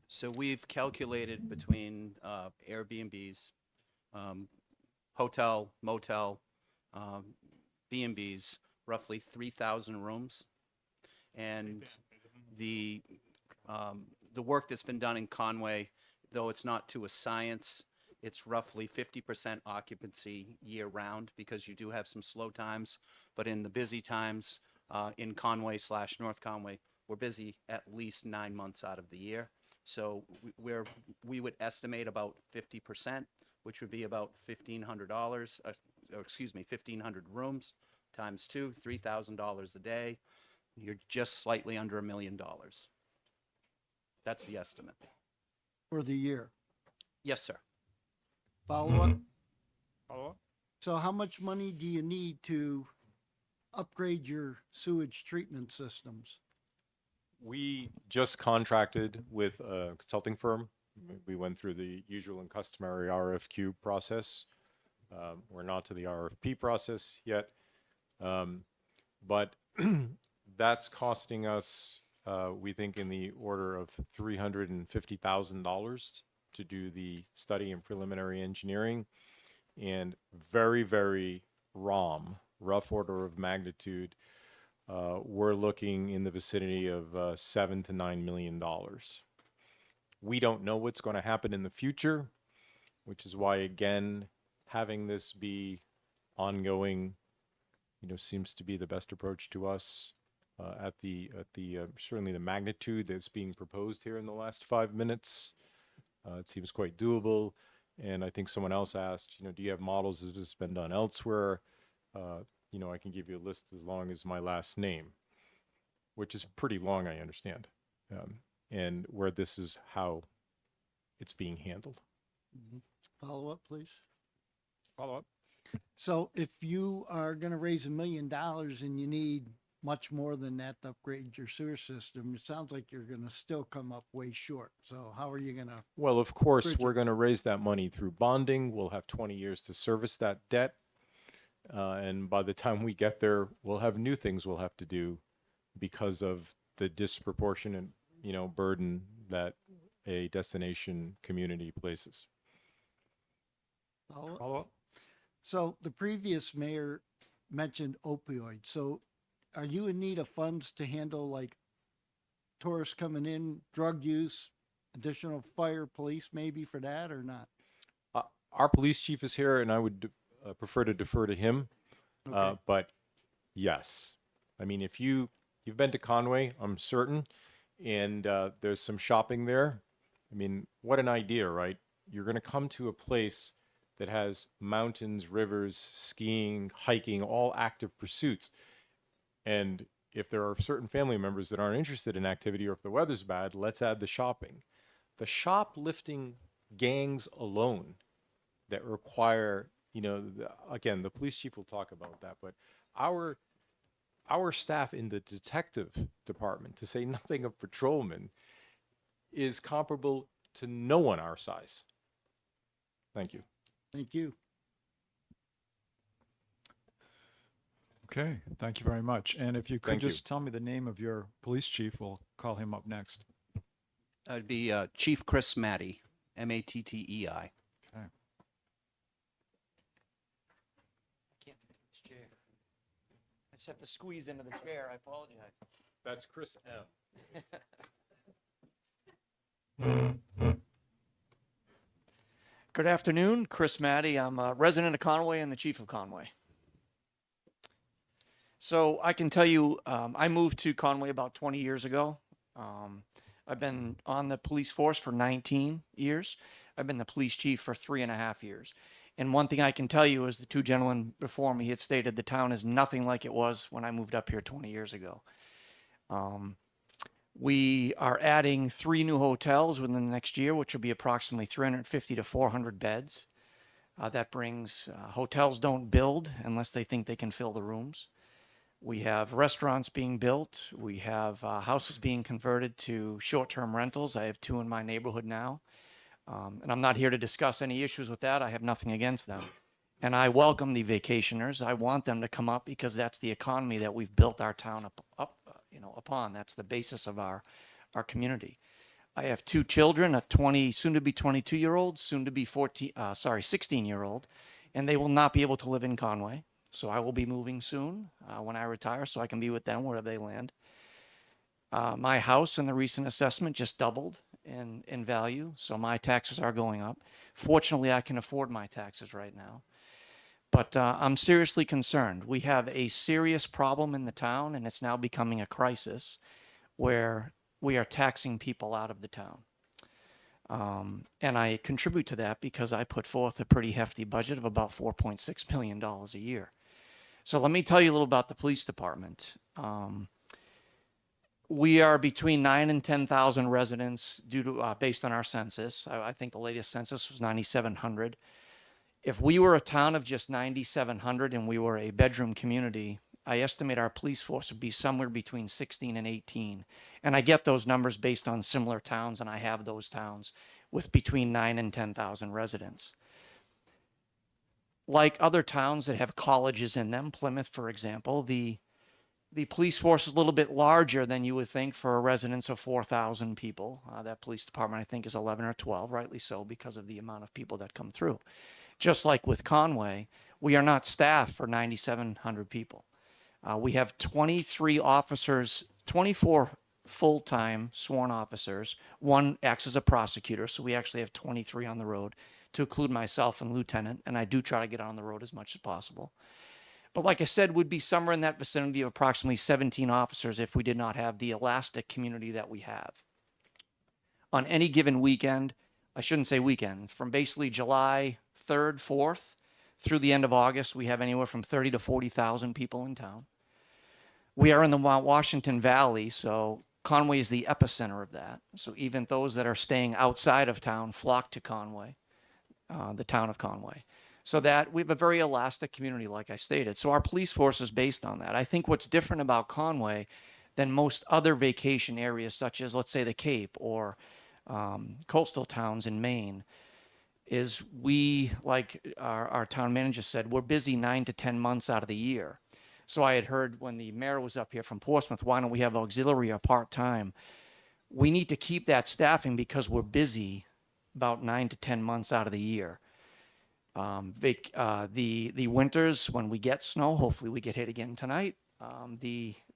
So we've calculated between Airbnbs, hotel, motel, B&Bs, roughly 3,000 rooms. And the work that's been done in Conway, though it's not to a science, it's roughly 50% occupancy year round, because you do have some slow times. But in the busy times, in Conway / North Conway, we're busy at least 9 months out of the year. So we would estimate about 50%, which would be about $1,500, or excuse me, 1,500 rooms times 2, $3,000 a day. You're just slightly under $1 million. That's the estimate. For the year? Yes, sir. Follow-up? Follow-up? So how much money do you need to upgrade your sewage treatment systems? We just contracted with a consulting firm. We went through the usual and customary RFQ process. We're not to the RFP process yet, but that's costing us, we think, in the order of $350,000 to do the study and preliminary engineering, and very, very rough order of magnitude. We're looking in the vicinity of $7 to $9 million. We don't know what's going to happen in the future, which is why, again, having this be ongoing, you know, seems to be the best approach to us. At the certainly the magnitude that's being proposed here in the last 5 minutes, it seems quite doable. And I think someone else asked, you know, do you have models? Has this been done elsewhere? You know, I can give you a list as long as my last name, which is pretty long, I understand, and where this is how it's being handled. Follow up, please. Follow up. So if you are going to raise $1 million and you need much more than that to upgrade your sewer system, it sounds like you're going to still come up way short. So how are you going to? Well, of course, bridge we're it? going to raise that money through bonding. We'll have 20 years to service that debt. And by the time we get there, we'll have new things we'll have to do because of the disproportionate, you know, burden that a destination community places. Follow up. So the previous mayor mentioned opioids. So are you in need of funds to handle like tourists coming in, drug use, additional fire, police maybe for that or not? Our police chief is here, and I would prefer to defer to him. Okay. But yes, I mean, if you've been to Conway, I'm certain, and there's some shopping there. I mean, what an idea, right? You're going to come to a place that has mountains, rivers, skiing, hiking, all active pursuits. And if there are certain family members that aren't interested in activity, or if the weather's bad, let's add the shopping. The shoplifting gangs alone that require, you know, again, the police chief will talk about that, but our staff in the detective department, to say nothing of patrolmen, is comparable to no one our size. Thank you. Thank you. Okay, thank you very much. And if you could Thank you. just tell me the name of your police chief, we'll call him up next. It'd be Chief Chris Matty, Mattei. Okay. Can't fit in this chair. I just have to squeeze into the chair. I apologize. That's Chris M. Good afternoon, Chris Matty. I'm a resident of Conway and the chief of Conway. So I can tell you, I moved to Conway about 20 years ago. I've been on the police force for 19 years. I've been the police chief for 3.5 years. And one thing I can tell you is the two gentlemen before me had stated the town is nothing like it was when I moved up here 20 years ago. We are adding 3 new hotels within the next year, which will be approximately 350 to 400 beds. That brings, hotels don't build unless they think they can fill the rooms. We have restaurants being built. We have houses being converted to short-term rentals. I have 2 in my neighborhood now. And I'm not here to discuss any issues with that. I have nothing against them. And I welcome the vacationers. I want them to come up because that's the economy that we've built our town upon. That's the basis of our community. I have 2 children, a soon to be 22-year-old, soon to be 16-year-old, and they will not be able to live in Conway. So I will be moving soon when I retire so I can be with them wherever they land. My house in the recent assessment just doubled in value, so my taxes are going up. Fortunately, I can afford my taxes right now. But I'm seriously concerned. We have a serious problem in the town, and it's now becoming a crisis where we are taxing people out of the town. And I contribute to that because I put forth a pretty hefty budget of about $4.6 million a year. So let me tell you a little about the police department. We are between 9,000 and 10,000 residents due to based on our census. I think the latest census was 9,700. If we were a town of just 9,700 and we were a bedroom community, I estimate our police force would be somewhere between 16 and 18. And I get those numbers based on similar towns, and I have those towns with between 9,000 and 10,000 residents. Like other towns that have colleges in them, Plymouth, for example, the police force is a little bit larger than you would think for a residence of 4,000 people. That police department, I think, is 11 or 12, rightly so, because of the amount of people that come through. Just like with Conway, we are not staffed for 9,700 people. We have 23 officers, 24 full-time sworn officers. 1 acts as a prosecutor, so we actually have 23 on the road, to include myself and lieutenant, and I do try to get on the road as much as possible. But like I said, would be somewhere in that vicinity of approximately 17 officers if we did not have the elastic community that we have. On any given weekend, I shouldn't say weekend, from basically July 3rd, 4th through the end of August, we have anywhere from 30 to 40,000 people in town. We are in the Mount Washington Valley, so Conway is the epicenter of that. So even those that are staying outside of town flock to Conway, the town of Conway. So that we have a very elastic community, like I stated. So our police force is based on that. I think what's different about Conway than most other vacation areas, such as, let's say, the Cape or coastal towns in Maine, is we, like our town manager said, we're busy 9 to 10 months out of the year. So I had heard when the mayor was up here from Portsmouth, why don't we have auxiliary or part-time? We need to keep that staffing because we're busy about 9 to 10 months out of the year. The winters, when we get snow, hopefully we get hit again tonight,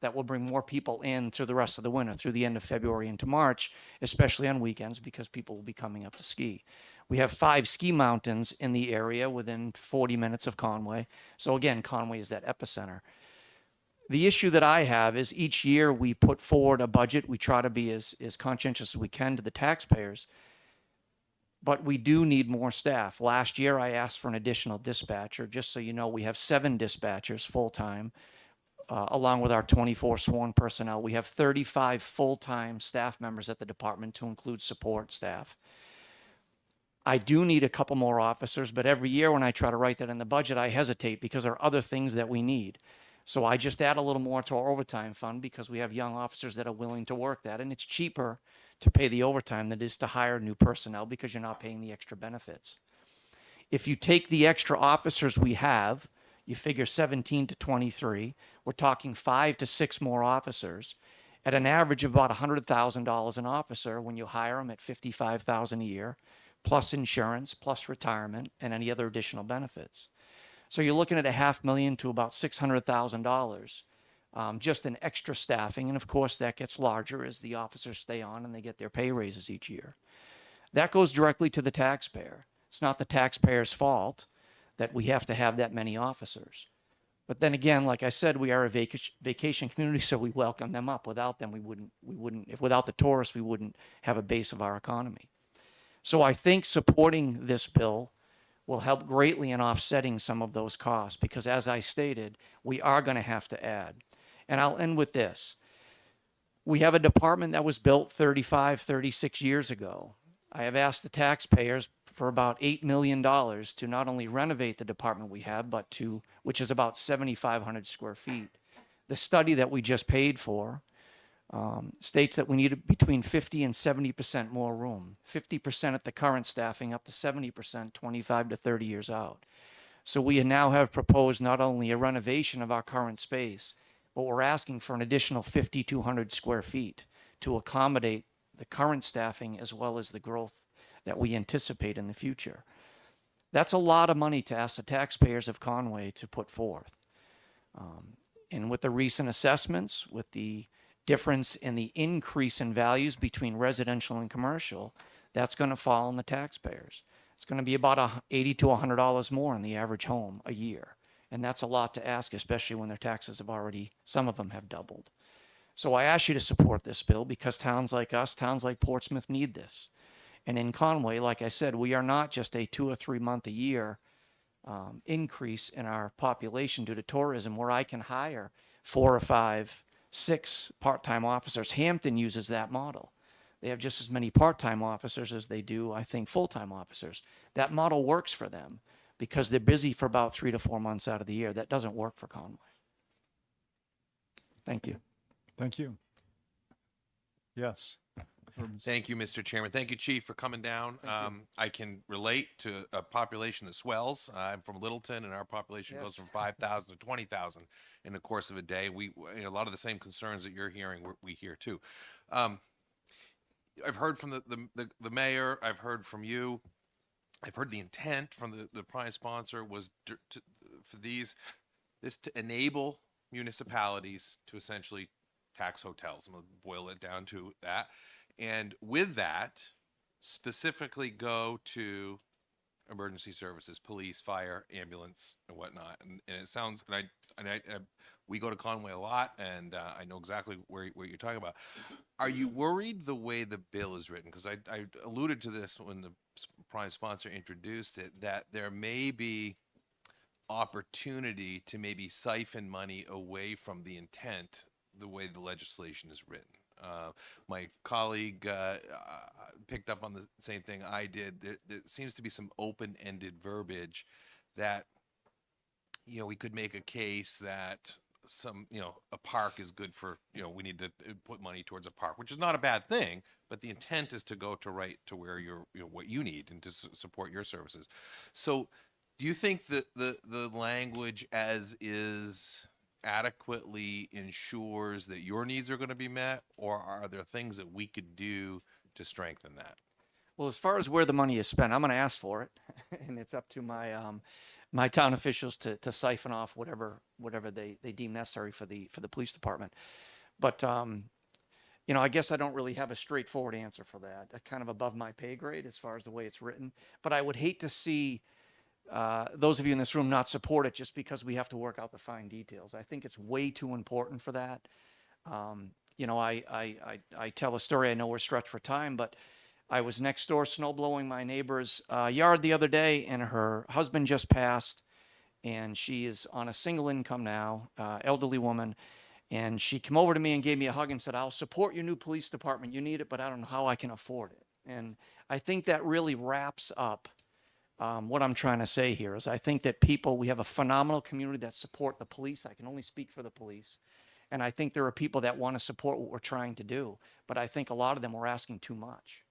that will bring more people in through the rest of the winter, through the end of February into March, especially on weekends because people will be coming up to ski. We have 5 ski mountains in the area within 40 minutes of Conway. So again, Conway is that epicenter. The issue that I have is each year we put forward a budget. We try to be as conscientious as we can to the taxpayers, but we do need more staff. Last year I asked for an additional dispatcher. Just so you know, we have 7 dispatchers full-time, along with our 24 sworn personnel. We have 35 full-time staff members at the department to include support staff. I do need a couple more officers, but every year when I try to write that in the budget, I hesitate because there are other things that we need. So I just add a little more to our overtime fund because we have young officers that are willing to work that. And it's cheaper to pay the overtime than it is to hire new personnel because you're not paying the extra benefits. If you take the extra officers we have, you figure 17 to 23, we're talking 5 to 6 more officers at an average of about $100,000 an officer when you hire them at $55,000 a year, plus insurance, plus retirement, and any other additional benefits. So you're looking at $500,000 to about $600,000 just in extra staffing. And of course, that gets larger as the officers stay on and they get their pay raises each year. That goes directly to the taxpayer. It's not the taxpayer's fault that we have to have that many officers. But then again, like I said, we are a vacation community, so we welcome them up. Without them, without the tourists, we wouldn't have a base of our economy. So I think supporting this bill will help greatly in offsetting some of those costs because, as I stated, we are going to have to add. And I'll end with this. We have a department that was built 35, 36 years ago. I have asked the taxpayers for about $8 million to not only renovate the department we have, but which is about 7,500 square feet. The study that we just paid for states that we need between 50 and 70% more room, 50% at the current staffing, up to 70% 25 to 30 years out. So we now have proposed not only a renovation of our current space, but we're asking for an additional 5,200 square feet to accommodate the current staffing as well as the growth that we anticipate in the future. That's a lot of money to ask the taxpayers of Conway to put forth. And with the recent assessments, with the difference in the increase in values between residential and commercial, that's going to fall on the taxpayers. It's going to be about $80 to $100 more in the average home a year. And that's a lot to ask, especially when their taxes have already, some of them have doubled. So I ask you to support this bill because towns like us, towns like Portsmouth need this. And in Conway, like I said, we are not just a 2 or 3 month a year increase in our population due to tourism where I can hire 4 or 5, 6 part-time officers. Hampton uses that model. They have just as many part-time officers as they do, I think, full-time officers. That model works for them because they're busy for about 3 to 4 months out of the year. That doesn't work for Conway. Thank you. Thank you. Yes. Thank you, Mr. Chairman. Thank you, Chief, for coming down. I can relate to a population that swells. I'm from Littleton, and our population goes from 5,000 to 20,000 in the course of a day. A lot of the same concerns that you're hearing, we hear too. I've heard from the mayor. I've heard from you. I've heard the intent from the prime sponsor was for this to enable municipalities to essentially tax hotels. I'm going to boil it down to that. And with that, specifically go to emergency services, police, fire, ambulance, and whatnot. And it sounds, we go to Conway a lot, and I know exactly where you're talking about. Are you worried the way the bill is written? Because I alluded to this when the prime sponsor introduced it, that there may be opportunity to maybe siphon money away from the intent the way the legislation is written. My colleague picked up on the same thing I did. There seems to be some open-ended verbiage that, we could make a case that a park is good for, we need to put money towards a park, which is not a bad thing, but the intent is to go to where you're, what you need and to support your services. So do you think that the language as is adequately ensures that your needs are going to be met, or are there things that we could do to strengthen that? Well, as far as where the money is spent, I'm going to ask for it, and it's up to my my town officials to siphon off whatever they deem necessary for the police department. But I guess I don't really have a straightforward answer for that. Kind of above my pay grade as far as the way it's written. But I would hate to see those of you in this room not support it just because we have to work out the fine details. I think it's way too important for that. I tell a story. I know we're stretched for time, but I was next door snow blowing my neighbor's yard the other day, and her husband just passed, and she is on a single income now, elderly woman, and she came over to me and gave me a hug and said, "I'll support your new police department. You need it, but I don't know how I can afford it." And I think that really wraps up what I'm trying to say here is I think that we have a phenomenal community that support the police. I can only speak for the police. And I think there are people that want to support what we're trying to do, but I think a lot of them are asking too much.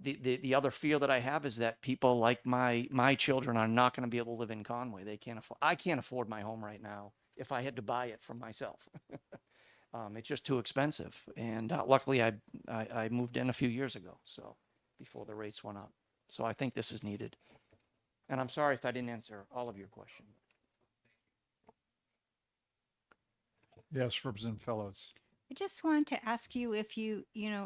The other fear that I have is that people like my children are not going to be able to live in Conway. I can't afford my home right now if I had to buy it for myself. It's just too expensive. And luckily I moved in a few years ago, so before the rates went up. So I think this is needed. And I'm sorry if I didn't answer all of your questions. Yes, Representative Fellows. I just wanted to ask you if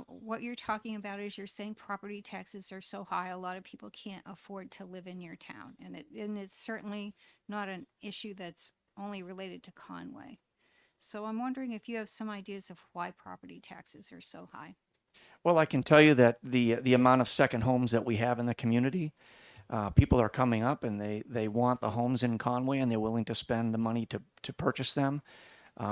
what you're talking about is you're saying property taxes are so high, a lot of people can't afford to live in your town. And it's certainly not an issue that's only related to Conway. So I'm wondering if you have some ideas of why property taxes are so high. Well, I can tell you that the amount of second homes that we have in the community, people are coming up and they want the homes in Conway and they're willing to spend the money to purchase them.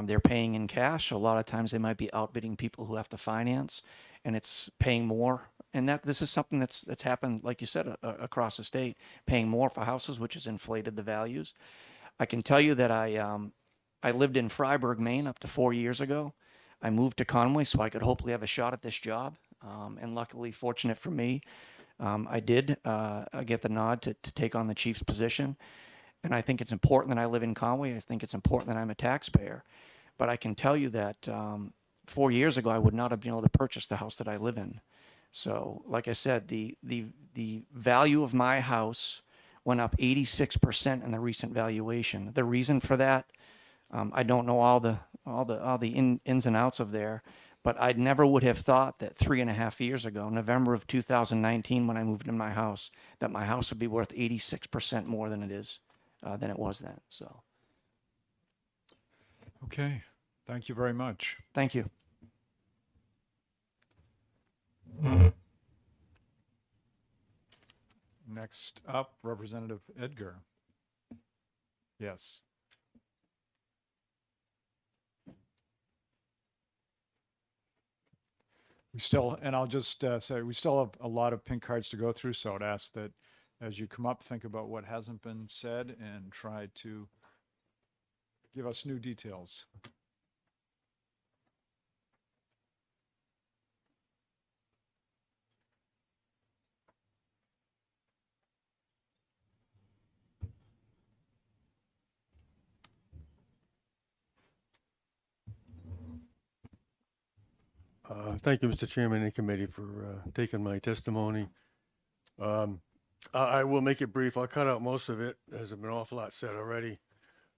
They're paying in cash. A lot of times they might be outbidding people who have to finance, and it's paying more. And this is something that's happened, like you said, across the state, paying more for houses, which has inflated the values. I can tell you that I lived in Freiburg, Maine, up to 4 years ago. I moved to Conway so I could hopefully have a shot at this job. And luckily, fortunate for me, I did get the nod to take on the chief's position. And I think it's important that I live in Conway. I think it's important that I'm a taxpayer. But I can tell you that 4 years ago, I would not have been able to purchase the house that I live in. So, like I said, the value of my house went up 86% in the recent valuation. The reason for that, I don't know all the ins and outs of there, but I never would have thought that 3.5 years ago, November of 2019, when I moved in my house, that my house would be worth 86% more than it was then. So. Okay, thank you very much. Thank you. Next up, Representative Edgar. Yes. I'll just say, we still have a lot of pink cards to go through, so I'd ask that as you come up, think about what hasn't been said and try to give us new details. Thank you, Mr. Chairman and committee, for taking my testimony. I will make it brief. I'll cut out most of it. There's been an awful lot said already.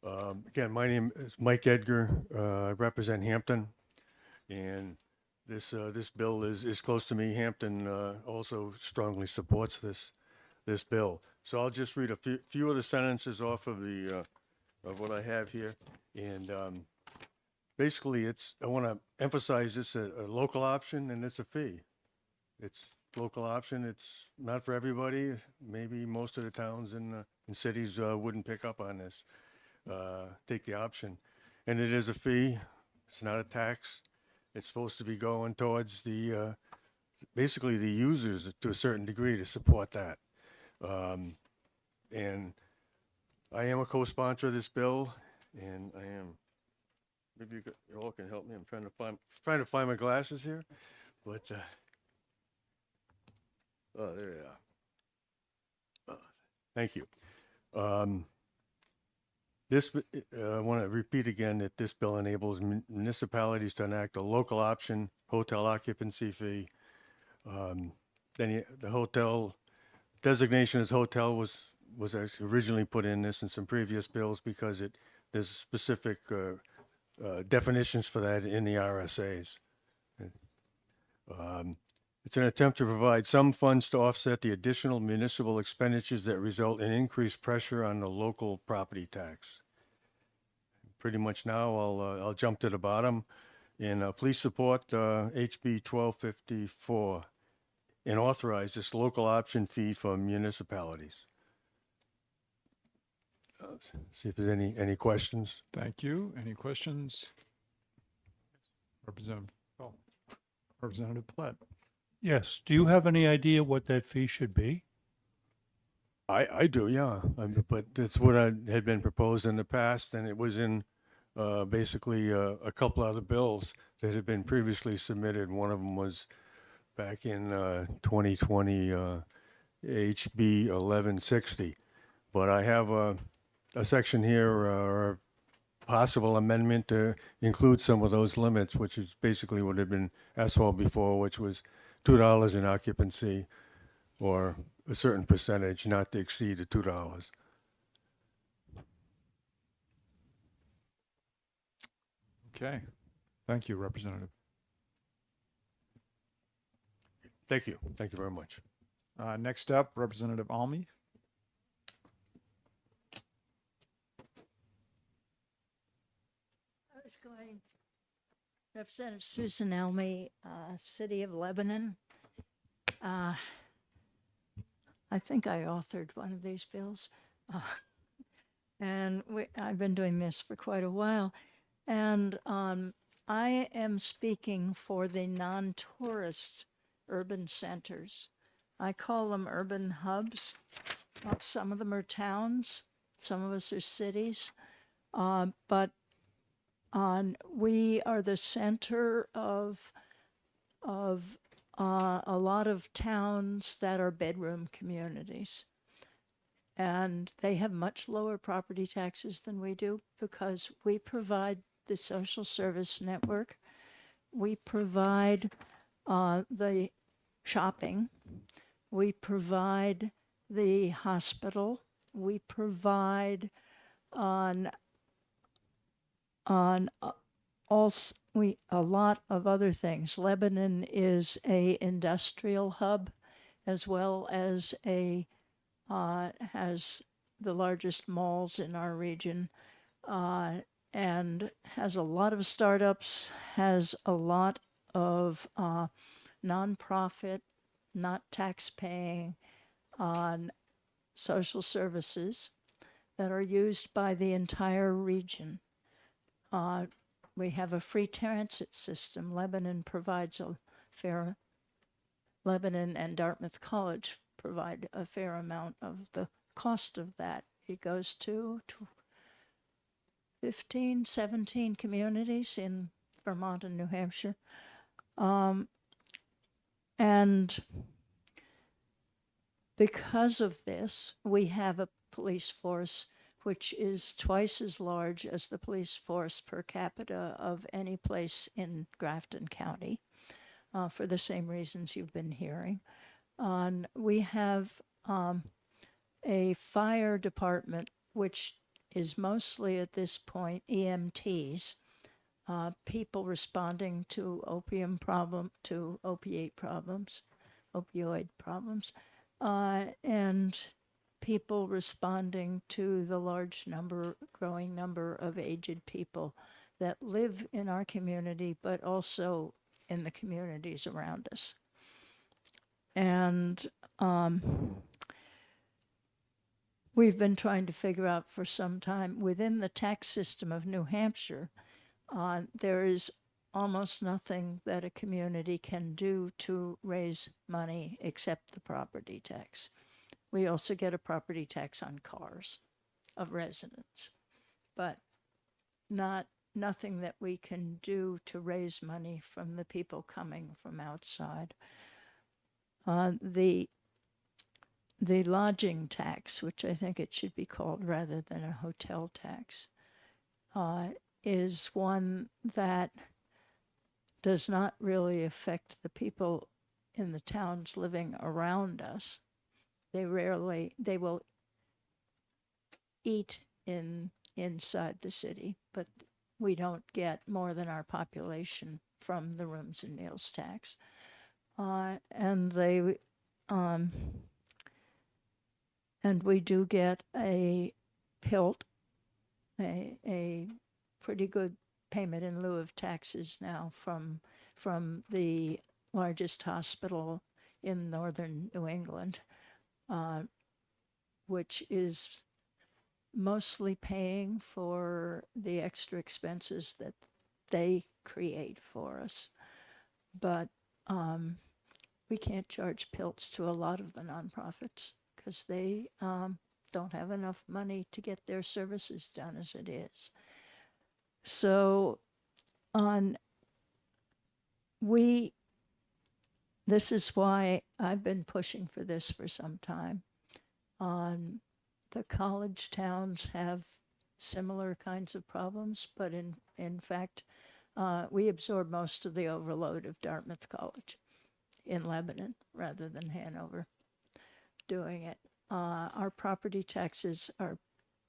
Again, my name is Mike Edgar. I represent Hampton, and this bill is close to me. Hampton also strongly supports this bill. So I'll just read a few of the sentences off of of what I have here, and basically, I want to emphasize this, a local option and it's a fee. It's local option. It's not for everybody. Maybe most of the towns and cities wouldn't pick up on this, take the option. And it is a fee. It's not a tax. It's supposed to be going towards the, basically the users to a certain degree to support that. And I am a co-sponsor of this bill, and I am, maybe you all can help me. I'm trying to find my glasses here, but, oh, there they are. Thank you. I want to repeat again that this bill enables municipalities to enact a local option hotel occupancy fee. The hotel designation as hotel was actually originally put in this in some previous bills because there's specific definitions for that in the RSAs. It's an attempt to provide some funds to offset the additional municipal expenditures that result in increased pressure on the local property tax. Pretty much now, I'll jump to the bottom. And please support HB 1254 and authorize this local option fee for municipalities. See if there's any questions. Thank you. Any questions? Representative Platt. Yes. Do you have any idea what that fee should be? I do, yeah. But that's what had been proposed in the past, and it was in basically a couple other bills that had been previously submitted. One of them was back in 2020, HB 1160. But I have a section here, or a possible amendment to include some of those limits, which is basically what had been asked for before, which was $2 in occupancy or a certain percentage not to exceed the $2. Okay. Thank you, Representative. Thank you. Thank you very much. Next up, Representative Almy. I was going, Representative Susan Almy, City of Lebanon. I think I authored one of these bills. And I've been doing this for quite a while. And I am speaking for the non-tourist urban centers. I call them urban hubs. Some of them are towns, some of us are cities. But we are the center of a lot of towns that are bedroom communities. And they have much lower property taxes than we do because we provide the social service network. We provide the shopping. We provide the hospital. We provide a lot of other things. Lebanon is a industrial hub, as well as has the largest malls in our region, and has a lot of startups, has a lot of nonprofit, not tax-paying, social services that are used by the entire region. We have a free transit system. Lebanon and Dartmouth College provide a fair amount of the cost of that. It goes to 15, 17 communities in Vermont and New Hampshire. And because of this, we have a police force which is twice as large as the police force per capita of any place in Grafton County, for the same reasons you've been hearing. We have a fire department, which is mostly at this point EMTs, people responding to opioid problems, and people responding to the growing number of aged people that live in our community, but also in the communities around us. And we've been trying to figure out for some time within the tax system of New Hampshire, there is almost nothing that a community can do to raise money except the property tax. We also get a property tax on cars of residents, but nothing that we can do to raise money from the people coming from outside. The lodging tax, which I think it should be called rather than a hotel tax, is one that does not really affect the people in the towns living around us. They will eat inside the city, but we don't get more than our population from the rooms and meals tax. And we do get a PILT, a pretty good payment in lieu of taxes now from the largest hospital in northern New England, which is mostly paying for the extra expenses that they create for us. But we can't charge PILTs to a lot of the nonprofits because they don't have enough money to get their services done as it is. So this is why I've been pushing for this for some time. The college towns have similar kinds of problems, but in fact, we absorb most of the overload of Dartmouth College in Lebanon rather than Hanover doing it. Our property taxes are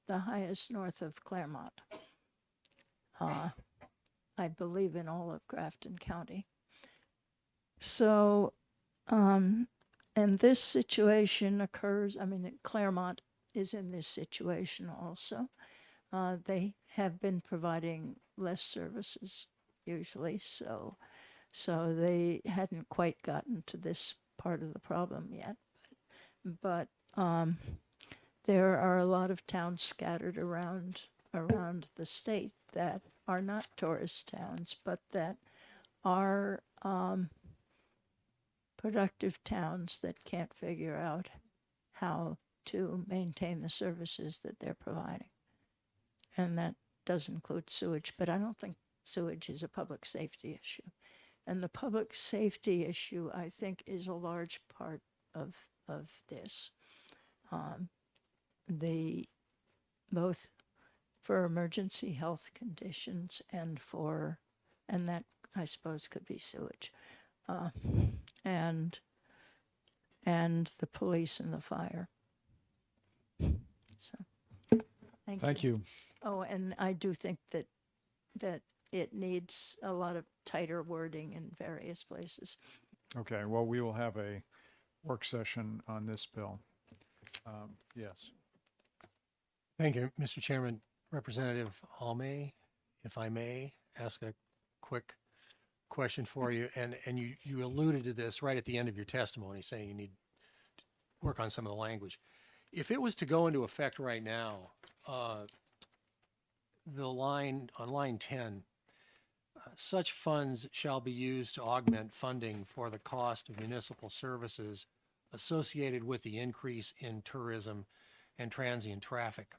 the highest north of Claremont. I believe in all of Grafton County. So, and this situation occurs, Claremont is in this situation also. They have been providing less services usually, so they hadn't quite gotten to this part of the problem yet. But there are a lot of towns scattered around the state that are not tourist towns, but that are productive towns that can't figure out how to maintain the services that they're providing. And that does include sewage, but I don't think sewage is a public safety issue. And the public safety issue, I think, is a large part of this. Both for emergency health conditions and that I suppose could be sewage, and the police and the fire. So, Thank you. Oh, and I do think that it needs a lot of tighter wording in various places. Okay, well, we will have a work session on this bill. Yes. Thank you, Mr. Chairman. Representative Almay, if I may ask a quick question for you, and you alluded to this right at the end of your testimony, saying you need to work on some of the language. If it was to go into effect right now, the line on line 10, such funds shall be used to augment funding for the cost of municipal services associated with the increase in tourism and transient traffic.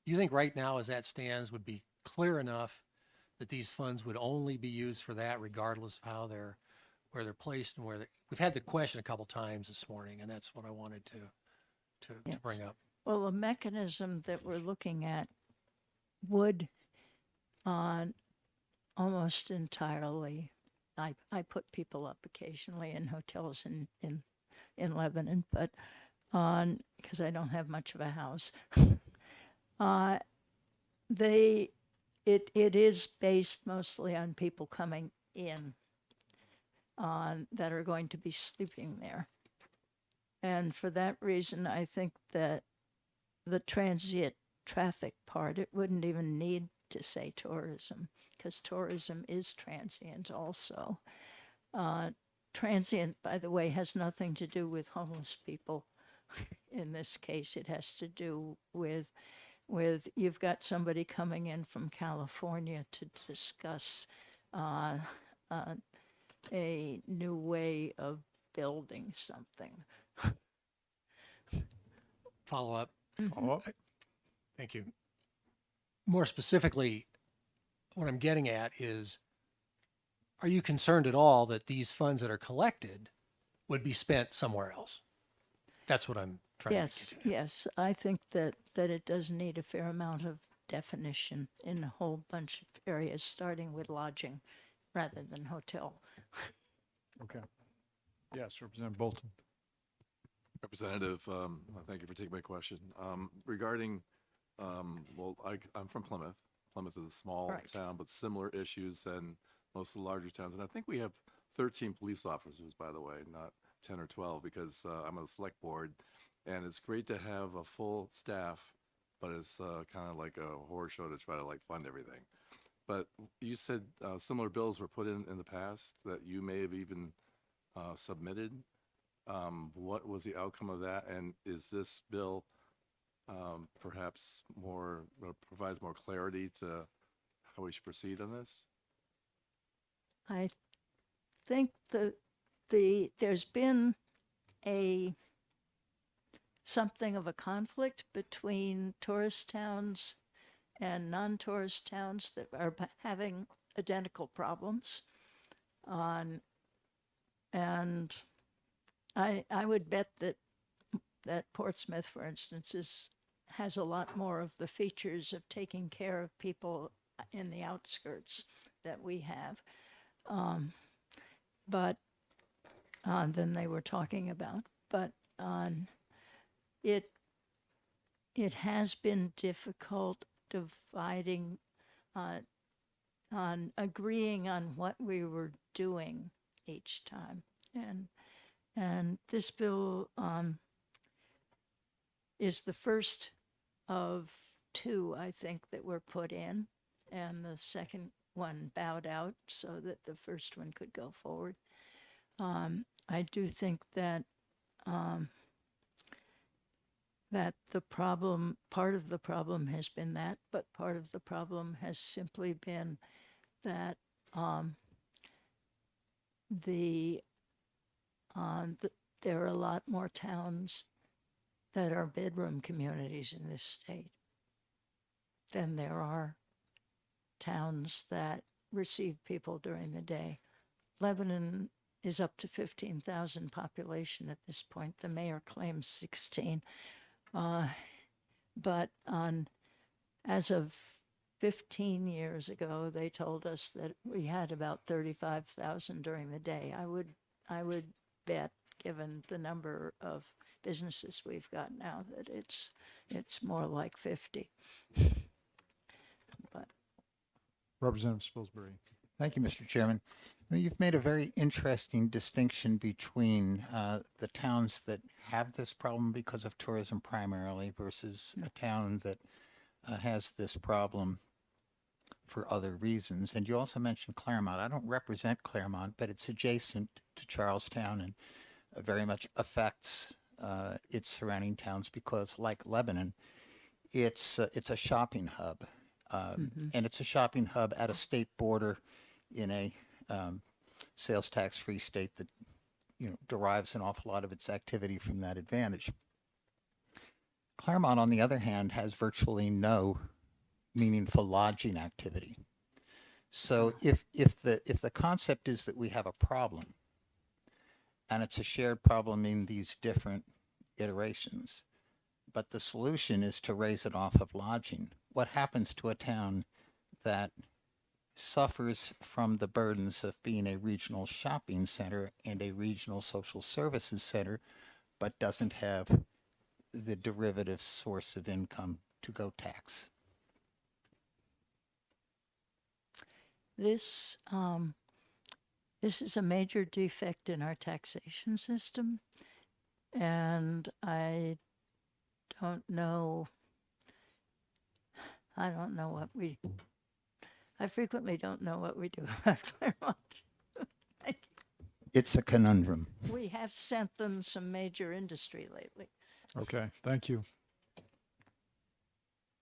You think right now, as that stands, would be clear enough that these funds would only be used for that, regardless of where they're placed and we've had the question a couple times this morning, and that's what I wanted to bring up. Well, the mechanism that we're looking at would almost entirely, I put people up occasionally in hotels in Lebanon, but because I don't have much of a house. It is based mostly on people coming in that are going to be sleeping there. And for that reason, I think that the transient traffic part, it wouldn't even need to say tourism, because tourism is transient also. Transient, by the way, has nothing to do with homeless people. In this case, it has to do with you've got somebody coming in from California to discuss a new way of building something. Follow up. Follow up? Thank you. More specifically, what I'm getting at is, are you concerned at all that these funds that are collected would be spent somewhere else? That's what I'm trying to Yes, get at. yes. I think that it does need a fair amount of definition in a whole bunch of areas, starting with lodging rather than hotel. Okay. Yes, Representative Bolton. Representative, thank you for taking my question. Regarding, I'm from Plymouth. Plymouth is a small Right. town, but similar issues than most of the larger towns. And I think we have 13 police officers, by the way, not 10 or 12, because I'm on the select board. And it's great to have a full staff, but it's kind of like a horror show to try to like fund everything. But you said similar bills were put in the past that you may have even submitted. What was the outcome of that? And is this bill perhaps more, provides more clarity to how we should proceed on this? I think there's been something of a conflict between tourist towns and non-tourist towns that are having identical problems. And I would bet that Portsmouth, for instance, has a lot more of the features of taking care of people in the outskirts that we have. But than they were talking about. But it has been difficult dividing on agreeing on what we were doing each time. And this bill is the first of two, I think, that were put in, and the second one bowed out so that the first one could go forward. I do think that that the problem, part of the problem has been that, but part of the problem has simply been that there are a lot more towns that are bedroom communities in this state than there are towns that receive people during the day. Lebanon is up to 15,000 population at this point. The mayor claims 16. But as of 15 years ago, they told us that we had about 35,000 during the day. I would bet, given the number of businesses we've got now, that it's more like 50. But Representative Spilsbury. Thank you, Mr. Chairman. You've made a very interesting distinction between the towns that have this problem because of tourism primarily versus a town that has this problem for other reasons. And you also mentioned Claremont. I don't represent Claremont, but it's adjacent to Charlestown and very much affects its surrounding towns because, like Lebanon, it's a shopping hub. And it's a shopping hub at a state border in a sales tax-free state that derives an awful lot of its activity from that advantage. Claremont, on the other hand, has virtually no meaningful lodging activity. So if the concept is that we have a problem, and it's a shared problem in these different iterations, but the solution is to raise it off of lodging, what happens to a town that suffers from the burdens of being a regional shopping center and a regional social services center, but doesn't have the derivative source of income to go tax? this is a major defect in our taxation system, and I don't know what I frequently don't know what we do about Claremont. It's a conundrum. We have sent them some major industry lately. Okay, thank you.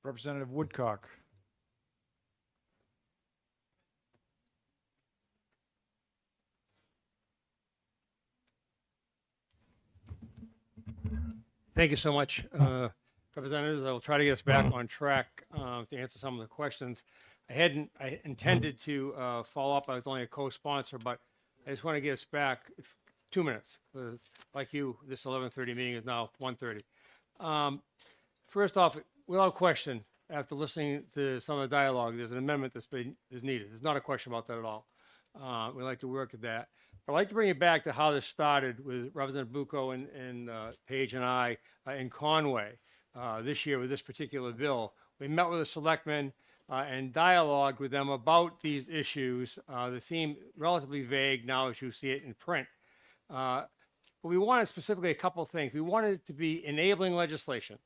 Representative Woodcock. Thank you so much, Representatives. I will try to get us back on track to answer some of the questions. I intended to follow up. I was only a co-sponsor, but I just want to get us back 2 minutes. Like you, this 11:30 meeting is now 1:30. First off, without question, after listening to some of the dialogue, there's an amendment that's needed. There's not a question about that at all. We'd like to work at that. I'd like to bring it back to how this started with Representative Bucco and Page and I in Conway this year with this particular bill. We met with the selectmen and dialogued with them about these issues. They seem relatively vague now as you see it in print. But we wanted specifically a couple of things. We wanted it to be enabling legislation.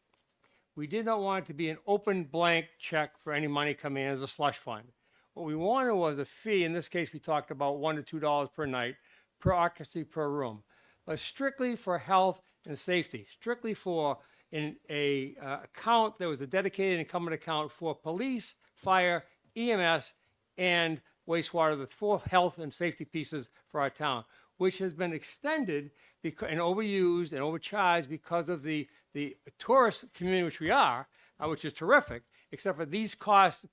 We did not want it to be an open blank check for any money coming in as a slush fund. What we wanted was a fee. In this case, we talked about $1 to $2 per night, per occupancy per room, but strictly for health and safety, strictly for in a account that was a dedicated incumbent account for police, fire, EMS, and wastewater, the 4 health and safety pieces for our town, which has been extended and overused and overcharged because of the tourist community which we are, which is terrific, except for these costs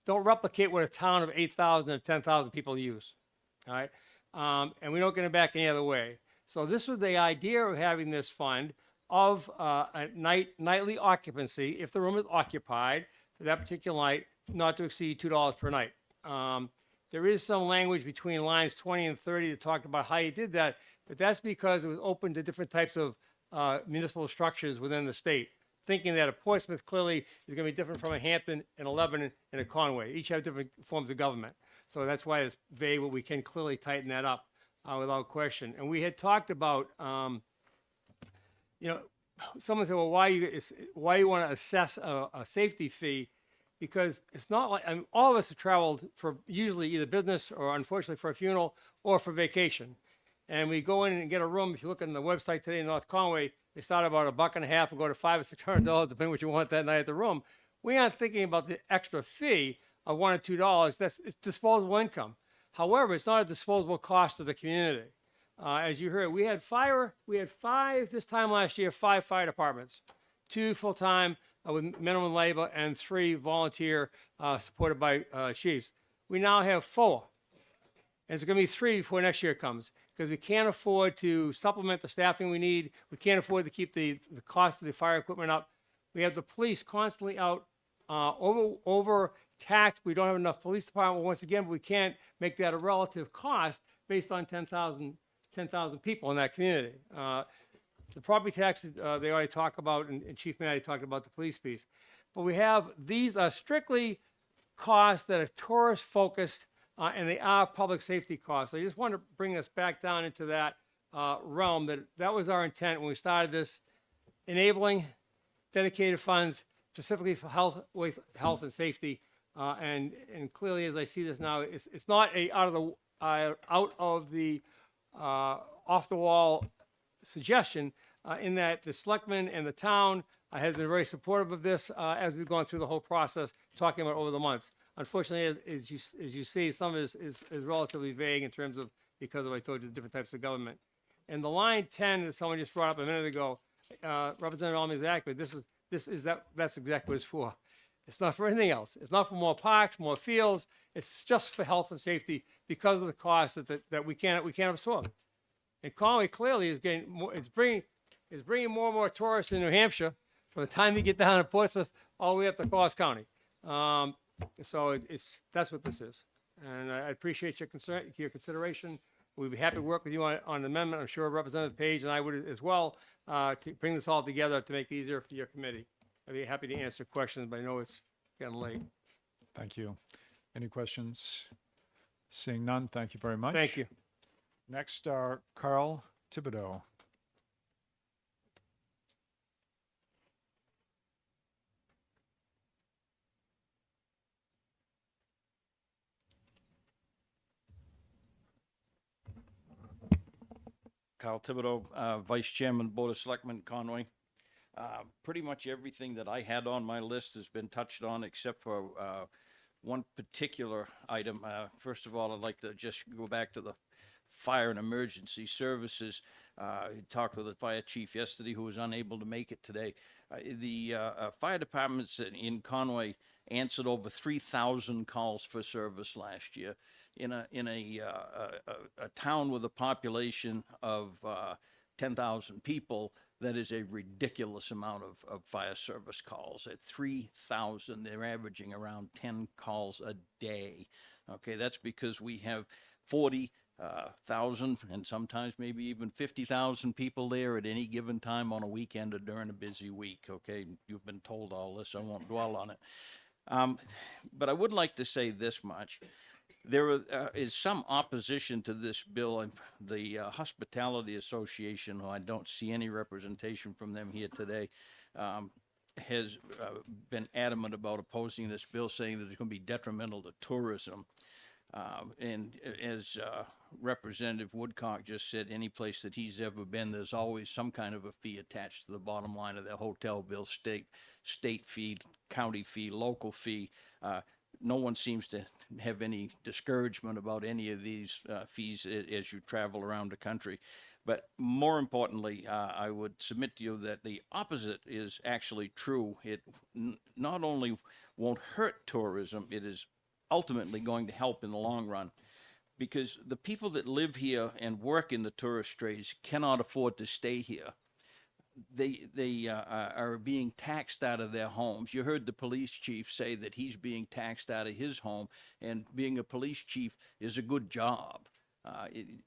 don't replicate what a town of 8,000 or 10,000 people use, all right? And we don't get it back any other way. So this was the idea of having this fund of a nightly occupancy, if the room is occupied for that particular night, not to exceed $2 per night. There is some language between lines 20 and 30 that talked about how you did that, but that's because it was open to different types of municipal structures within the state, thinking that a Portsmouth clearly is going to be different from a Hampton and a Lebanon and a Conway. Each have different forms of government. So that's why it's vague, but we can clearly tighten that up without question. And we had talked about, someone said, well, why you want to assess a safety fee? Because it's not like, all of us have traveled for usually either business or unfortunately for a funeral or for vacation. And we go in and get a room. If you look on the website today in North Conway, they start about $1.50 and go to $500 or $600, depending what you want that night at the room. We aren't thinking about the extra fee of $1 or $2. It's disposable income. However, it's not a disposable cost to the community. As you heard, we had 5 this time last year, 5 fire departments, 2 full-time with minimum labor and 3 volunteer supported by chiefs. We now have 4. And it's going to be 3 before next year comes because we can't afford to supplement the staffing we need. We can't afford to keep the cost of the fire equipment up. We have the police constantly out over taxed. We don't have enough police department once again, but we can't make that a relative cost based on 10,000 people in that community. The property taxes, they already talk about, and Chief Matty talked about the police piece. But we have, these are strictly costs that are tourist focused and they are public safety costs. So I just want to bring us back down into that realm that was our intent when we started this, enabling dedicated funds specifically for health and safety. And clearly, as I see this now, it's not a out of the off the wall suggestion in that the selectmen and the town has been very supportive of this as we've gone through the whole process, talking about over the months. Unfortunately, as you see, some of it is relatively vague in terms of, because of, I told you, the different types of government. And the line 10 that someone just brought up a minute ago, Representative Almy is accurate. That's exactly what it's for. It's not for anything else. It's not for more parks, more fields. It's just for health and safety because of the costs that we can't absorb. And Conway clearly is getting more. It's bringing more and more tourists in New Hampshire from the time you get down to Portsmouth all the way up to Coos County. So that's what this is. And I appreciate your consideration. We'd be happy to work with you on an amendment. I'm sure Representative Page and I would as well to bring this all together to make it easier for your committee. I'd be happy to answer questions, but I know it's getting late. Thank you. Any questions? Seeing none, thank you very much. Thank you. Next are Carl Thibodeau. Carl Thibodeau, Vice Chairman, Board of Selectmen, Conway. Pretty much everything that I had on my list has been touched on except for one particular item. First of all, I'd like to just go back to the fire and emergency services. I talked with the fire chief yesterday who was unable to make it today. The fire departments in Conway answered over 3,000 calls for service last year. In a town with a population of 10,000 people, that is a ridiculous amount of fire service calls. At 3,000, they're averaging around 10 calls a day. Okay, that's because we have 40,000 and sometimes maybe even 50,000 people there at any given time on a weekend or during a busy week. Okay, you've been told all this, I won't dwell on it. But I would like to say this much. There is some opposition to this bill, and the Hospitality Association, who I don't see any representation from them here today, has been adamant about opposing this bill, saying that it's going to be detrimental to tourism. And as Representative Woodcock just said, any place that he's ever been, there's always some kind of a fee attached to the bottom line of their hotel bill, state fee, county fee, local fee. No one seems to have any discouragement about any of these fees as you travel around the country. But more importantly, I would submit to you that the opposite is actually true. It not only won't hurt tourism, it is ultimately going to help in the long run, because the people that live here and work in the tourist trades cannot afford to stay here. They are being taxed out of their homes. You heard the police chief say that he's being taxed out of his home, and being a police chief is a good job.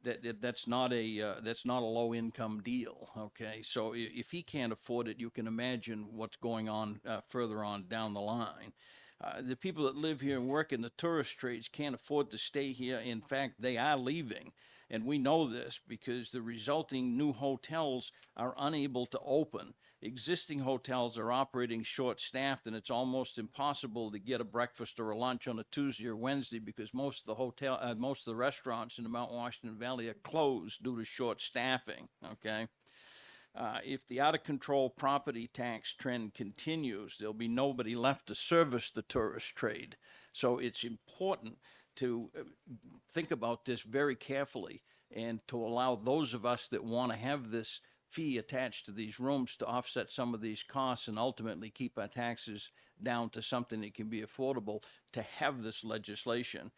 That's not a low income deal. Okay, so if he can't afford it, you can imagine what's going on further on down the line. The people that live here and work in the tourist trades can't afford to stay here. In fact, they are leaving. And we know this because the resulting new hotels are unable to open. Existing hotels are operating short-staffed, and it's almost impossible to get a breakfast or a lunch on a Tuesday or Wednesday because most of the restaurants in the Mount Washington Valley are closed due to short staffing. Okay. If the out-of-control property tax trend continues, there'll be nobody left to service the tourist trade. So it's important to think about this very carefully and to allow those of us that want to have this fee attached to these rooms to offset some of these costs and ultimately keep our taxes down to something that can be affordable, to have this legislation.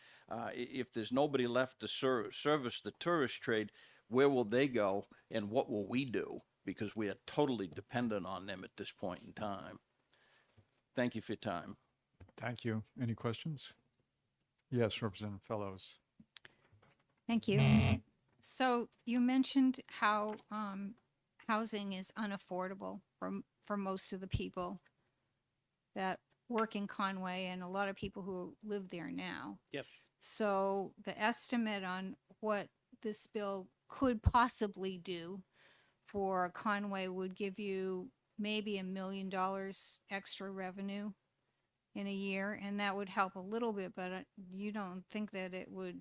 If there's nobody left to service the tourist trade, where will they go and what will we do? Because we are totally dependent on them at this point in time. Thank you for your time. Thank you. Any questions? Yes, Representative Fellows. Thank you. So you mentioned how housing is unaffordable for most of the people that work in Conway and a lot of people who live there now. Yes. So the estimate on what this bill could possibly do for Conway would give you maybe $1 million extra revenue in a year, and that would help a little bit, but you don't think that it would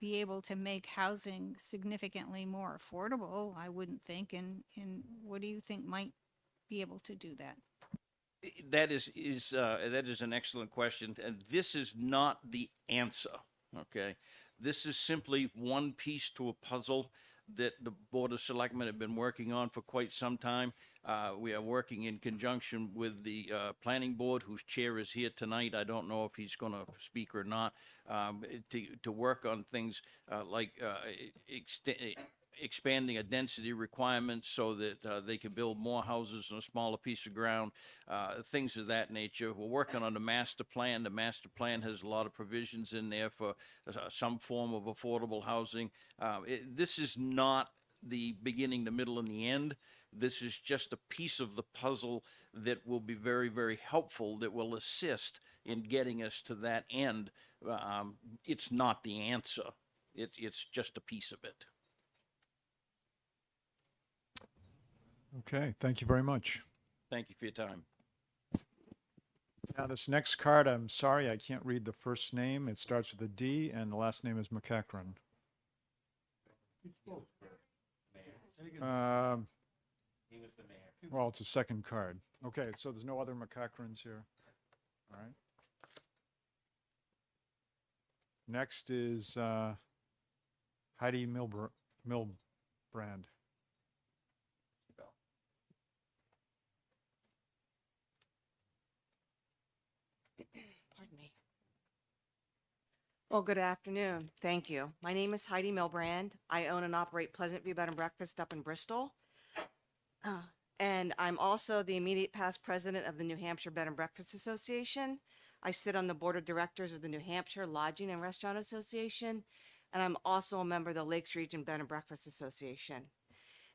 be able to make housing significantly more affordable, I wouldn't think. And what do you think might be able to do that? That is an excellent question, and this is not the answer. Okay, this is simply one piece to a puzzle that the Board of Selectmen have been working on for quite some time. We are working in conjunction with the Planning Board, whose chair is here tonight. I don't know if he's going to speak or not, to work on things like expanding a density requirement so that they can build more houses on a smaller piece of ground, things of that nature. We're working on the master plan. The master plan has a lot of provisions in there for some form of affordable housing. This is not the beginning, the middle, and the end. This is just a piece of the puzzle that will be very, very helpful, that will assist in getting us to that end. It's not the answer. It's just a piece of it. Okay, thank you very much. Thank you for your time. Now, this next card, I'm sorry, I can't read the first name. It starts with a D, and the last name is McEachran. Well, it's a second card. Okay, so there's no other McCachrans here. All right. Next is Heidi Milbrand. Pardon me. Well, good afternoon. Thank you. My name is Heidi Milbrand. I own and operate Pleasant View Bed and Breakfast up in Bristol. And I'm also the immediate past president of the New Hampshire Bed and Breakfast Association. I sit on the board of directors of the New Hampshire Lodging and Restaurant Association, and I'm also a member of the Lakes Region Bed and Breakfast Association.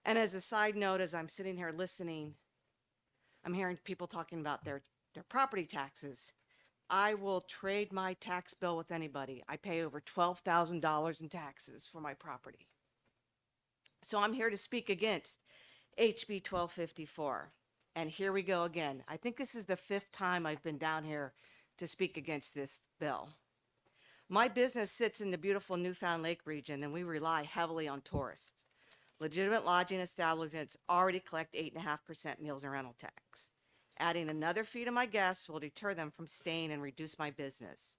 And as a side note, as I'm sitting here listening, I'm hearing people talking about their property taxes. I will trade my tax bill with anybody. I pay over $12,000 in taxes for my property. So I'm here to speak against HB 1254. And here we go again. I think this is the 5th time I've been down here to speak against this bill. My business sits in the beautiful Newfound Lake region, and we rely heavily on tourists. Legitimate lodging establishments already collect 8.5% meals and rental tax. Adding another fee to my guests will deter them from staying and reduce my business.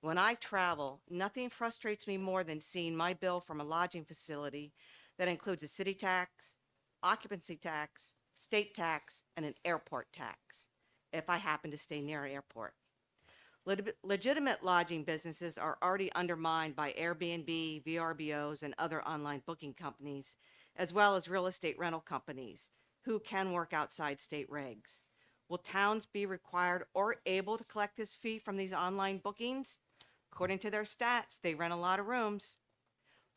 When I travel, nothing frustrates me more than seeing my bill from a lodging facility that includes a city tax, occupancy tax, state tax, and an airport tax, if I happen to stay near an airport. Legitimate lodging businesses are already undermined by Airbnb, VRBOs, and other online booking companies, as well as real estate rental companies, who can work outside state regs. Will towns be required or able to collect this fee from these online bookings? According to their stats, they rent a lot of rooms.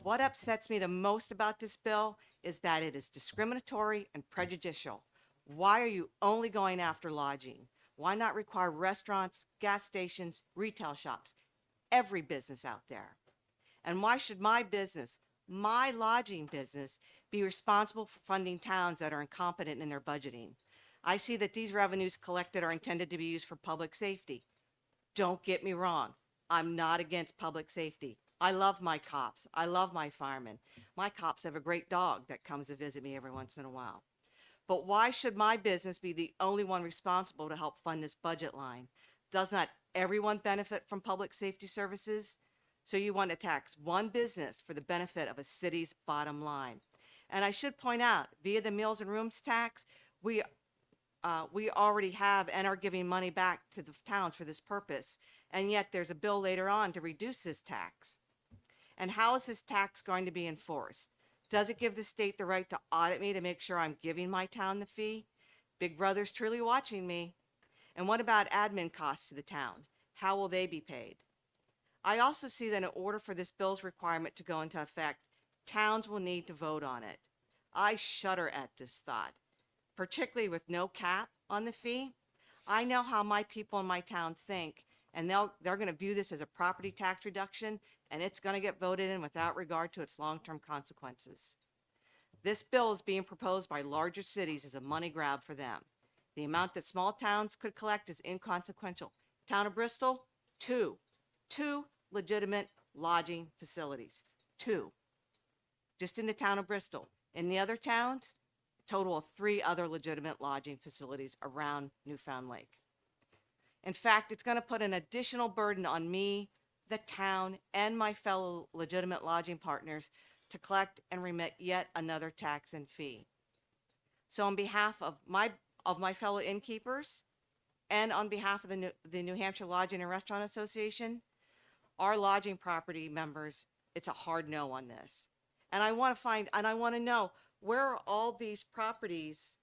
What upsets me the most about this bill is that it is discriminatory and prejudicial. Why are you only going after lodging? Why not require restaurants, gas stations, retail shops, every business out there? And why should my business, my lodging business, be responsible for funding towns that are incompetent in their budgeting? I see that these revenues collected are intended to be used for public safety. Don't get me wrong. I'm not against public safety. I love my cops. I love my firemen. My cops have a great dog that comes to visit me every once in a while. But why should my business be the only one responsible to help fund this budget line? Does not everyone benefit from public safety services? So you want to tax one business for the benefit of a city's bottom line. And I should point out, via the meals and rooms tax, we already have and are giving money back to the towns for this purpose. And yet there's a bill later on to reduce this tax. And how is this tax going to be enforced? Does it give the state the right to audit me to make sure I'm giving my town the fee? Big Brother's truly watching me. And what about admin costs to the town? How will they be paid? I also see that in order for this bill's requirement to go into effect, towns will need to vote on it. I shudder at this thought, particularly with no cap on the fee. I know how my people in my town think, and they're going to view this as a property tax reduction, and it's going to get voted in without regard to its long-term consequences. This bill is being proposed by larger cities as a money grab for them. The amount that small towns could collect is inconsequential. Town of Bristol, two legitimate lodging facilities. 2. Just in the town of Bristol. In the other towns, a total of 3 other legitimate lodging facilities around Newfound Lake. In fact, it's going to put an additional burden on me, the town, and my fellow legitimate lodging partners to collect and remit yet another tax and fee. So on behalf of my fellow innkeepers and on behalf of the New Hampshire Lodging and Restaurant Association, our lodging property members, it's a hard no on this. And I want to know, where are all these properties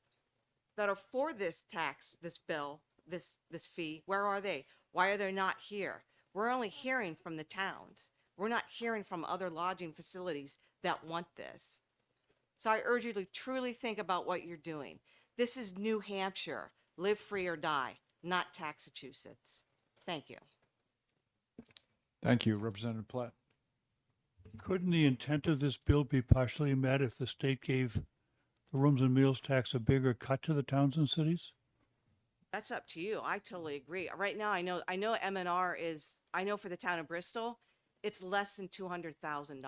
that are for this tax, this bill, this fee? Where are they? Why are they not here? We're only hearing from the towns. We're not hearing from other lodging facilities that want this. So I urge you to truly think about what you're doing. This is New Hampshire. Live free or die, not Taxachusetts. Thank you. Thank you, Representative Platt. Couldn't the intent of this bill be partially met if the state gave the rooms and meals tax a bigger cut to the towns and cities? That's up to you. I totally agree. Right now, I know M&R is, I know for the town of Bristol, it's less than $200,000.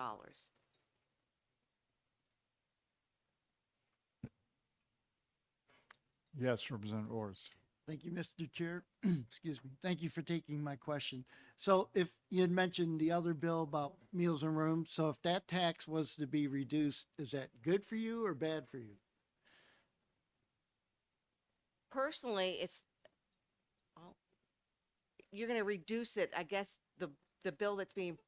Yes, Representative Ors. Thank you, Mr. Chair. Excuse me. Thank you for taking my question. So if you had mentioned the other bill about meals and rooms, so if that tax was to be reduced, is that good for you or bad for you? Personally, it's, well, you're going to reduce it. I guess the bill that's being,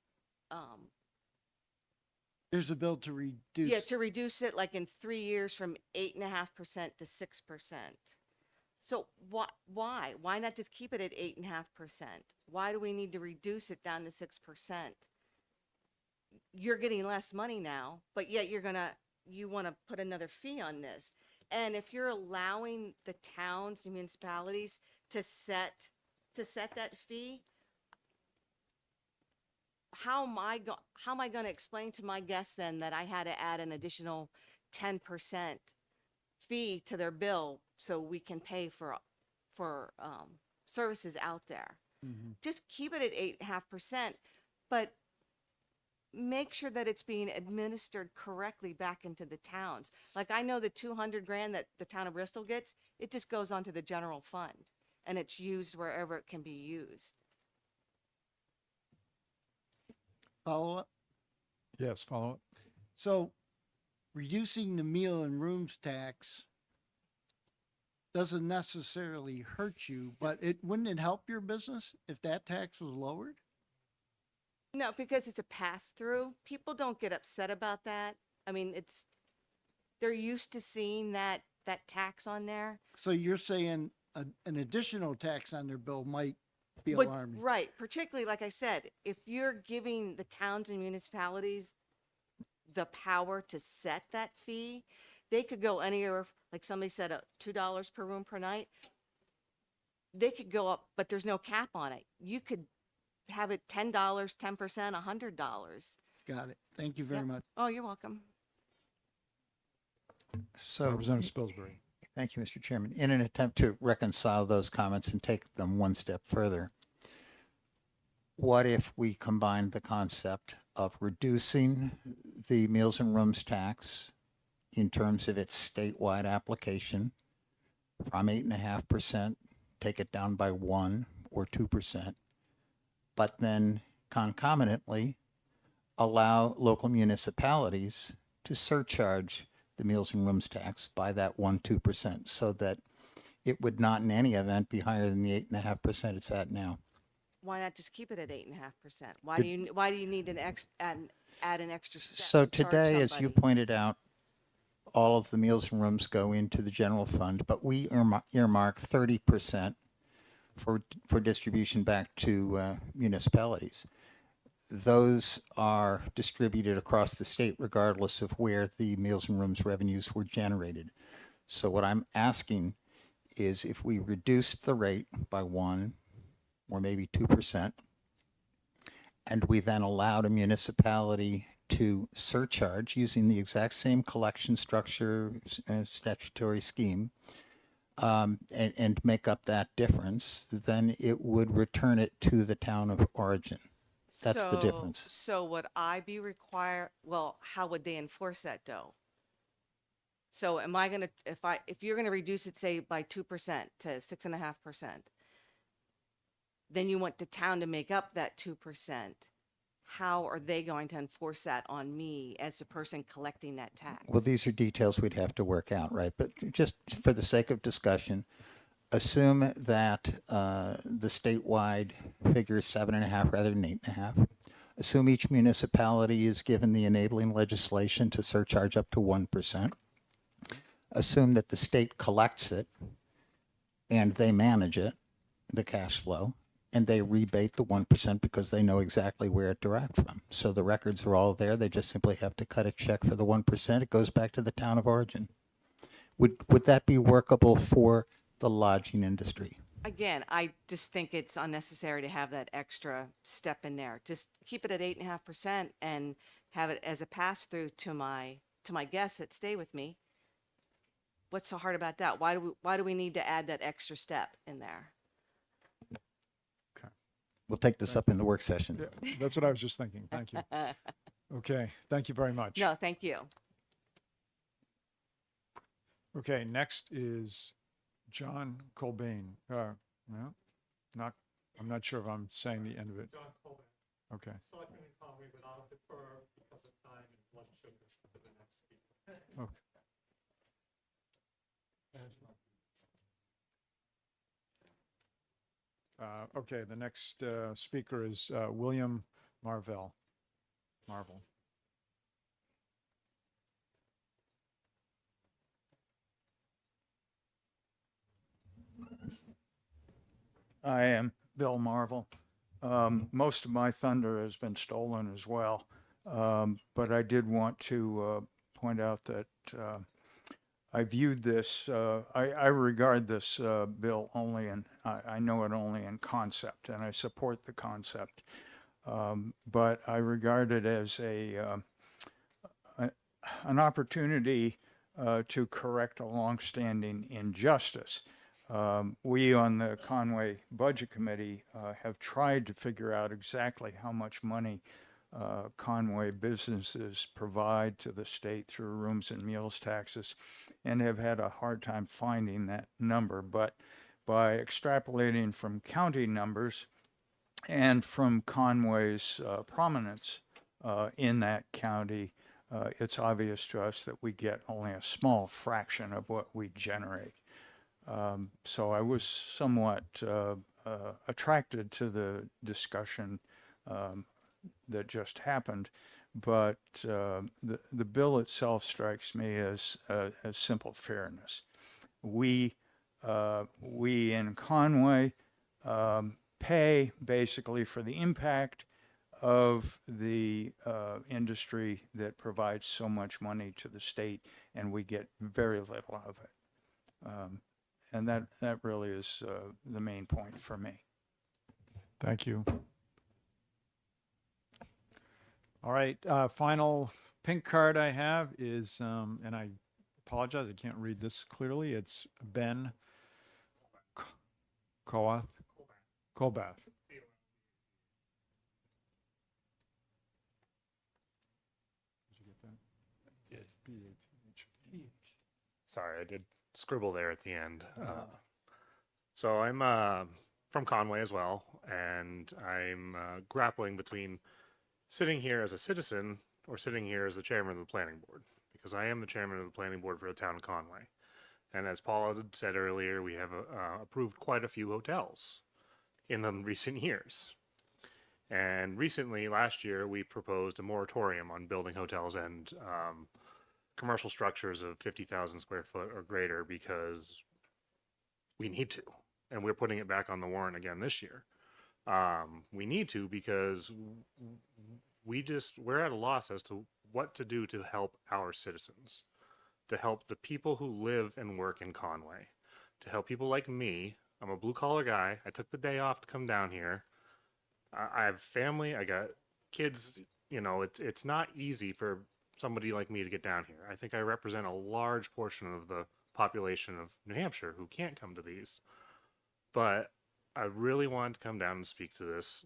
There's a bill to reduce. yeah, to reduce it like in 3 years from 8.5% to 6%. So why not just keep it at 8.5%? Why do we need to reduce it down to 6%? You're getting less money now, but yet you want to put another fee on this. And if you're allowing the towns and municipalities to set that fee, how am I going to explain to my guests then that I had to add an additional 10% fee to their bill so we can pay for services out there? Just keep it at 8.5%, but make sure that it's being administered correctly back into the towns. Like I know the 200 grand that the town of Bristol gets, it just goes onto the general fund and it's used wherever it can be used. Follow up? Yes, follow up. So reducing the meal and rooms tax doesn't necessarily hurt you, but wouldn't it help your business if that tax was lowered? No, because it's a pass through. People don't get upset about that. I mean, they're used to seeing that tax on there. So you're saying an additional tax on their bill might be But- alarming? Right, particularly like I said, if you're giving the towns and municipalities the power to set that fee, they could go anywhere, like somebody said, $2 per room per night. They could go up, but there's no cap on it. You could have it $10, 10%, $100. Got it. Thank you very Yep. much. Oh, you're welcome. So, Representative Spilsbury. thank you, Mr. Chairman. In an attempt to reconcile those comments and take them one step further, what if we combined the concept of reducing the meals and rooms tax in terms of its statewide application from 8.5%, take it down by 1 or 2%, but then concomitantly allow local municipalities to surcharge the meals and rooms tax by that 1-2%, so that it would not in any event be higher than the 8.5% it's at now. Why not just keep it at 8.5%? The- Why do you need add an extra step? So to charge today, as you somebody? pointed out, all of the meals and rooms go into the general fund, but we earmark 30% for distribution back to municipalities. Those are distributed across the state regardless of where the meals and rooms revenues were generated. So what I'm asking is if we reduced the rate by 1 or maybe 2%, and we then allowed a municipality to surcharge using the exact same collection structure, statutory scheme, and make up that difference, then it would return it to the town of origin. That's the difference. So would I be required, well, how would they enforce that though? So am I gonna, if you're gonna reduce it, say by 2% to 6.5%, then you want the town to make up that 2%. How are they going to enforce that on me as the person collecting that tax? Well, these are details we'd have to work out, right? But just for the sake of discussion, assume that the statewide figure is 7.5 rather than 8.5. Assume each municipality is given the enabling legislation to surcharge up to 1%. Assume that the state collects it and they manage it, the cash flow, and they rebate the 1% because they know exactly where it derived from. So the records are all there. They just simply have to cut a check for the 1%. It goes back to the town of origin. Would that be workable for the lodging industry? Again, I just think it's unnecessary to have that extra step in there. Just keep it at 8.5% and have it as a pass through to my guests that stay with me. What's so hard about that? Why do we need to add that extra step in there? We'll take this up in the work session. Yeah, that's what I was just thinking. Thank you. Okay, thank you very much. No, thank you. Okay, next is John Colbain. No, not. I'm not sure if I'm saying the end of it. John Colvin. Okay. Selectman in Conway, but I'll defer because of time and blood sugar to the next speaker. Okay. Okay, the next speaker is William Marvell. Marvel. I am Bill Marvel. Most of my thunder has been stolen as well, but I did want to point out that I viewed this, I regard this bill only in, I know it only in concept, and I support the concept, but I regard it as an opportunity to correct a longstanding injustice. We on the Conway Budget Committee have tried to figure out exactly how much money Conway businesses provide to the state through rooms and meals taxes, and have had a hard time finding that number. But by extrapolating from county numbers and from Conway's prominence in that county, it's obvious to us that we get only a small fraction of what we generate. So I was somewhat attracted to the discussion that just happened, but the bill itself strikes me as simple fairness. We in Conway pay basically for the impact of the industry that provides so much money to the state, and we get very little of it. And that really is the main point for me. Thank you. All right, final pink card I have is, and I apologize, I can't read this clearly. It's Ben Colbath. Sorry, I did scribble there at the end. So I'm from Conway as well, and I'm grappling between sitting here as a citizen or sitting here as the chairman of the planning board, because I am the chairman of the planning board for the town of Conway. And as Paula had said earlier, we have approved quite a few hotels in the recent years. And recently, last year, we proposed a moratorium on building hotels and commercial structures of 50,000 square foot or greater, because we need to. And we're putting it back on the warrant again this year. We need to, because we're at a loss as to what to do to help our citizens, to help the people who live and work in Conway, to help people like me. I'm a blue collar guy. I took the day off to come down here. I have family. I got kids. You know, it's not easy for somebody like me to get down here. I think I represent a large portion of the population of New Hampshire who can't come to these. But I really wanted to come down and speak to this.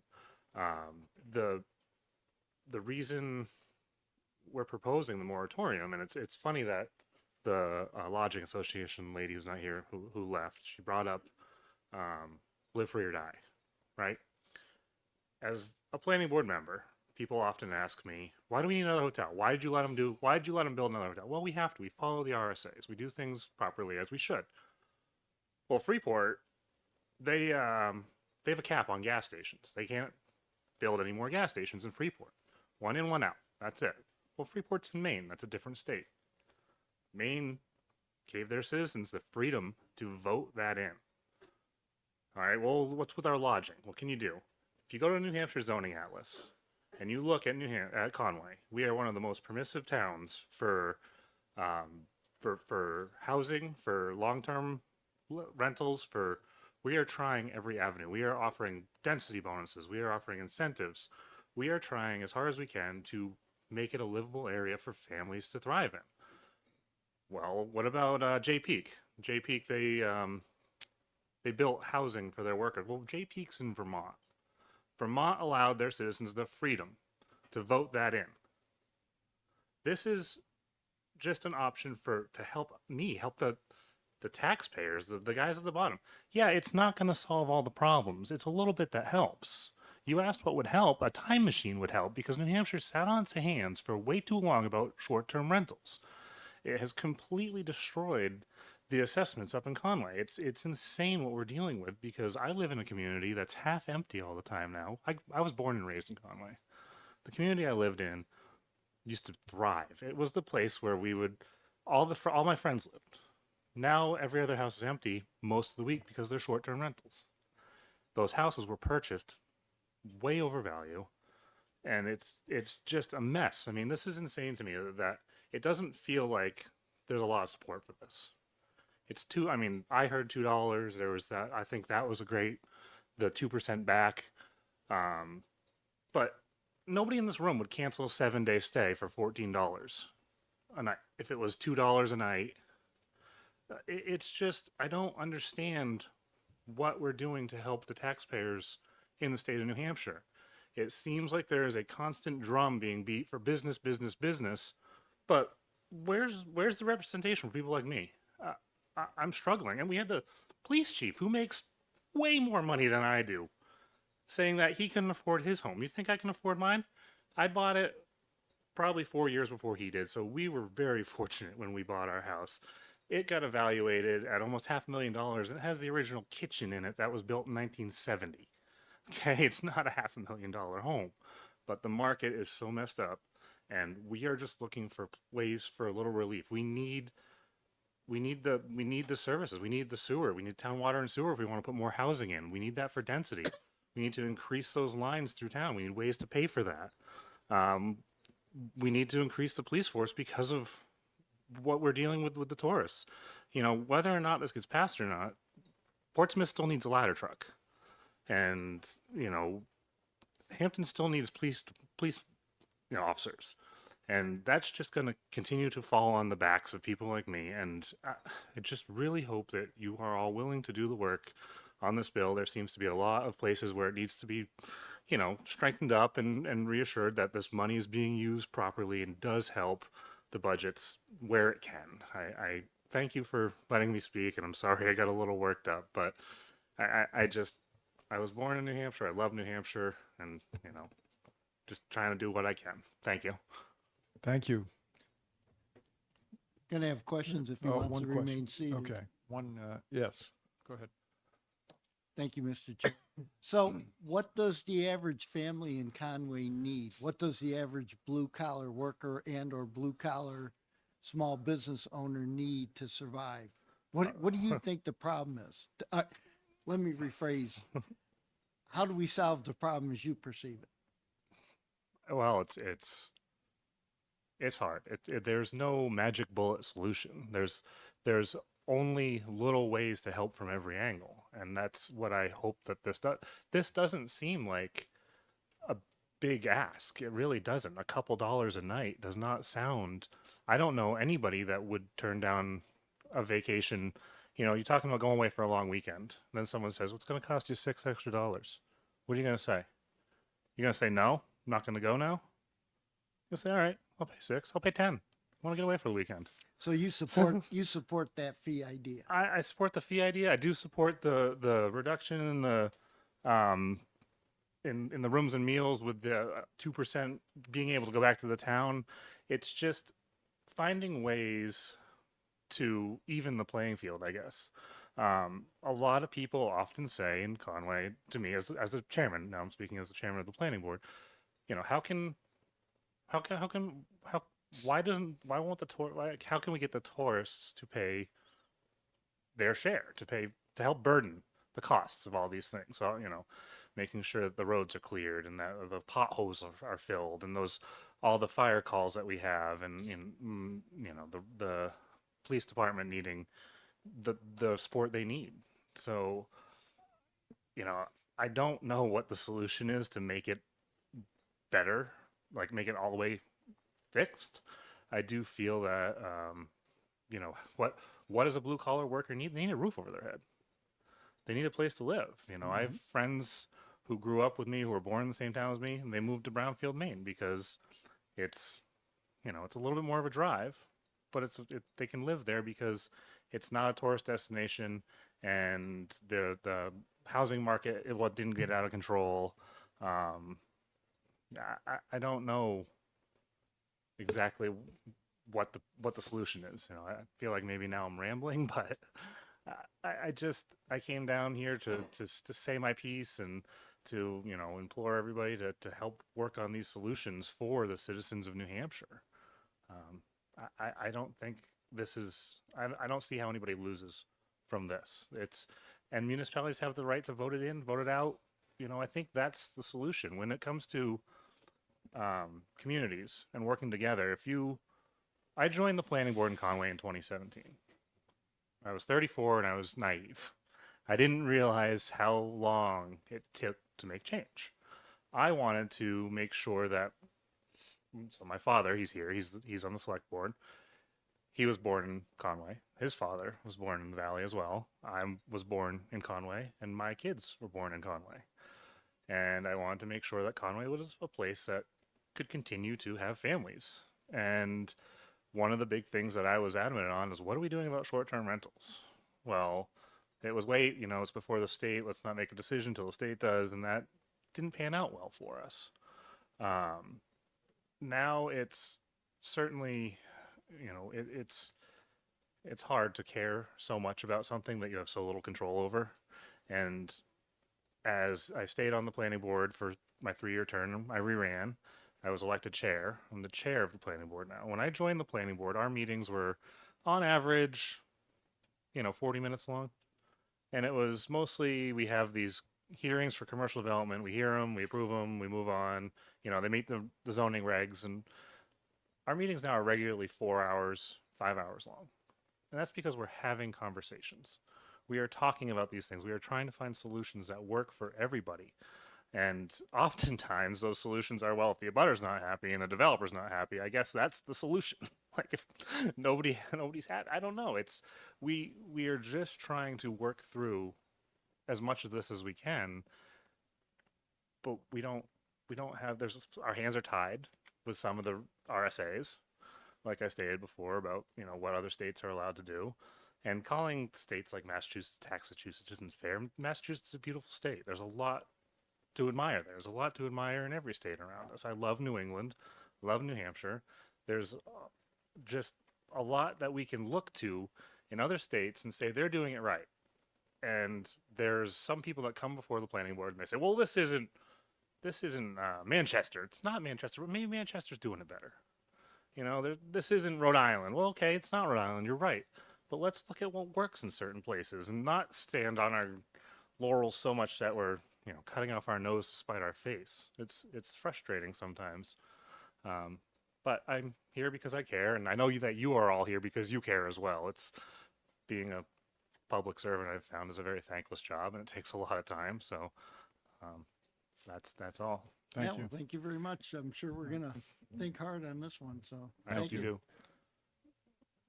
The reason we're proposing the moratorium, and it's funny that the Lodging Association lady who's not here, who left, she brought up live free or die, right? As a planning board member, people often ask me, why do we need another hotel? Why did you let them build another hotel? Well, we have to. We follow the RSAs. We do things properly as we should. Well, Freeport, they have a cap on gas stations. They can't build any more gas stations in Freeport. One in, one out. That's it. Well, Freeport's in Maine. That's a different state. Maine gave their citizens the freedom to vote that in. All right, well, what's with our lodging? What can you do? If you go to New Hampshire Zoning Atlas and you look at at Conway, we are one of the most permissive towns for housing, for long-term rentals, we are trying every avenue. We are offering density bonuses. We are offering incentives. We are trying as hard as we can to make it a livable area for families to thrive in. Well, what about Jay Peak? Jay Peak, they built housing for their workers. Well, Jay Peak's in Vermont. Vermont allowed their citizens the freedom to vote that in. This is just an option to help me, help the the taxpayers, the guys at the bottom. Yeah, it's not going to solve all the problems. It's a little bit that helps. You asked what would help. A time machine would help because New Hampshire sat on its hands for way too long about short-term rentals. It has completely destroyed the assessments up in Conway. It's insane what we're dealing with because I live in a community that's half empty all the time now. I was born and raised in Conway. The community I lived in used to thrive. It was the place where we would all my friends lived. Now every other house is empty most of the week because they're short-term rentals. Those houses were purchased way over value, and it's just a mess. I mean, this is insane to me that it doesn't feel like there's a lot of support for this. It's I mean, I heard $2. There was that. I think that was the 2% back. But nobody in this room would cancel a 7-day stay for $14 a night. If it was $2 a night, it's just, I don't understand what we're doing to help the taxpayers in the state of New Hampshire. It seems like there is a constant drum being beat for business, business, business, but where's the representation for people like me? I'm struggling. And we had the police chief who makes way more money than I do saying that he couldn't afford his home. You think I can afford mine? I bought it probably 4 years before he did. So we were very fortunate when we bought our house. It got evaluated at almost $500,000 and it has the original kitchen in it that was built in 1970. Okay, it's not a $500,000 home, but the market is so messed up and we are just looking for ways for a little relief. We need the services. We need the sewer. We need town water and sewer if we want to put more housing in. We need that for density. We need to increase those lines through town. We need ways to pay for that. We need to increase the police force because of what we're dealing with the tourists. You know, whether or not this gets passed or not, Portsmouth still needs a ladder truck. And, you know, Hampton still needs police officers. And that's just going to continue to fall on the backs of people like me. And I just really hope that you are all willing to do the work on this bill. There seems to be a lot of places where it needs to be, you know, strengthened up and reassured that this money is being used properly and does help the budgets where it can. I thank you for letting me speak, and I'm sorry I got a little worked up, but I was born in New Hampshire. I love New Hampshire, and, you know, just trying to do what I can. Thank you. Thank you. Gonna have questions if you Oh, want one to question. remain seated. Okay, yes, go ahead. Thank you, Mr. Chair. So what does the average family in Conway need? What does the average blue collar worker and or blue collar small business owner need to survive? What do you think the problem is? Let me rephrase. How do we solve the problem as you perceive it? Well, it's hard. There's no magic bullet solution. There's only little ways to help from every angle, and that's what I hope that this does. This doesn't seem like a big ask. It really doesn't. A couple dollars a night does not sound. I don't know anybody that would turn down a vacation. You know, you're talking about going away for a long weekend. Then someone says, "What's going to cost you $6 extra?" What are you going to say? You're going to say, "No, I'm not going to go now." You'll say, "All right, I'll pay $6. I'll pay $10. I want to get away for the weekend." So you support that fee idea. I support the fee idea. I do support the reduction in the in the rooms and meals with the 2% being able to go back to the town. It's just finding ways to even the playing field, I guess. A lot of people often say in Conway to me as a chairman, now I'm speaking as the chairman of the planning board, you know, how can we get the tourists to pay their share, to help burden the costs of all these things? So, you know, making sure that the roads are cleared and that the potholes are filled and all the fire calls that we have, and you know, the police department needing the support they need. So, you know, I don't know what the solution is to make it better, like make it all the way fixed. I do feel that, you know, what does a blue collar worker need? They need a roof over their head. They need a place to live. You know, I have friends who grew up with me, who were born in the same town as me, and they moved to Brownfield, Maine, because it's, you know, it's a little bit more of a drive, but they can live there because it's not a tourist destination, and the housing market didn't get out of control. I don't know exactly what the solution is. You know, I feel like maybe now I'm rambling, but I came down here to say my piece and to, you know, implore everybody to help work on these solutions for the citizens of New Hampshire. I don't think this is, I don't see how anybody loses from this. And municipalities have the right to vote it in, vote it out. You know, I think that's the solution when it comes to communities and working together. I joined the planning board in Conway in 2017. I was 34 and I was naive. I didn't realize how long it took to make change. I wanted to make sure that, so my father, he's here, he's on the select board. He was born in Conway. His father was born in the Valley as well. I was born in Conway, and my kids were born in Conway. And I wanted to make sure that Conway was a place that could continue to have families. And one of the big things that I was adamant on is, what are we doing about short-term rentals? Well, it was it's before the state. Let's not make a decision until the state does. And that didn't pan out well for us. Now it's certainly, it's hard to care so much about something that you have so little control over. And as I stayed on the planning board for my 3-year term, I reran. I was elected chair. I'm the chair of the planning board now. When I joined the planning board, our meetings were on average, 40 minutes long. And it was mostly, we have these hearings for commercial development. We hear them, we approve them, we move on. They meet the zoning regs. And our meetings now are regularly 4 hours, 5 hours long. And that's because we're having conversations. We are talking about these things. We are trying to find solutions that work for everybody. And oftentimes those solutions are, well, if the abutter's not happy and the developer's not happy, I guess that's the solution. Like if nobody's happy, I don't know. We are just trying to work through as much of this as we can, but we don't have, our hands are tied with some of the RSAs, like I stated before about, what other states are allowed to do. And calling states like Massachusetts, Massachusetts isn't fair. Massachusetts is a beautiful state. There's a lot to admire. There's a lot to admire in every state around us. I love New England, love New Hampshire. There's just a lot that we can look to in other states and say they're doing it right. And there's some people that come before the planning board and they say, well, this isn't Manchester. It's not Manchester, but maybe Manchester's doing it better. This isn't Rhode Island. Well, okay, it's not Rhode Island. You're right. But let's look at what works in certain places and not stand on our laurels so much that we're, cutting off our nose to spite our face. It's frustrating sometimes. But I'm here because I care, and I know that you are all here because you care as well. It's being a public servant, I've found, is a very thankless job, and it takes a lot of time. So that's all. Thank you. Well, thank you very much. I'm sure we're gonna think hard on this one. So I hope you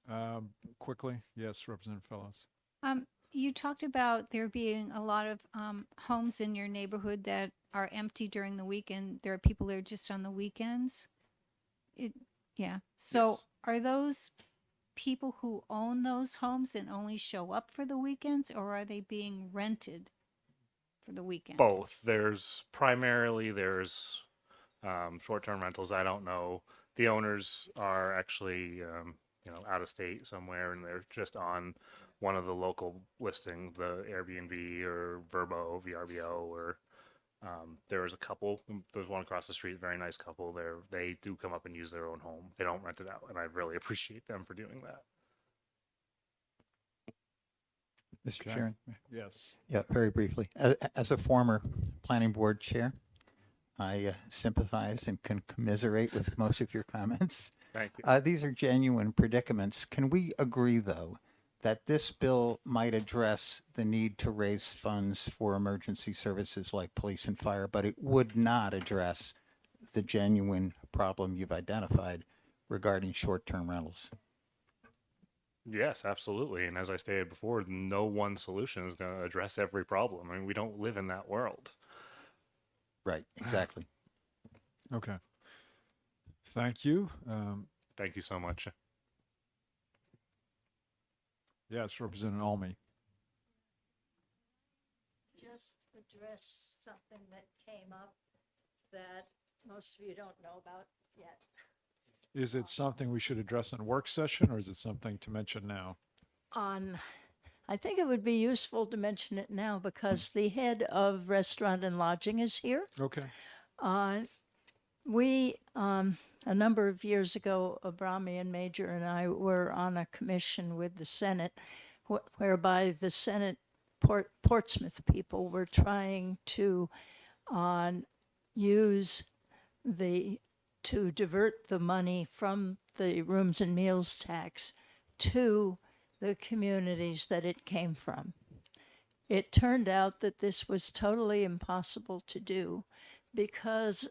do. Quickly, yes, Representative Fellows. You talked about there being a lot of homes in your neighborhood that are empty during the weekend. There are people there just on the weekends. Yeah. So Yes. are those people who own those homes and only show up for the weekends, or are they being rented for the weekend? Both. There's short-term rentals. I don't know. The owners are actually, out of state somewhere, and they're just on one of the local listings, the Airbnb or VRBO, or there's a couple. There's one across the street, very nice couple. They do come up and use their own home. They don't rent it out, and I really appreciate them for doing that. Mr. Okay. Chairman? Yes. Yeah, very briefly. As a former planning board chair, I sympathize and can commiserate with most of your comments. Thank you. These are genuine predicaments. Can we agree, though, that this bill might address the need to raise funds for emergency services like police and fire, but it would not address the genuine problem you've identified regarding short-term rentals? Yes, absolutely. And as I stated before, no one solution is going to address every problem. I mean, we don't live in that world. Right, exactly. Okay. Thank you. Thank you so much. Yes, Representative Almy. Just address something that came up that most of you don't know about yet. Is it something we should address in a work session, or is it something to mention now? I think it would be useful to mention it now because the head of restaurant and lodging is here. Okay. We, a number of years ago, Abrami and Major and I were on a commission with the Senate, whereby the Senate Portsmouth people were trying to to divert the money from the rooms and meals tax to the communities that it came from. It turned out that this was totally impossible to do because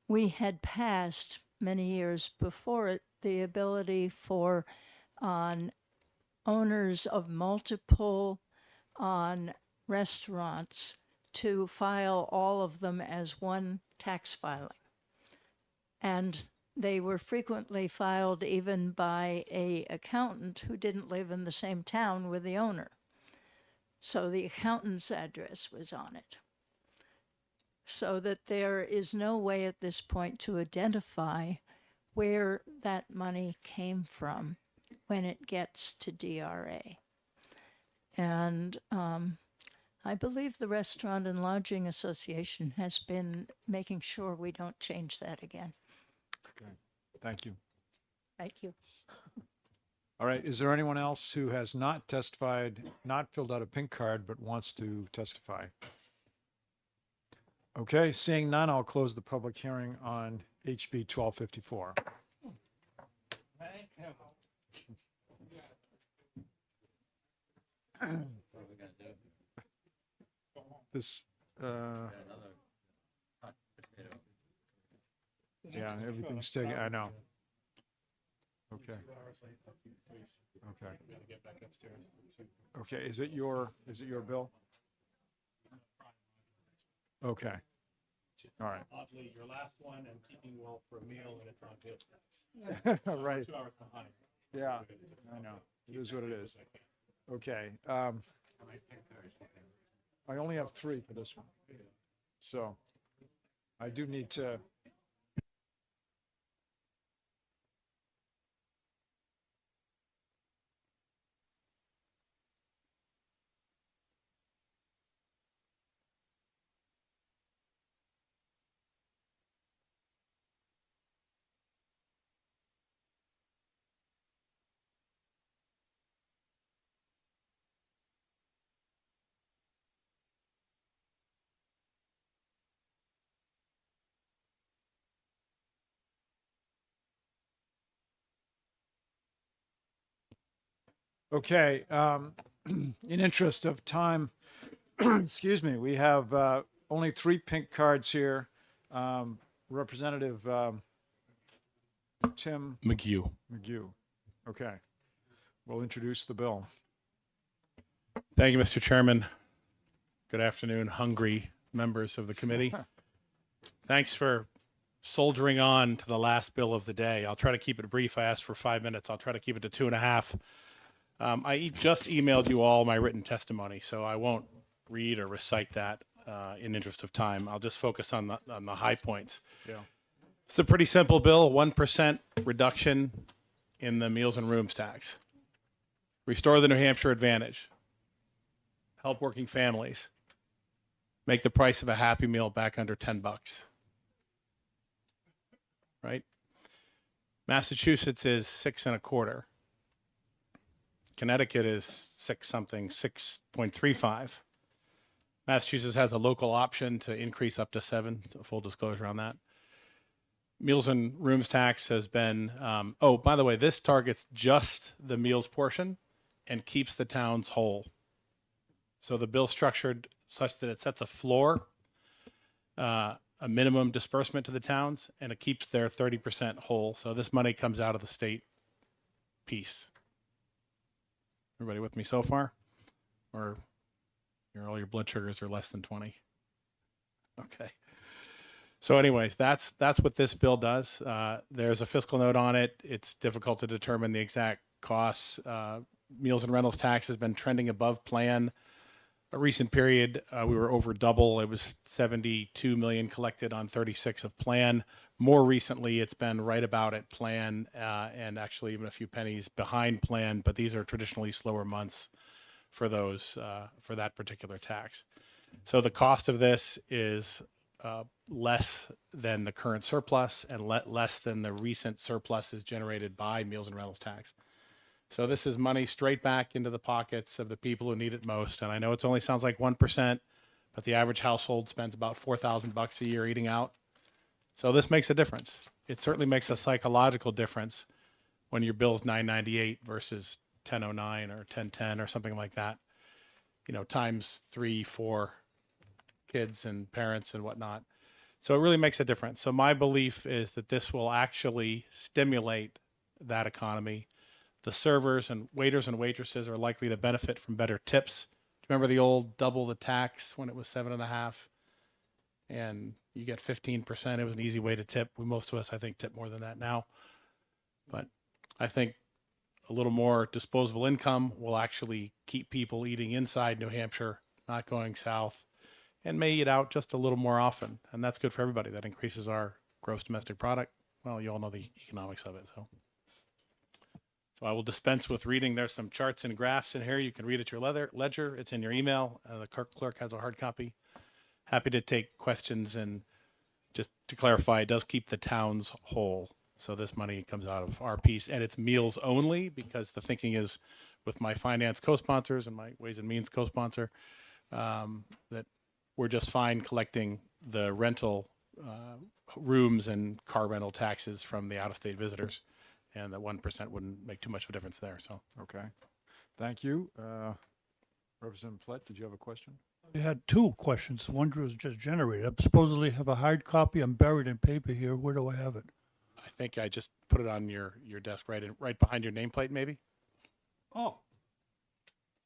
we had passed many years before it the ability for owners of multiple restaurants to file all of them as one tax filing. And they were frequently filed even by an accountant who didn't live in the same town with the owner. So the accountant's address was on it. So that there is no way at this point to identify where that money came from when it gets to DRA. And I believe the Restaurant and Lodging Association has been making sure we don't change that again. Okay. Thank you. Thank you. All right. Is there anyone else who has not testified, not filled out a pink card, but wants to testify? Okay. Seeing none, I'll close the public hearing on HB 1254. This, yeah, everything's taken, I know. Okay. Okay. Okay, is it your bill? Okay. All right. Oddly, your last one and keeping well for a meal and it's on meal tax. Right. 2 hours behind. Yeah, I know. It is what it is. Okay. I only have 3 for this one. So I do need to. Okay, in interest of time, excuse me, we have only 3 pink cards here. Representative Tim McHugh. Okay, we'll introduce the bill. Thank you, Mr. Chairman. Good afternoon, hungry members of the committee. Thanks for soldiering on to the last bill of the day. I'll try to keep it brief. I asked for 5 minutes. I'll try to keep it to 2.5. I just emailed you all my written testimony, so I won't read or recite that in interest of time. I'll just focus on the high points. Yeah. It's a pretty simple bill, 1% reduction in the meals and rooms tax. Restore the New Hampshire advantage. Help working families. Make the price of a Happy Meal back under $10. Right? Massachusetts is 6.25. Connecticut is 6.35. Massachusetts has a local option to increase up to 7. So full disclosure on that. Meals and rooms tax has been, oh, by the way, this targets just the meals portion and keeps the towns whole. So the bill structured such that it sets a floor, a minimum disbursement to the towns, and it keeps their 30% whole. So this money comes out of the state piece. Everybody with me so far? Or all your blood sugars are less than 20? Okay. So anyways, that's what this bill does. There's a fiscal note on it. It's difficult to determine the exact costs. Meals and rentals tax has been trending above plan. A recent period, we were over double. It was 72 million collected on 36 of plan. More recently, it's been right about at plan, and actually even a few pennies behind plan, but these are traditionally slower months for those, for that particular tax. So the cost of this is less than the current surplus and less than the recent surpluses generated by meals and rentals tax. So this is money straight back into the pockets of the people who need it most. And I know it only sounds like 1%, but the average household spends about $4,000 a year eating out. So this makes a difference. It certainly makes a psychological difference when your bill's $9.98 versus $10.09 or $10.10 or something like that. You know, times 3, 4 kids and parents and whatnot. So it really makes a difference. So my belief is that this will actually stimulate that economy. The servers and waiters and waitresses are likely to benefit from better tips. Remember the old double the tax when it was 7.5, and you get 15%. It was an easy way to tip. Most of us, I think, tip more than that now. But I think a little more disposable income will actually keep people eating inside New Hampshire, not going south, and may eat out just a little more often. And that's good for everybody. That increases our gross domestic product. Well, you all know the economics of it. So I will dispense with reading. There's some charts and graphs in here. You can read at your ledger. It's in your email. The clerk has a hard copy. Happy to take questions. And just to clarify, it does keep the towns whole. So this money comes out of our piece, and it's meals only, because the thinking is with my finance co-sponsors and my Ways and Means co-sponsor, that we're just fine collecting the rental rooms and car rental taxes from the out-of-state visitors, and that 1% wouldn't make too much of a difference there. So, Okay. Thank you. Representative Plett, did you have a question? I had two questions. One was just generated. I supposedly have a hard copy. I'm buried in paper here. Where do I have it? I think I just put it on your desk right behind your nameplate, maybe. Oh.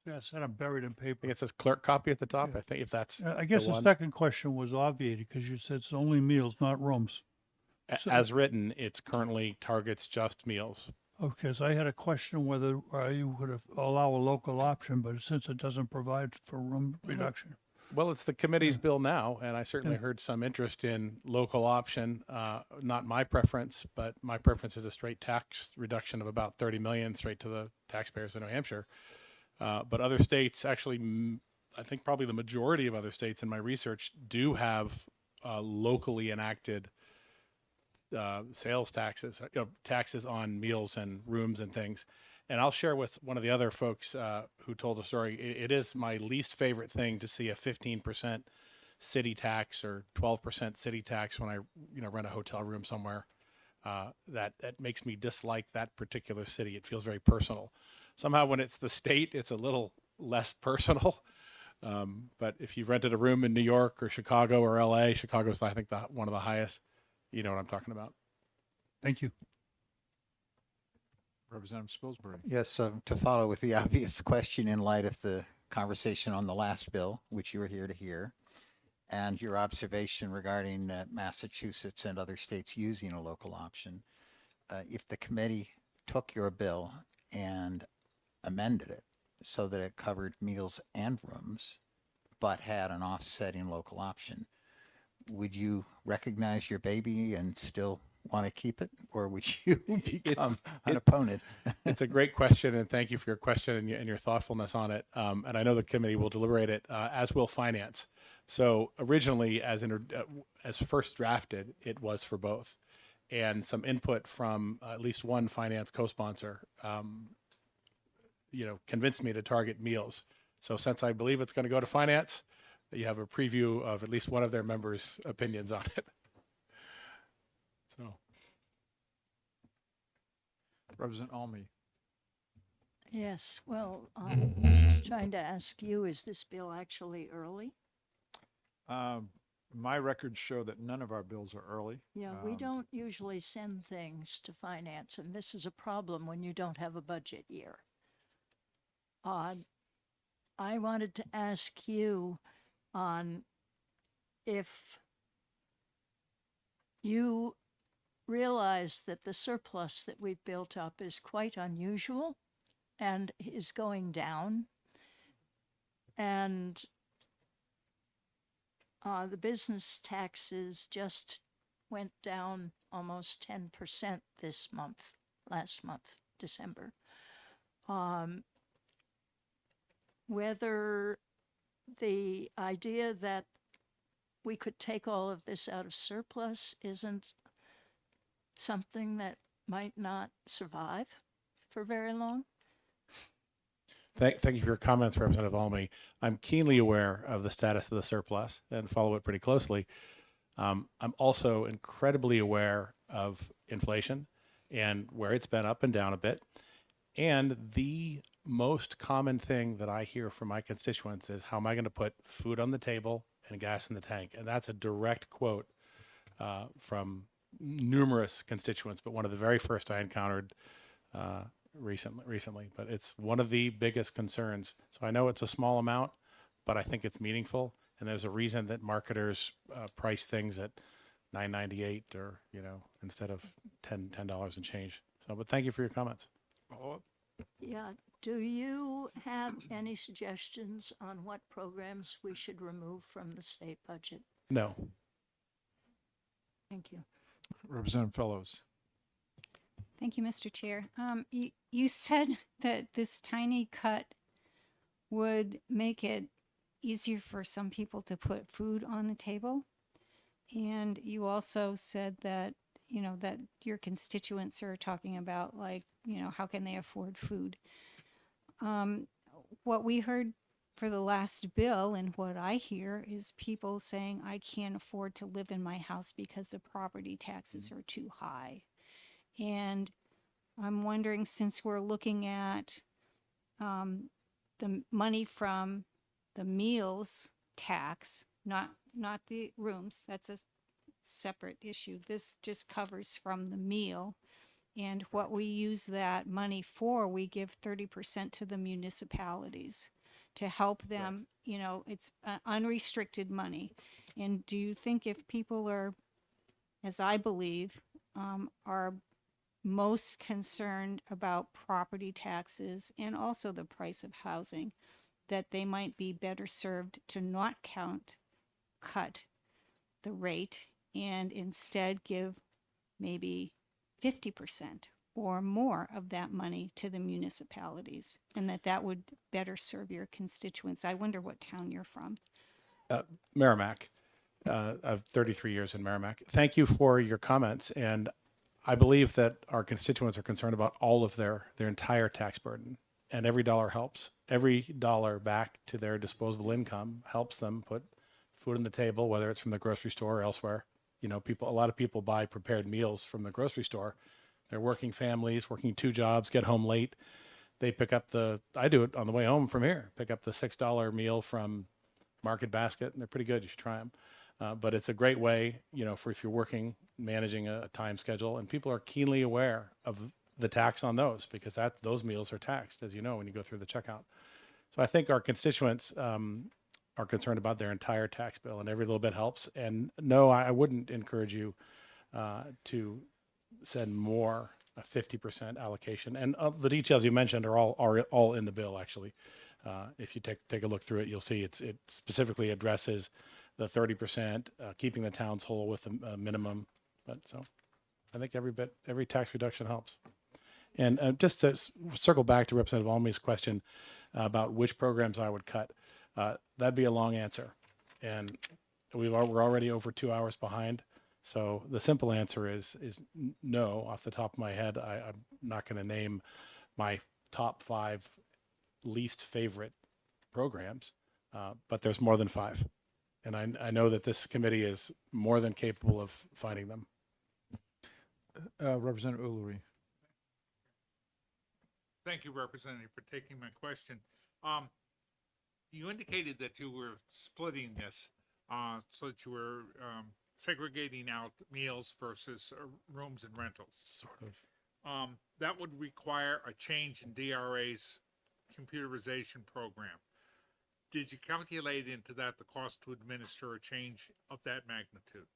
Yeah, I said I'm buried in I paper. think it says clerk copy at the top. I think if that's I guess the one. second question was obviated because you said it's only meals, not rooms. So- As written, it's currently targets just meals. Okay, so I had a question whether you would allow a local option, but since it doesn't provide for room reduction. Well, it's the committee's bill now, and I certainly heard some interest in local option. Not my preference, but my preference is a straight tax reduction of about 30 million straight to the taxpayers in New Hampshire. But other states, actually, I think probably the majority of other states in my research do have locally enacted sales taxes, taxes on meals and rooms and things. And I'll share with one of the other folks who told the story. It is my least favorite thing to see a 15% city tax or 12% city tax when I rent a hotel room somewhere. That makes me dislike that particular city. It feels very personal. Somehow when it's the state, it's a little less personal. But if you've rented a room in New York or Chicago or LA, Chicago's, I think, one of the highest. You know what I'm talking about. Thank you. Representative Spilsbury. Yes, to follow with the obvious question in light of the conversation on the last bill, which you were here to hear, and your observation regarding Massachusetts and other states using a local option, if the committee took your bill and amended it so that it covered meals and rooms, but had an offsetting local option, would you recognize your baby and still want to keep it, or would you become an opponent? It's a great question, and thank you for your question and your thoughtfulness on it. And I know the committee will deliberate it, as will finance. So originally, as first drafted, it was for both, and some input from at least one finance co-sponsor, convinced me to target meals. So since I believe it's going to go to finance, you have a preview of at least one of their members' opinions on it. So, Representative Almy. Yes, well, I was just trying to ask you, is this bill actually early? My records show that none of our bills are early. Yeah, we don't usually send things to finance, and this is a problem when you don't have a budget year. I wanted to ask you on if you realize that the surplus that we've built up is quite unusual and is going down. And the business taxes just went down almost 10% this month, last month, December. Whether the idea that we could take all of this out of surplus isn't something that might not survive for very long. Thank you for your comments, Representative Almy. I'm keenly aware of the status of the surplus and follow it pretty closely. I'm also incredibly aware of inflation and where it's been up and down a bit. And the most common thing that I hear from my constituents is, how am I going to put food on the table and gas in the tank? And that's a direct quote from numerous constituents, but one of the very first I encountered recently. But it's one of the biggest concerns. So I know it's a small amount, but I think it's meaningful. And there's a reason that marketers price things at $9.98 or, instead of $10 and change. So, but thank you for your comments. Yeah. Do you have any suggestions on what programs we should remove from the state budget? No. Thank you. Representative Fellows. Thank you, Mr. Chair. You said that this tiny cut would make it easier for some people to put food on the table. And you also said that, that your constituents are talking about, like, how can they afford food? What we heard for the last bill and what I hear is people saying, I can't afford to live in my house because the property taxes are too high. And I'm wondering, since we're looking at the money from the meals tax, not the rooms, that's a separate issue. This just covers from the meal. And what we use that money for, we give 30% to the municipalities to help them. It's unrestricted money. And do you think if people are, as I believe, are most concerned about property taxes and also the price of housing, that they might be better served to not cut the rate and instead give maybe 50% or more of that money to the municipalities, and that would better serve your constituents? I wonder what town you're from. Merrimack. I've 33 years in Merrimack. Thank you for your comments. And I believe that our constituents are concerned about all of their entire tax burden, and every dollar helps. Every dollar back to their disposable income helps them put food on the table, whether it's from the grocery store or elsewhere. A lot of people buy prepared meals from the grocery store. They're working families, working 2 jobs, get home late. They pick up I do it on the way home from here, pick up the $6 meal from Market Basket, and they're pretty good. You should try them. But it's a great way, for if you're working, managing a time schedule, and people are keenly aware of the tax on those, because those meals are taxed, as you know, when you go through the checkout. So I think our constituents are concerned about their entire tax bill, and every little bit helps. And no, I wouldn't encourage you to send more, a 50% allocation. And the details you mentioned are all in the bill, actually. If you take a look through it, you'll see it specifically addresses the 30%, keeping the towns whole with a minimum. But so I think every tax reduction helps. And just to circle back to Representative Almy's question about which programs I would cut, that'd be a long answer. And we're already over 2 hours behind. So the simple answer is no. Off the top of my head, I'm not going to name my top 5 least favorite programs, but there's more than 5. And I know that this committee is more than capable of finding them. Representative Ulary. Thank you, Representative, for taking my question. You indicated that you were splitting this so that you were segregating out meals versus rooms and rentals. Sort of. That would require a change in DRA's computerization program. Did you calculate into that the cost to administer a change of that magnitude?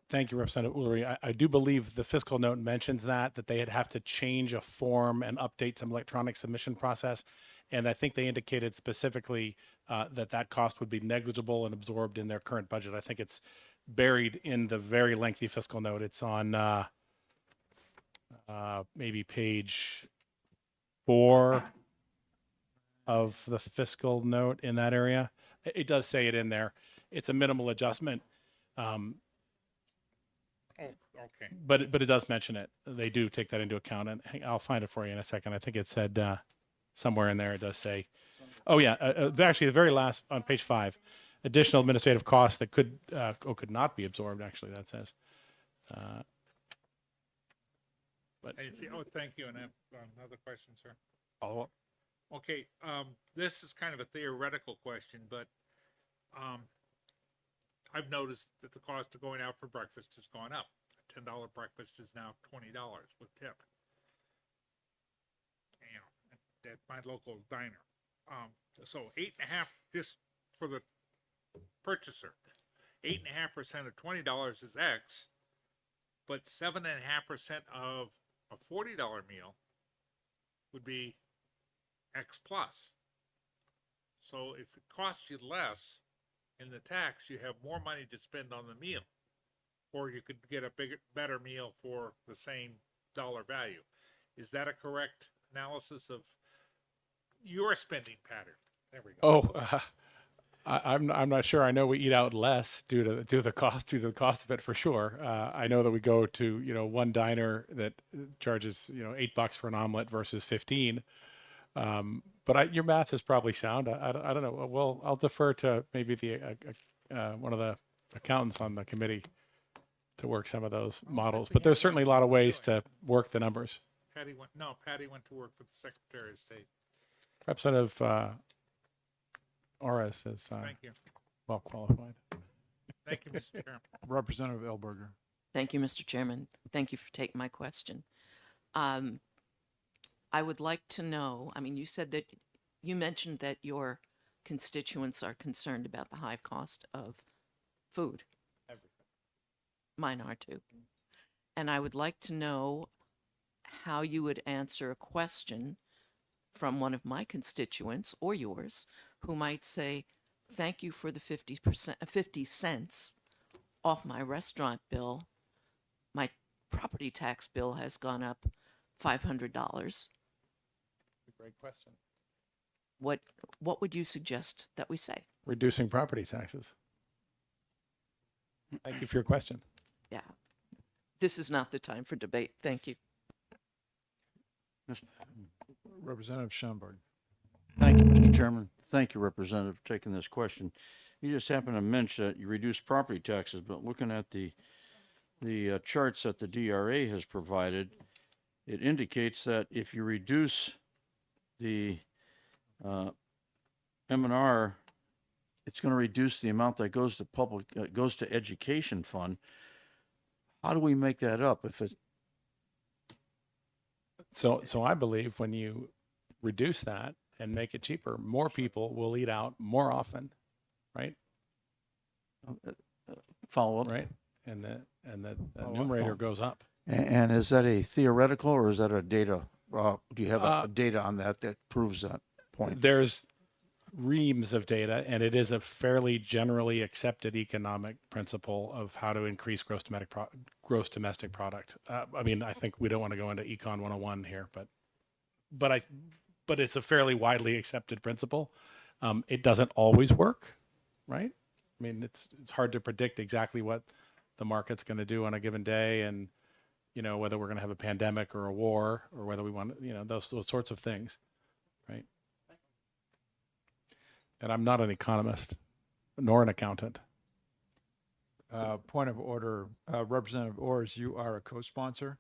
Thank you, Representative Ulrich. I do believe the fiscal note mentions that they'd have to change a form and update some electronic submission process. And I think they indicated specifically that cost would be negligible and absorbed in their current budget. I think it's buried in the very lengthy fiscal note. It's on maybe page 4 of the fiscal note in that area. It does say it in there. It's a minimal adjustment. Okay. But it does mention it. They do take that into account, and I'll find it for you in a second. I think it said somewhere in there it does say, oh yeah, actually the very last on page 5, additional administrative costs that could could not be absorbed. Actually, that says. But I see. Oh, thank you. And I have another question, sir. Follow up. Okay, this is kind of a theoretical question, but I've noticed that the cost of going out for breakfast has gone up. A $10 breakfast is now $20 with tip. You know, at my local diner. So 8.5 just for the purchaser. 8.5% of $20 is X, but 7.5% of a $40 meal would be X plus. So if it costs you less in the tax, you have more money to spend on the meal, or you could get a better meal for the same dollar value. Is that a correct analysis of your spending pattern? There we go. oh, I'm not sure. I know we eat out less due to the cost of it for sure. I know that we go to one diner that charges $8 for an omelet versus 15. But your math is probably sound. I don't know. Well, I'll defer to maybe one of the accountants on the committee to work some of those models. But there's certainly a lot of ways to work the numbers. Patty went to work for the Secretary of State. Representative Orris is Thank you. well qualified. Thank you, Mr. Chairman. Representative Elberger. Thank you, Mr. Chairman. Thank you for taking my question. I would like to know, you mentioned that your constituents are concerned about the high cost of food. Mine are too. And I would like to know how you would answer a question from one of my constituents or yours who might say, thank you for the 50 cents off my restaurant bill. My property tax bill has gone up $500. Great question. What would you suggest that we say? Reducing property taxes. Thank you for your question. Yeah. This is not the time for debate. Thank you. Representative Schoenberg. Thank you, Mr. Chairman. Thank you, Representative, for taking this question. You just happened to mention that you reduce property taxes, but looking at the charts that the DRA has provided, it indicates that if you reduce the M&R, it's going to reduce the amount that goes to goes to education fund. How do we make that up if it? So I believe when you reduce that and make it cheaper, more people will eat out more often, right? Follow up, right? And the numerator goes up. And is that a theoretical or is that a data? Do you have a data on that proves that point? There's reams of data, and it is a fairly generally accepted economic principle of how to increase gross domestic product. I think we don't want to go into Econ 101 here, but it's a fairly widely accepted principle. It doesn't always work, right? It's hard to predict exactly what the market's going to do on a given day, and whether we're going to have a pandemic or a war, or whether we want those sorts of things, right? And I'm not an economist, nor an accountant. Point of order, Representative Orrs, you are a co-sponsor,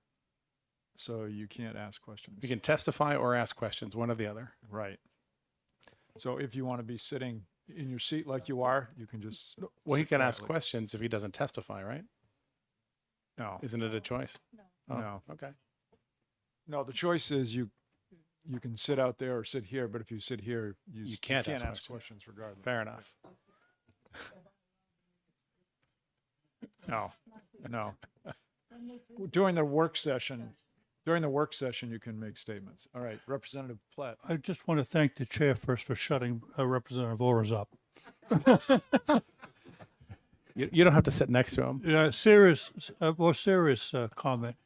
so you can't ask questions. You can testify or ask questions, one or the other. Right. So if you want to be sitting in your seat like you are, you can just. Well, he sit can ask quietly. questions if he doesn't testify, right? No. Isn't it a choice? No. Oh, No. Okay. No, the choice is you can sit out there or sit here, but if you sit here, you can't ask ask questions regardless. Fair enough. No. No. During the work session, you can make statements. All right, Representative Platt. I just want to thank the chair first for shutting Representative Orers up. You don't have to sit next to him. Yeah, more serious comment.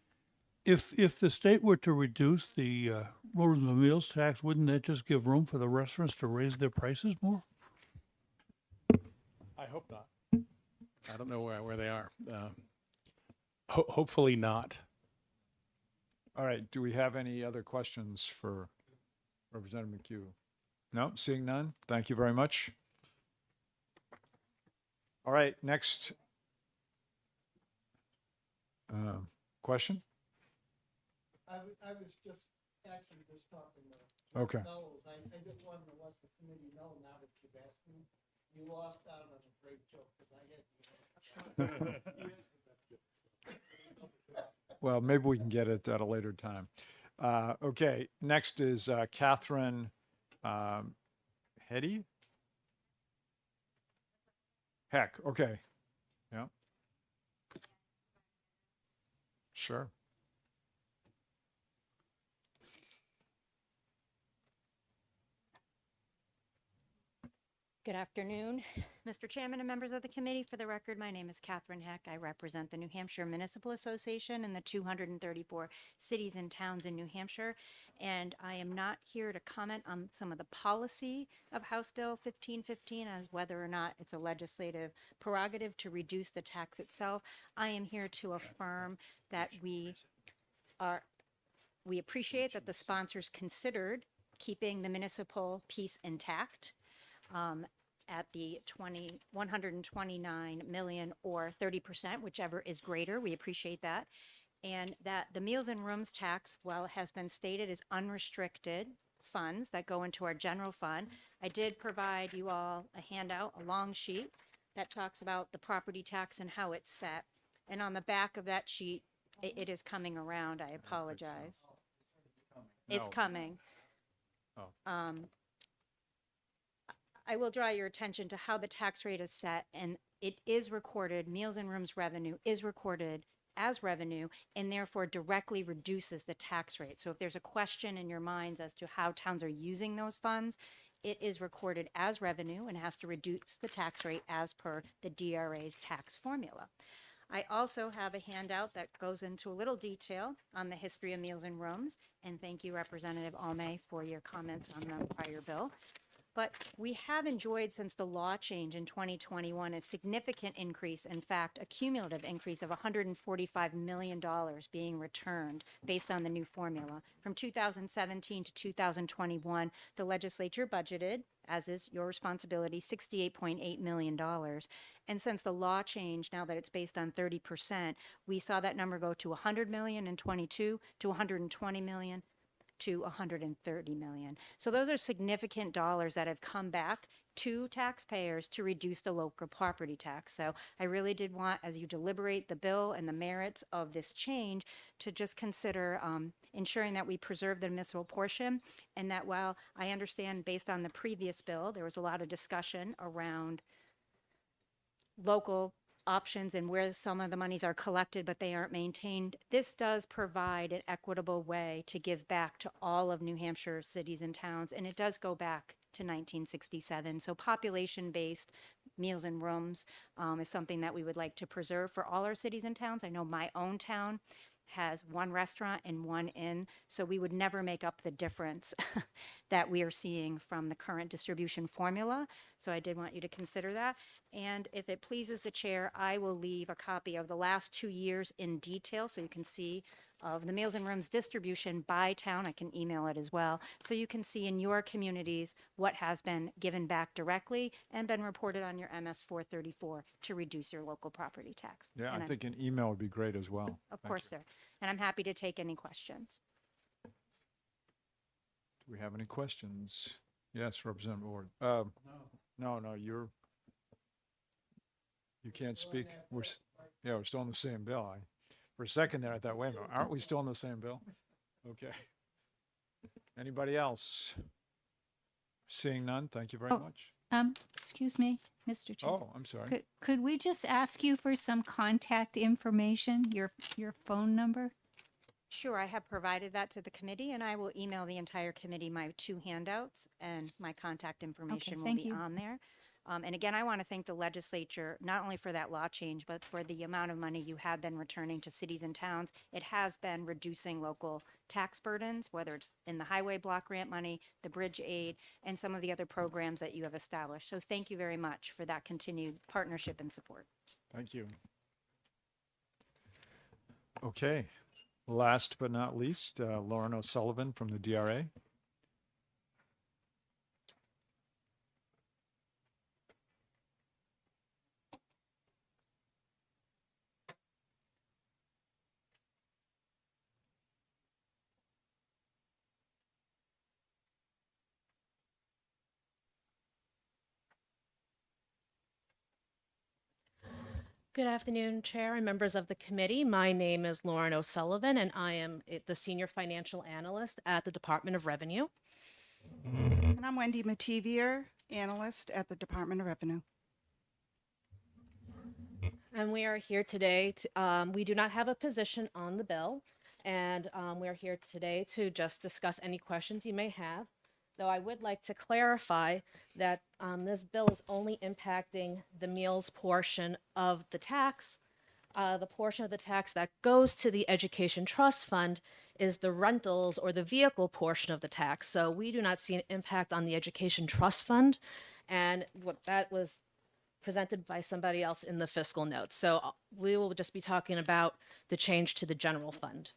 If the state were to reduce the rooms and meals tax, wouldn't that just give room for the restaurants to raise their prices more? I hope not. I don't know where they are. Hopefully not. All right, do we have any other questions for Representative McHugh? No, seeing none. Thank you very much. All right, next question. I was just actually just talking to Okay. Fellows. I just wanted to let the committee know now that you've asked me, you lost out on a great joke because I had. Well, maybe we can get it at a later time. Okay, next is Catherine Hetty? Heck, okay. Yeah. Sure. Good afternoon, Mr. Chairman and members of the committee. For the record, my name is Catherine Heck. I represent the New Hampshire Municipal Association and the 234 cities and towns in New Hampshire. And I am not here to comment on some of the policy of House Bill 1515 as whether or not it's a legislative prerogative to reduce the tax itself. I am here to affirm that we appreciate that the sponsors considered keeping the municipal piece intact. At the 129 million or 30%, whichever is greater. We appreciate that. And that the meals and rooms tax, while it has been stated, is unrestricted funds that go into our general fund. I did provide you all a handout, a long sheet that talks about the property tax and how it's set. And on the back of that sheet, it is coming around. I apologize. It's No. coming. Oh. I will draw your attention to how the tax rate is set, and it is recorded, meals and rooms revenue is recorded as revenue, and therefore directly reduces the tax rate. So if there's a question in your minds as to how towns are using those funds, it is recorded as revenue and has to reduce the tax rate as per the DRA's tax formula. I also have a handout that goes into a little detail on the history of meals and rooms, and thank you, Representative Alme, for your comments on the prior bill. But we have enjoyed since the law change in 2021 a significant increase, in fact, a cumulative increase of $145 million being returned based on the new formula. From 2017 to 2021, the legislature budgeted, as is your responsibility, $68.8 million. And since the law changed, now that it's based on 30%, we saw that number go to $100 million in 22, to $120 million, to $130 million. So those are significant dollars that have come back to taxpayers to reduce the local property tax. So I really did want, as you deliberate the bill and the merits of this change, to just consider ensuring that we preserve the municipal portion, and that while I understand based on the previous bill, there was a lot of discussion around local options and where some of the monies are collected but they aren't maintained. This does provide an equitable way to give back to all of New Hampshire's cities and towns, and it does go back to 1967. So population-based meals and rooms is something that we would like to preserve for all our cities and towns. I know my own town has one restaurant and one inn, so we would never make up the difference that we are seeing from the current distribution formula. So I did want you to consider that. And if it pleases the chair, I will leave a copy of the last 2 years in detail so you can see of the meals and rooms distribution by town. I can email it as well. So you can see in your communities what has been given back directly and been reported on your MS 434 to reduce your local property tax. Yeah, And I think an email would be great as well. of course, sir. And I'm happy to take any questions. Do we have any questions? Yes, Representative Ward. No, you can't speak. We're still on the same bill. For a second there, I thought, wait a minute, aren't we still on the same bill? Okay. Anybody else? Seeing none, thank you very much. Excuse me, Mr. Chair. Oh, I'm sorry. Could we just ask you for some contact information, your phone number? Sure, I have provided that to the committee, and I will email the entire committee my 2 handouts, and my contact information will thank be you. on there. And again, I want to thank the legislature, not only for that law change, but for the amount of money you have been returning to cities and towns. It has been reducing local tax burdens, whether it's in the highway block grant money, the bridge aid, and some of the other programs that you have established. So thank you very much for that continued partnership and support. Thank you. Okay. Last but not least, Lauren O'Sullivan from the DRA. Good afternoon, Chair and members of the committee. My name is Lauren O'Sullivan, and I am the Senior Financial Analyst at the Department of Revenue. And I'm Wendy Mativier, Analyst at the Department of Revenue. And we are here today we do not have a position on the bill, and we are here today to just discuss any questions you may have. Though I would like to clarify that this bill is only impacting the meals portion of the tax. The portion of the tax that goes to the Education Trust Fund is the rentals or the vehicle portion of the tax. So we do not see an impact on the Education Trust Fund, and what that was presented by somebody else in the fiscal notes. So we will just be talking about the change to the general fund.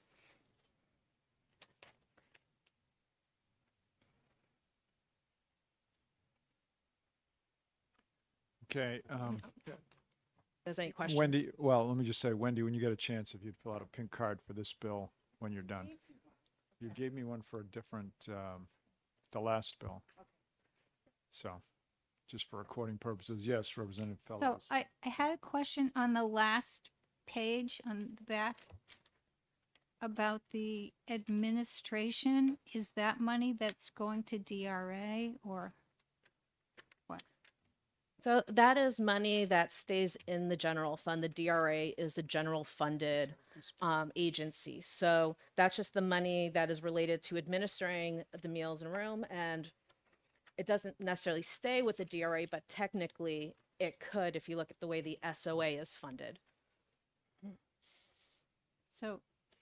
Okay. If there's any questions? Wendy, well, let me just say, Wendy, when you get a chance, if you'd fill out a pink card for this bill when you're done. You gave me one for a different, the last bill. So, just for recording purposes, yes, Representative So Fellows. I had a question on the last page on the back about the administration. Is that money that's going to DRA or what? So that is money that stays in the general fund. The DRA is a general funded agency. So that's just the money that is related to administering the meals and room. And it doesn't necessarily stay with the DRA, but technically it could if you look at the way the SOA is funded. So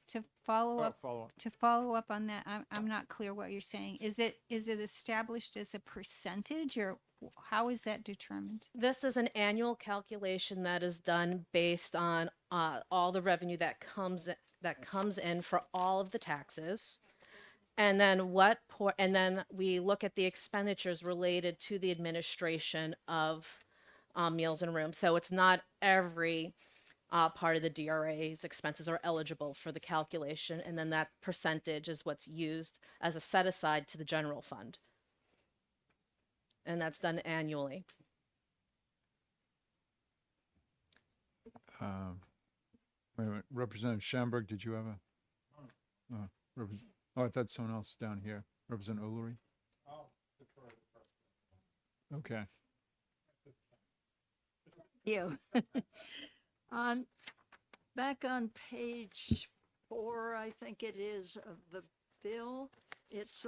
to follow Oh, up, follow up. to follow up on that, I'm not clear what you're saying. Is it established as a percentage or how is that determined? This is an annual calculation that is done based on all the revenue that comes in for all of the taxes. And then and then we look at the expenditures related to the administration of meals and rooms. So it's not every part of the DRA's expenses are eligible for the calculation. And then that percentage is what's used as a set aside to the general fund. And that's done annually. Wait a minute, Representative Schamberg, did you have a? Oh, I thought someone else down here. Representative O'Leary? Okay. You. Back on page 4, I think it is, of the bill, it's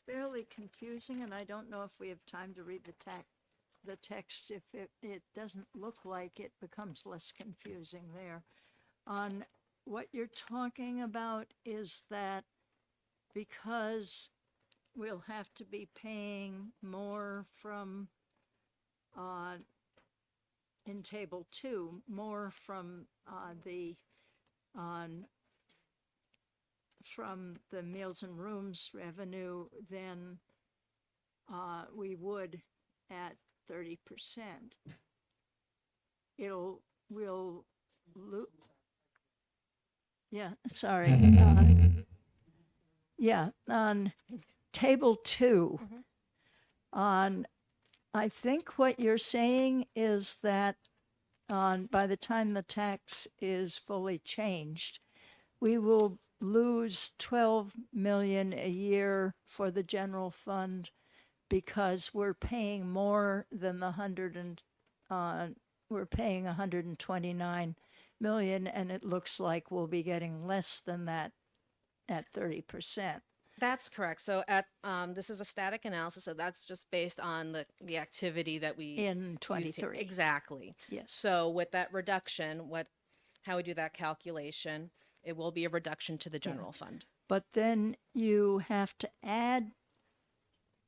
fairly confusing, and I don't know if we have time to read the text. If it doesn't look like it becomes less confusing there. On what you're talking about is that because we'll have to be paying more from in table 2, more from the meals and rooms revenue than we would at 30%. Yeah, sorry. Yeah, on table 2, I think what you're saying is that by the time the tax is fully changed, we will lose 12 million a year for the general fund because we're paying more than we're paying 129 million, and it looks like we'll be getting less than that at 30%. That's correct. So this is a static analysis, so that's just based on the activity that we In used 23. here. Exactly. Yes. So with that reduction, how we do that calculation, it will be a reduction to the general fund. But then you have to add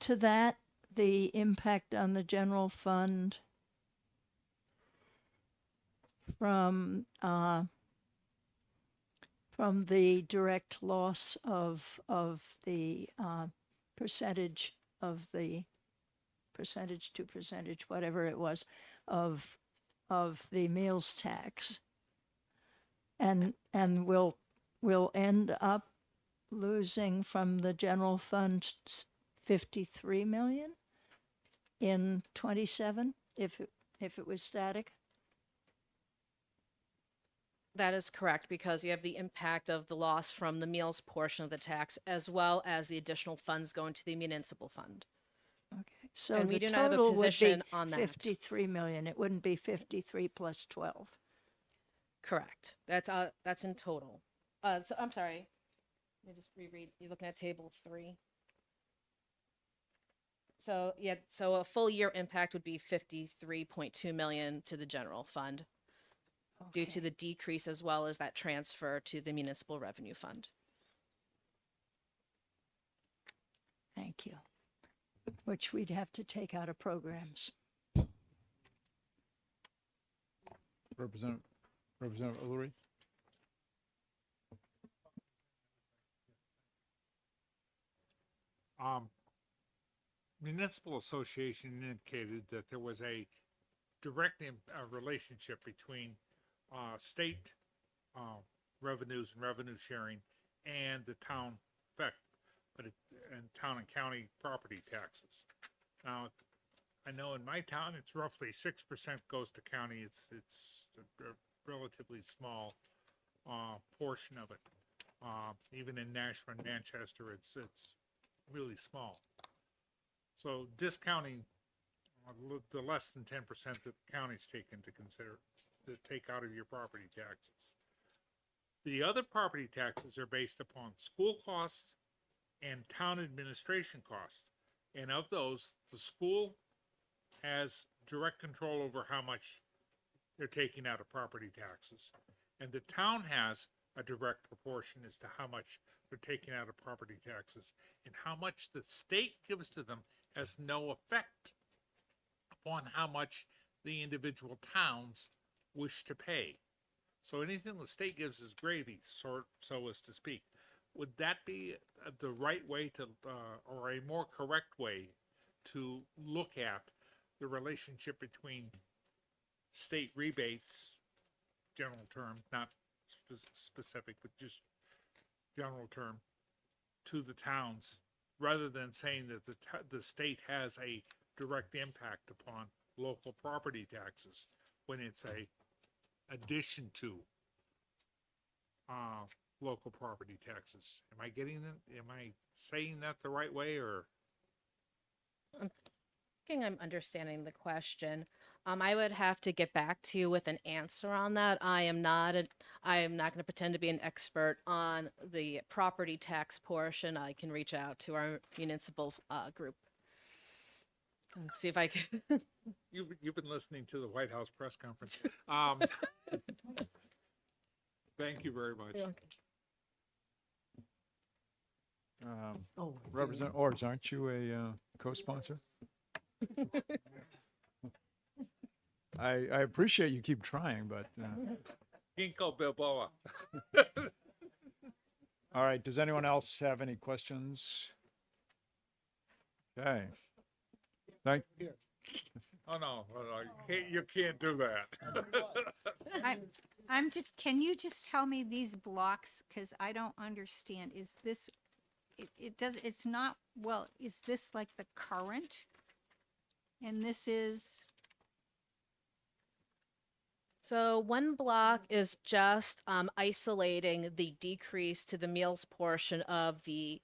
to that the impact on the general fund from the direct loss of the percentage to percentage, whatever it was, of the meals tax, and we'll end up losing from the general fund 53 million in 27 if it was static. That is correct, because you have the impact of the loss from the meals portion of the tax, as well as the additional funds going to the municipal fund. Okay. So And we the do not have a total would position be on that. 53 million. It wouldn't be 53 plus 12. Correct. That's in total. So I'm sorry. Let me just reread. You're looking at table 3. So yeah, so a full year impact would be 53.2 million to the general fund due to the decrease, as well as that transfer to the municipal revenue fund. Thank you. Which we'd have to take out of programs. Representative Ulrich? Municipal Association indicated that there was a direct relationship between state revenues and revenue sharing and the town effect, and town and county property taxes. Now, I know in my town, it's roughly 6% goes to county. It's a relatively small portion of it. Even in Nashua and Manchester, it's really small. So discounting the less than 10% that the counties take into consider to take out of your property taxes. The other property taxes are based upon school costs and town administration costs. And of those, the school has direct control over how much they're taking out of property taxes. And the town has a direct proportion as to how much they're taking out of property taxes. And how much the state gives to them has no effect upon how much the individual towns wish to pay. So anything the state gives is gravy, so as to speak. Would that be the right way to, or a more correct way to look at the relationship between state rebates, general term, not specific, but just general term, to the towns, rather than saying that the state has a direct impact upon local property taxes when it's a addition to local property taxes? Am I getting that? Am I saying that the right way, or? I think I'm understanding the question. I would have to get back to you with an answer on that. I am not going to pretend to be an expert on the property tax portion. I can reach out to our municipal group and see if I can. You've been listening to the White House press conference. Thank you very much. Representative Ors, aren't you a co-sponsor? I appreciate you keep trying, but Ginkgo Bilboa. all right. Does anyone else have any questions? Okay. Oh, no, you can't do that. I'm just, can you just tell me these blocks, because I don't understand, is this, it's not, well, is this like the current? And this is, So one block is just isolating the decrease to the meals portion of the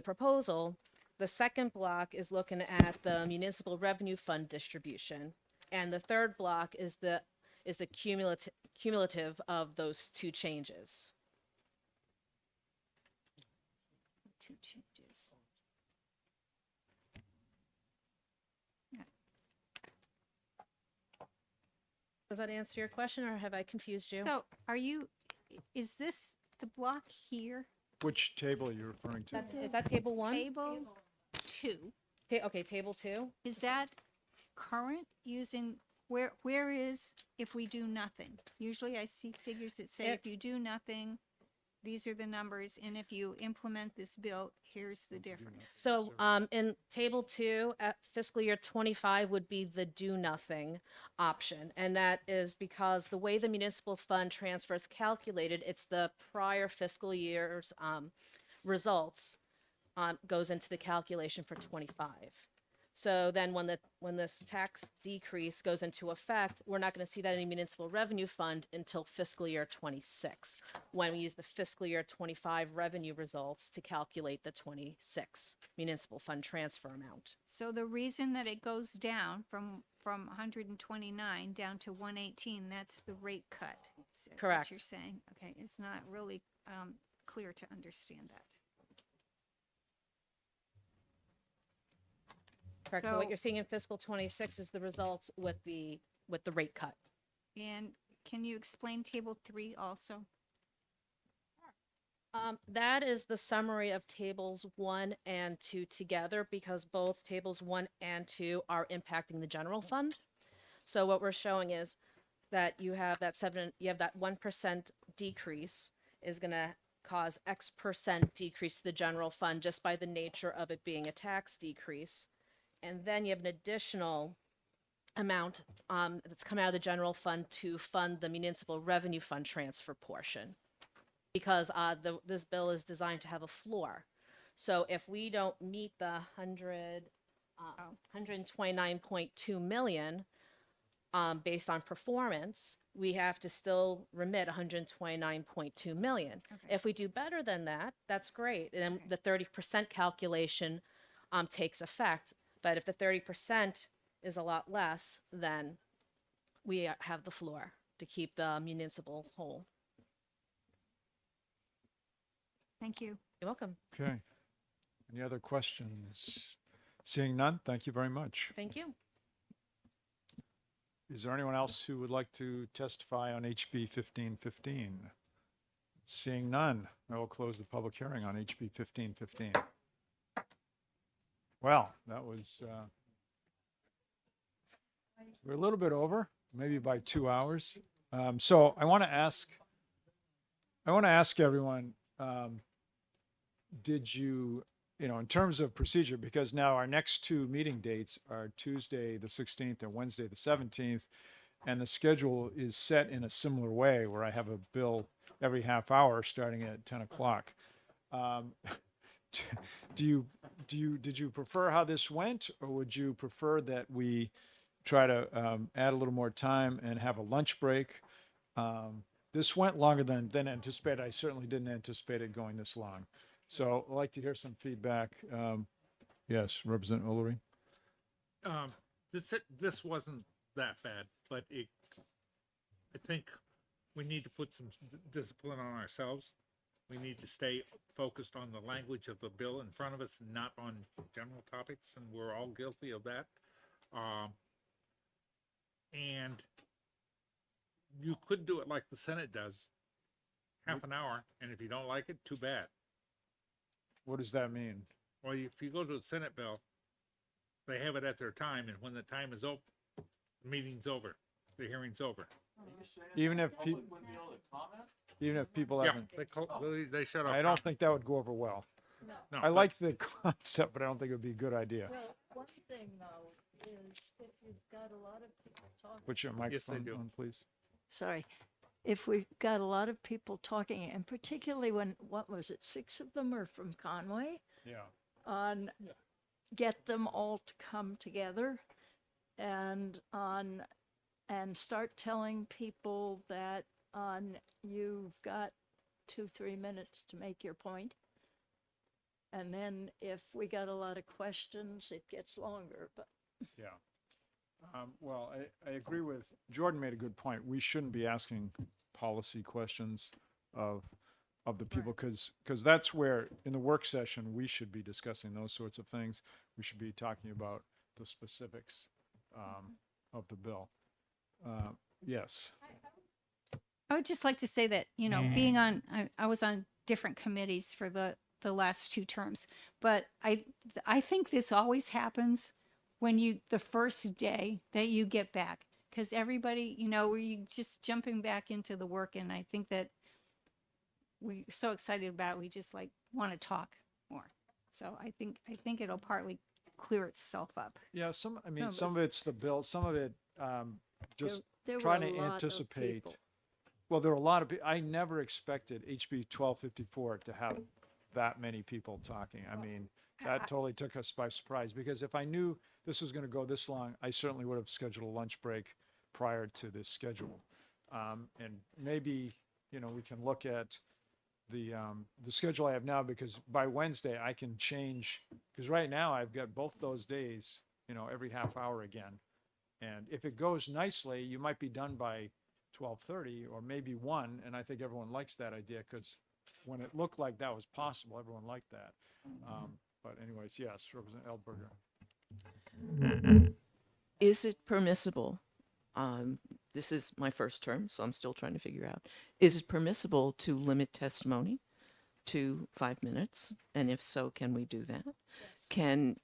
proposal. The second block is looking at the municipal revenue fund distribution. And the third block is the cumulative of those two changes. Two changes. Does that answer your question, or have I confused you? So is this the block here? Which table are you referring to? Is that table one? Table 2. Okay, table 2. Is that current using, where is if we do nothing? Usually I see figures that say if you do nothing, these are the numbers, and if you implement this bill, here's the difference. So in table 2, at fiscal year 25 would be the do nothing option. And that is because the way the municipal fund transfer is calculated, it's the prior fiscal year's results goes into the calculation for 25. So then when this tax decrease goes into effect, we're not going to see that in the municipal revenue fund until fiscal year 26, when we use the fiscal year 25 revenue results to calculate the 26 municipal fund transfer amount. So the reason that it goes down from 129 down to 118, that's the rate cut. Is that what Correct. you're saying? Okay, it's not really clear to understand that. Correct. So what you're seeing in fiscal 26 is the results with the rate cut. And can you explain table 3 also? That is the summary of tables 1 and 2 together, because both tables 1 and 2 are impacting the general fund. So what we're showing is that you have that 1% decrease is going to cause X percent decrease to the general fund just by the nature of it being a tax decrease. And then you have an additional amount that's come out of the general fund to fund the municipal revenue fund transfer portion, because this bill is designed to have a floor. So if we don't meet the 129.2 million based on performance, we have to still remit 129.2 million. Okay. If we do better than that, that's great. And then the 30% calculation takes effect. But if the 30% is a lot less, then we have the floor to keep the municipal whole. Thank you. You're welcome. Okay. Any other questions? Seeing none, thank you very much. Thank you. Is there anyone else who would like to testify on HB 1515? Seeing none, I will close the public hearing on HB 1515. Well, that was, we're a little bit over, maybe by 2 hours. So I want to ask everyone, did you, in terms of procedure, because now our next 2 meeting dates are Tuesday, the 16th and Wednesday, the 17th. And the schedule is set in a similar way where I have a bill every half hour starting at 10 o'clock. Did you prefer how this went, or would you prefer that we try to add a little more time and have a lunch break? This went longer than anticipated. I certainly didn't anticipate it going this long. So I'd like to hear some feedback. Yes, Representative Ullery. This wasn't that bad, but I think we need to put some discipline on ourselves. We need to stay focused on the language of the bill in front of us, not on general topics, and we're all guilty of that. And you could do it like the Senate does, half an hour, and if you don't like it, too bad. What does that mean? Well, if you go to the Senate bill, they have it at their time, and when the time is over, the meeting's over, the hearing's over. Even if people Yeah, haven't, they shut up. I don't think that would go over well. No, I like the concept, but I don't think it would be a good idea. Well, one thing though is if you've got a lot of people talking. Put your microphone on, please. Sorry. If we've got a lot of people talking, and particularly when, what was it, 6 of them are from Conway? Yeah. Get them all to come together and start telling people that you've got 2-3 minutes to make your point. And then if we got a lot of questions, it gets longer, but Yeah. Well, I agree with, Jordan made a good point. We shouldn't be asking policy questions of the people, because that's where, in the work session, we should be discussing those sorts of things. We should be talking about the specifics of the bill. Yes. I would just like to say that, you know, being on, I was on different committees for the last 2 terms, but I think this always happens when the first day that you get back, because everybody, you know, we're just jumping back into the work. And I think that we're so excited about it, we just like want to talk more. So I think it'll partly clear itself up. Yeah, I mean, No, some of it's the bill, some of it, just there were trying a to lot of anticipate. people. Well, there were a lot of, I never expected HB 1254 to have that many people talking. I mean, that totally took us by surprise, because if I knew this was going to go this long, I certainly would have scheduled a lunch break prior to this schedule. And maybe, you know, we can look at the schedule I have now, because by Wednesday I can change, because right now I've got both those days, you know, every half hour again. And if it goes nicely, you might be done by 12:30 or maybe 1. And I think everyone likes that idea, because when it looked like that was possible, everyone liked that. But anyways, yes, Representative Eldberger. Is it permissible? This is my first term, so I'm still trying to figure out. Is it permissible to limit testimony to 5 minutes? And if so, can we do that? Yes.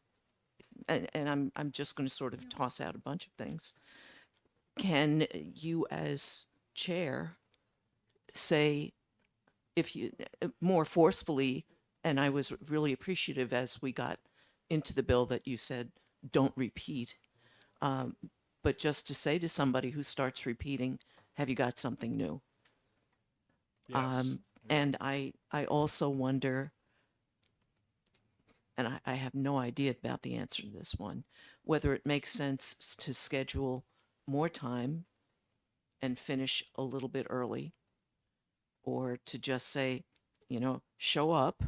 And I'm just going to sort of toss out a bunch of things. Can you, as chair, say, if you more forcefully, and I was really appreciative as we got into the bill that you said, don't repeat. But just to say to somebody who starts repeating, have you got something new? Yes. And I also wonder, and I have no idea about the answer to this one, whether it makes sense to schedule more time and finish a little bit early, or to just say, you know, show up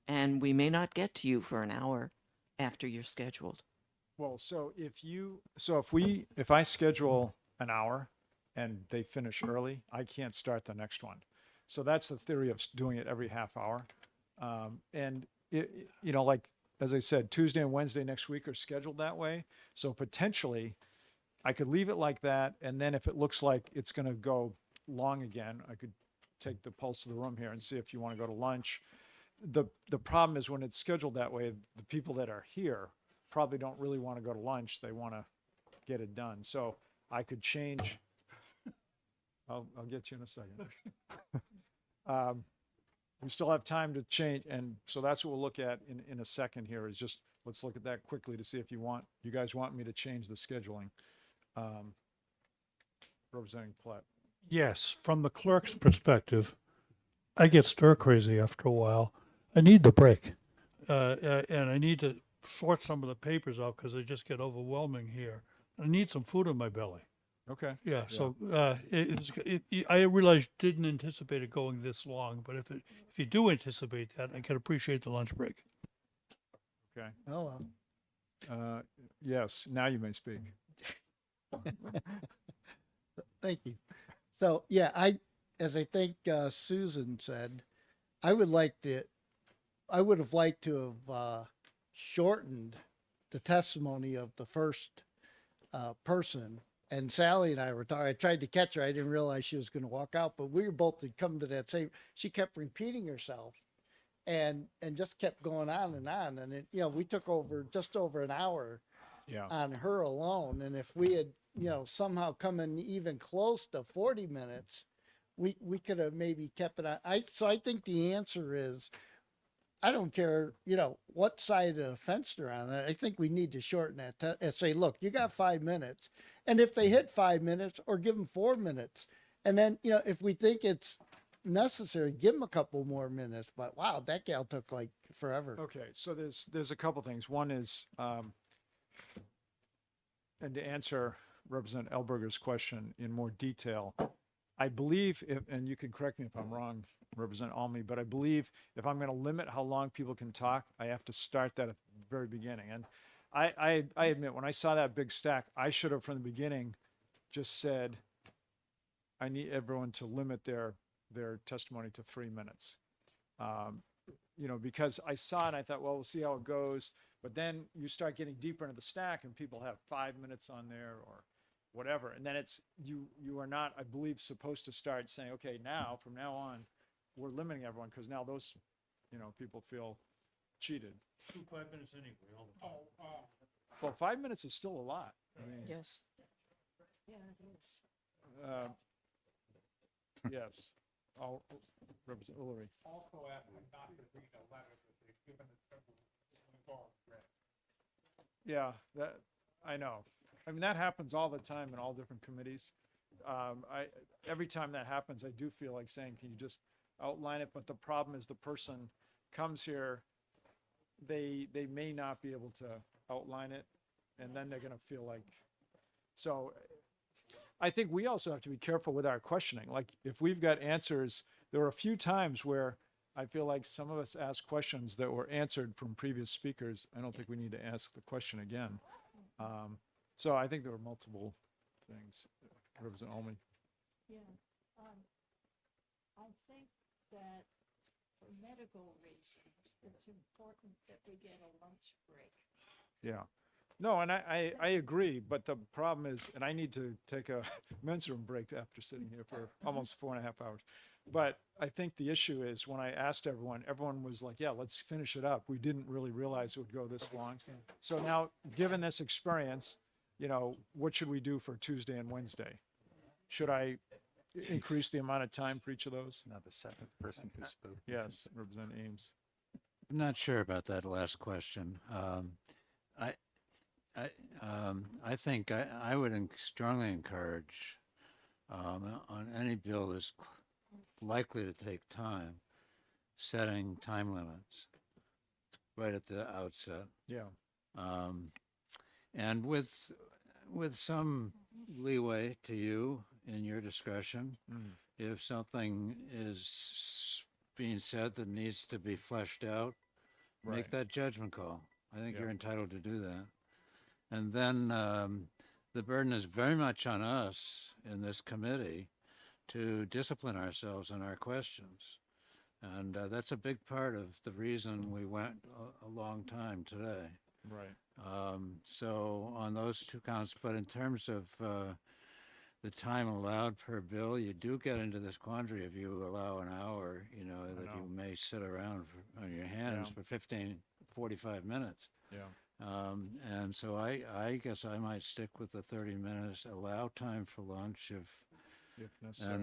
and we may not get to you for an hour after you're scheduled. Well, if I schedule an hour and they finish early, I can't start the next one. So that's the theory of doing it every half hour. And you know, like, as I said, Tuesday and Wednesday next week are scheduled that way. So potentially I could leave it like that. And then if it looks like it's going to go long again, I could take the pulse of the room here and see if you want to go to lunch. The problem is when it's scheduled that way, the people that are here probably don't really want to go to lunch. They want to get it done. So I could change. I'll get you in a second. We still have time to change. And so that's what we'll look at in a second here, is just, let's look at that quickly to see if you guys want me to change the scheduling. Representing Platt. Yes, from the clerk's perspective, I get stir crazy after a while. I need the break. And I need to sort some of the papers out because they just get overwhelming here. I need some food in my belly. Okay. Yeah. So I realize you didn't anticipate it going this long, but if you do anticipate that, I can appreciate the lunch break. Okay. Oh, well. Yes, now you may speak. Thank you. So, yeah, as I think Susan said, I would have liked to have shortened the testimony of the first person. And Sally and I were talking. I tried to catch her. I didn't realize she was going to walk out, but we were both had come to that same. She kept repeating herself, and just kept going on. And it, you know, we took just over an hour on her alone. And if we had, you know, somehow come in even close to 40 minutes, we could have maybe kept it on. So I think the answer is, I don't care, you know, what side of the fence they're on. I think we need to shorten that and say, look, you got 5 minutes. And if they hit 5 minutes, or give them 4 minutes. And then, you know, if we think it's necessary, give them a couple more minutes. But wow, that gal took like forever. Okay. So there's a couple things. One is, and to answer Representative Eldberger's question in more detail, I believe, and you can correct me if I'm wrong, Representative Almy, but I believe if I'm going to limit how long people can talk, I have to start that at the very beginning. And I admit, when I saw that big stack, I should have from the beginning just said, I need everyone to limit their testimony to 3 minutes. Because I saw it and I thought, well, we'll see how it goes. But then you start getting deeper into the stack and people have 5 minutes on there or whatever. And then it's, you are not, I believe, supposed to start saying, okay, now, from now on, we're limiting everyone because now those, people feel cheated. 5 minutes anyway, all the time. Well, 5 minutes is still a lot. I mean, Yes. yes. I'll represent Ulrich. Also ask them not to read a letter that they've given us several read. Yeah, that, I know. I mean, that happens all the time in all different committees. Every time that happens, I do feel like saying, can you just outline it? But the problem is the person comes here, they may not be able to outline it, and then they're gonna feel like, so I think we also have to be careful with our questioning. Like, if we've got answers, there were a few times where I feel like some of us asked questions that were answered from previous speakers. I don't think we need to ask the question again. So I think there were multiple things. Representative Almy. Yeah, I think that for medical reasons, it's important that we get a lunch break. Yeah. No, and I agree, but the problem is, and I need to take a men's room break after sitting here for almost 4.5 hours. But I think the issue is when I asked everyone was like, yeah, let's finish it up. We didn't really realize it would go this long. So now, given this experience, what should we do for Tuesday and Wednesday? Should I increase the amount of time for each of those? Now the seventh person who spoke. Yes, Representative Ames. I'm not sure about that last question. I think I would strongly encourage on any bill that's likely to take time, setting time limits right at the outset. Yeah. And with some leeway to you in your discretion, if something is being said that needs to be fleshed out, Right. make that judgment call. I think Yeah. you're entitled to do that. And then the burden is very much on us in this committee to discipline ourselves in our questions. And that's a big part of the reason we went a long time today. Right. So on those two counts, but in terms of the time allowed per bill, you do get into this quandary if you allow an hour, that you may sit around on your hands Yeah. for 45 minutes. Yeah. And so I guess I might stick with the 30 minutes, allow time for lunch If necessary.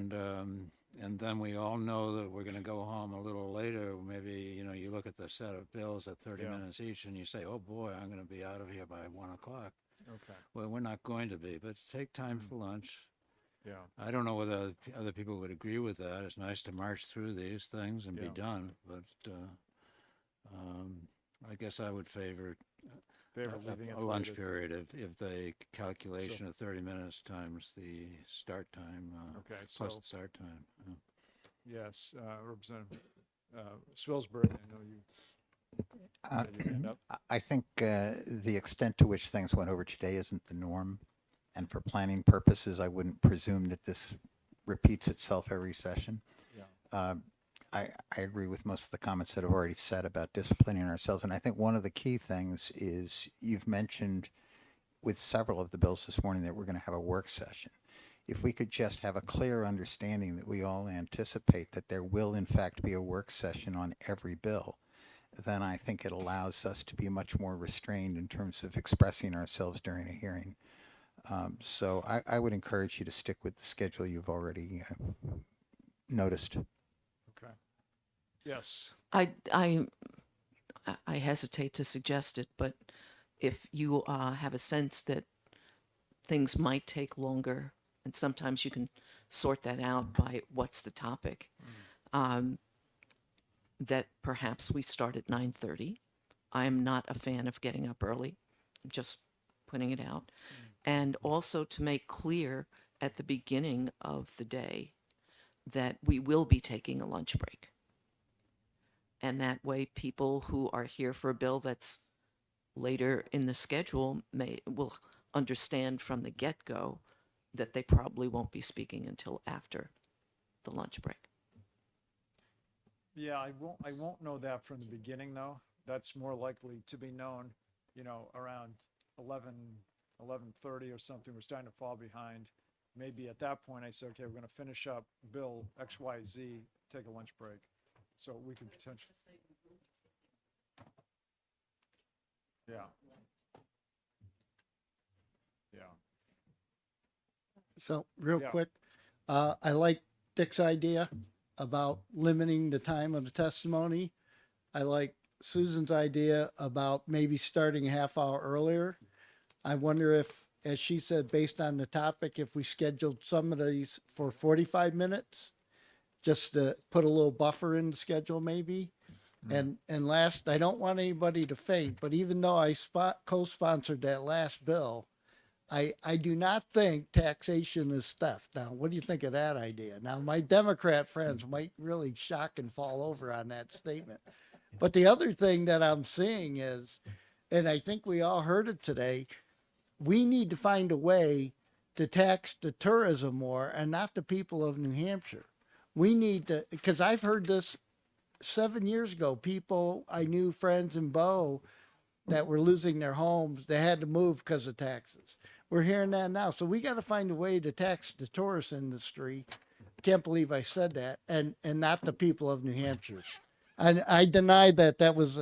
and then we all know that we're going to go home a little later. Maybe, you look at the set of bills at 30 Yeah. minutes each and you say, oh boy, I'm going to be out of here by 1 o'clock. Okay. Well, we're not going to be, but take time for lunch. Yeah. I don't know whether other people would agree with that. It's nice to march through these things and be Yeah. done, but I guess I would favor Leaving it a the way lunch it is. period if the calculation of 30 minutes times the start time Okay, plus so- the start time. Yes, Representative Spilsbury, I know you. had your hand up. I think the extent to which things went over today isn't the norm. And for planning purposes, I wouldn't presume that this repeats itself every session. Yeah. I agree with most of the comments that I've already said about disciplining ourselves. And I think one of the key things is you've mentioned with several of the bills this morning that we're going to have a work session. If we could just have a clear understanding that we all anticipate that there will in fact be a work session on every bill, then I think it allows us to be much more restrained in terms of expressing ourselves during a hearing. So I would encourage you to stick with the schedule you've already noticed. Okay. Yes. I hesitate to suggest it, but if you have a sense that things might take longer, and sometimes you can sort that out by what's the topic, that perhaps we start at 9:30. I'm not a fan of getting up early. I'm just putting it out. And also to make clear at the beginning of the day that we will be taking a lunch break. And that way people who are here for a bill that's later in the schedule will understand from the get-go that they probably won't be speaking until after the lunch break. Yeah, I won't know that from the beginning though. That's more likely to be known, around 11:30 or something. We're starting to fall behind. Maybe at that point I say, okay, we're going to finish up bill XYZ, take a lunch break. So we could potentially. Yeah. Yeah. So real Yeah. quick, I like Dick's idea about limiting the time of the testimony. I like Susan's idea about maybe starting a half hour earlier. I wonder if, as she said, based on the topic, if we scheduled some of these for 45 minutes, just to put a little buffer in the schedule maybe. And last, I don't want anybody to faint, but even though I co-sponsored that last bill, I do not think taxation is theft. Now, what do you think of that idea? Now, my Democrat friends might really shock and fall over on that statement. But the other thing that I'm seeing is, and I think we all heard it today, we need to find a way to tax the tourism more and not the people of New Hampshire. We need to, because I've heard this 7 years ago, people I knew, friends in Bow, that were losing their homes, they had to move because of taxes. We're hearing that now. So we got to find a way to tax the tourist industry. Can't believe I said that. And not the people of New Hampshire. And I deny that was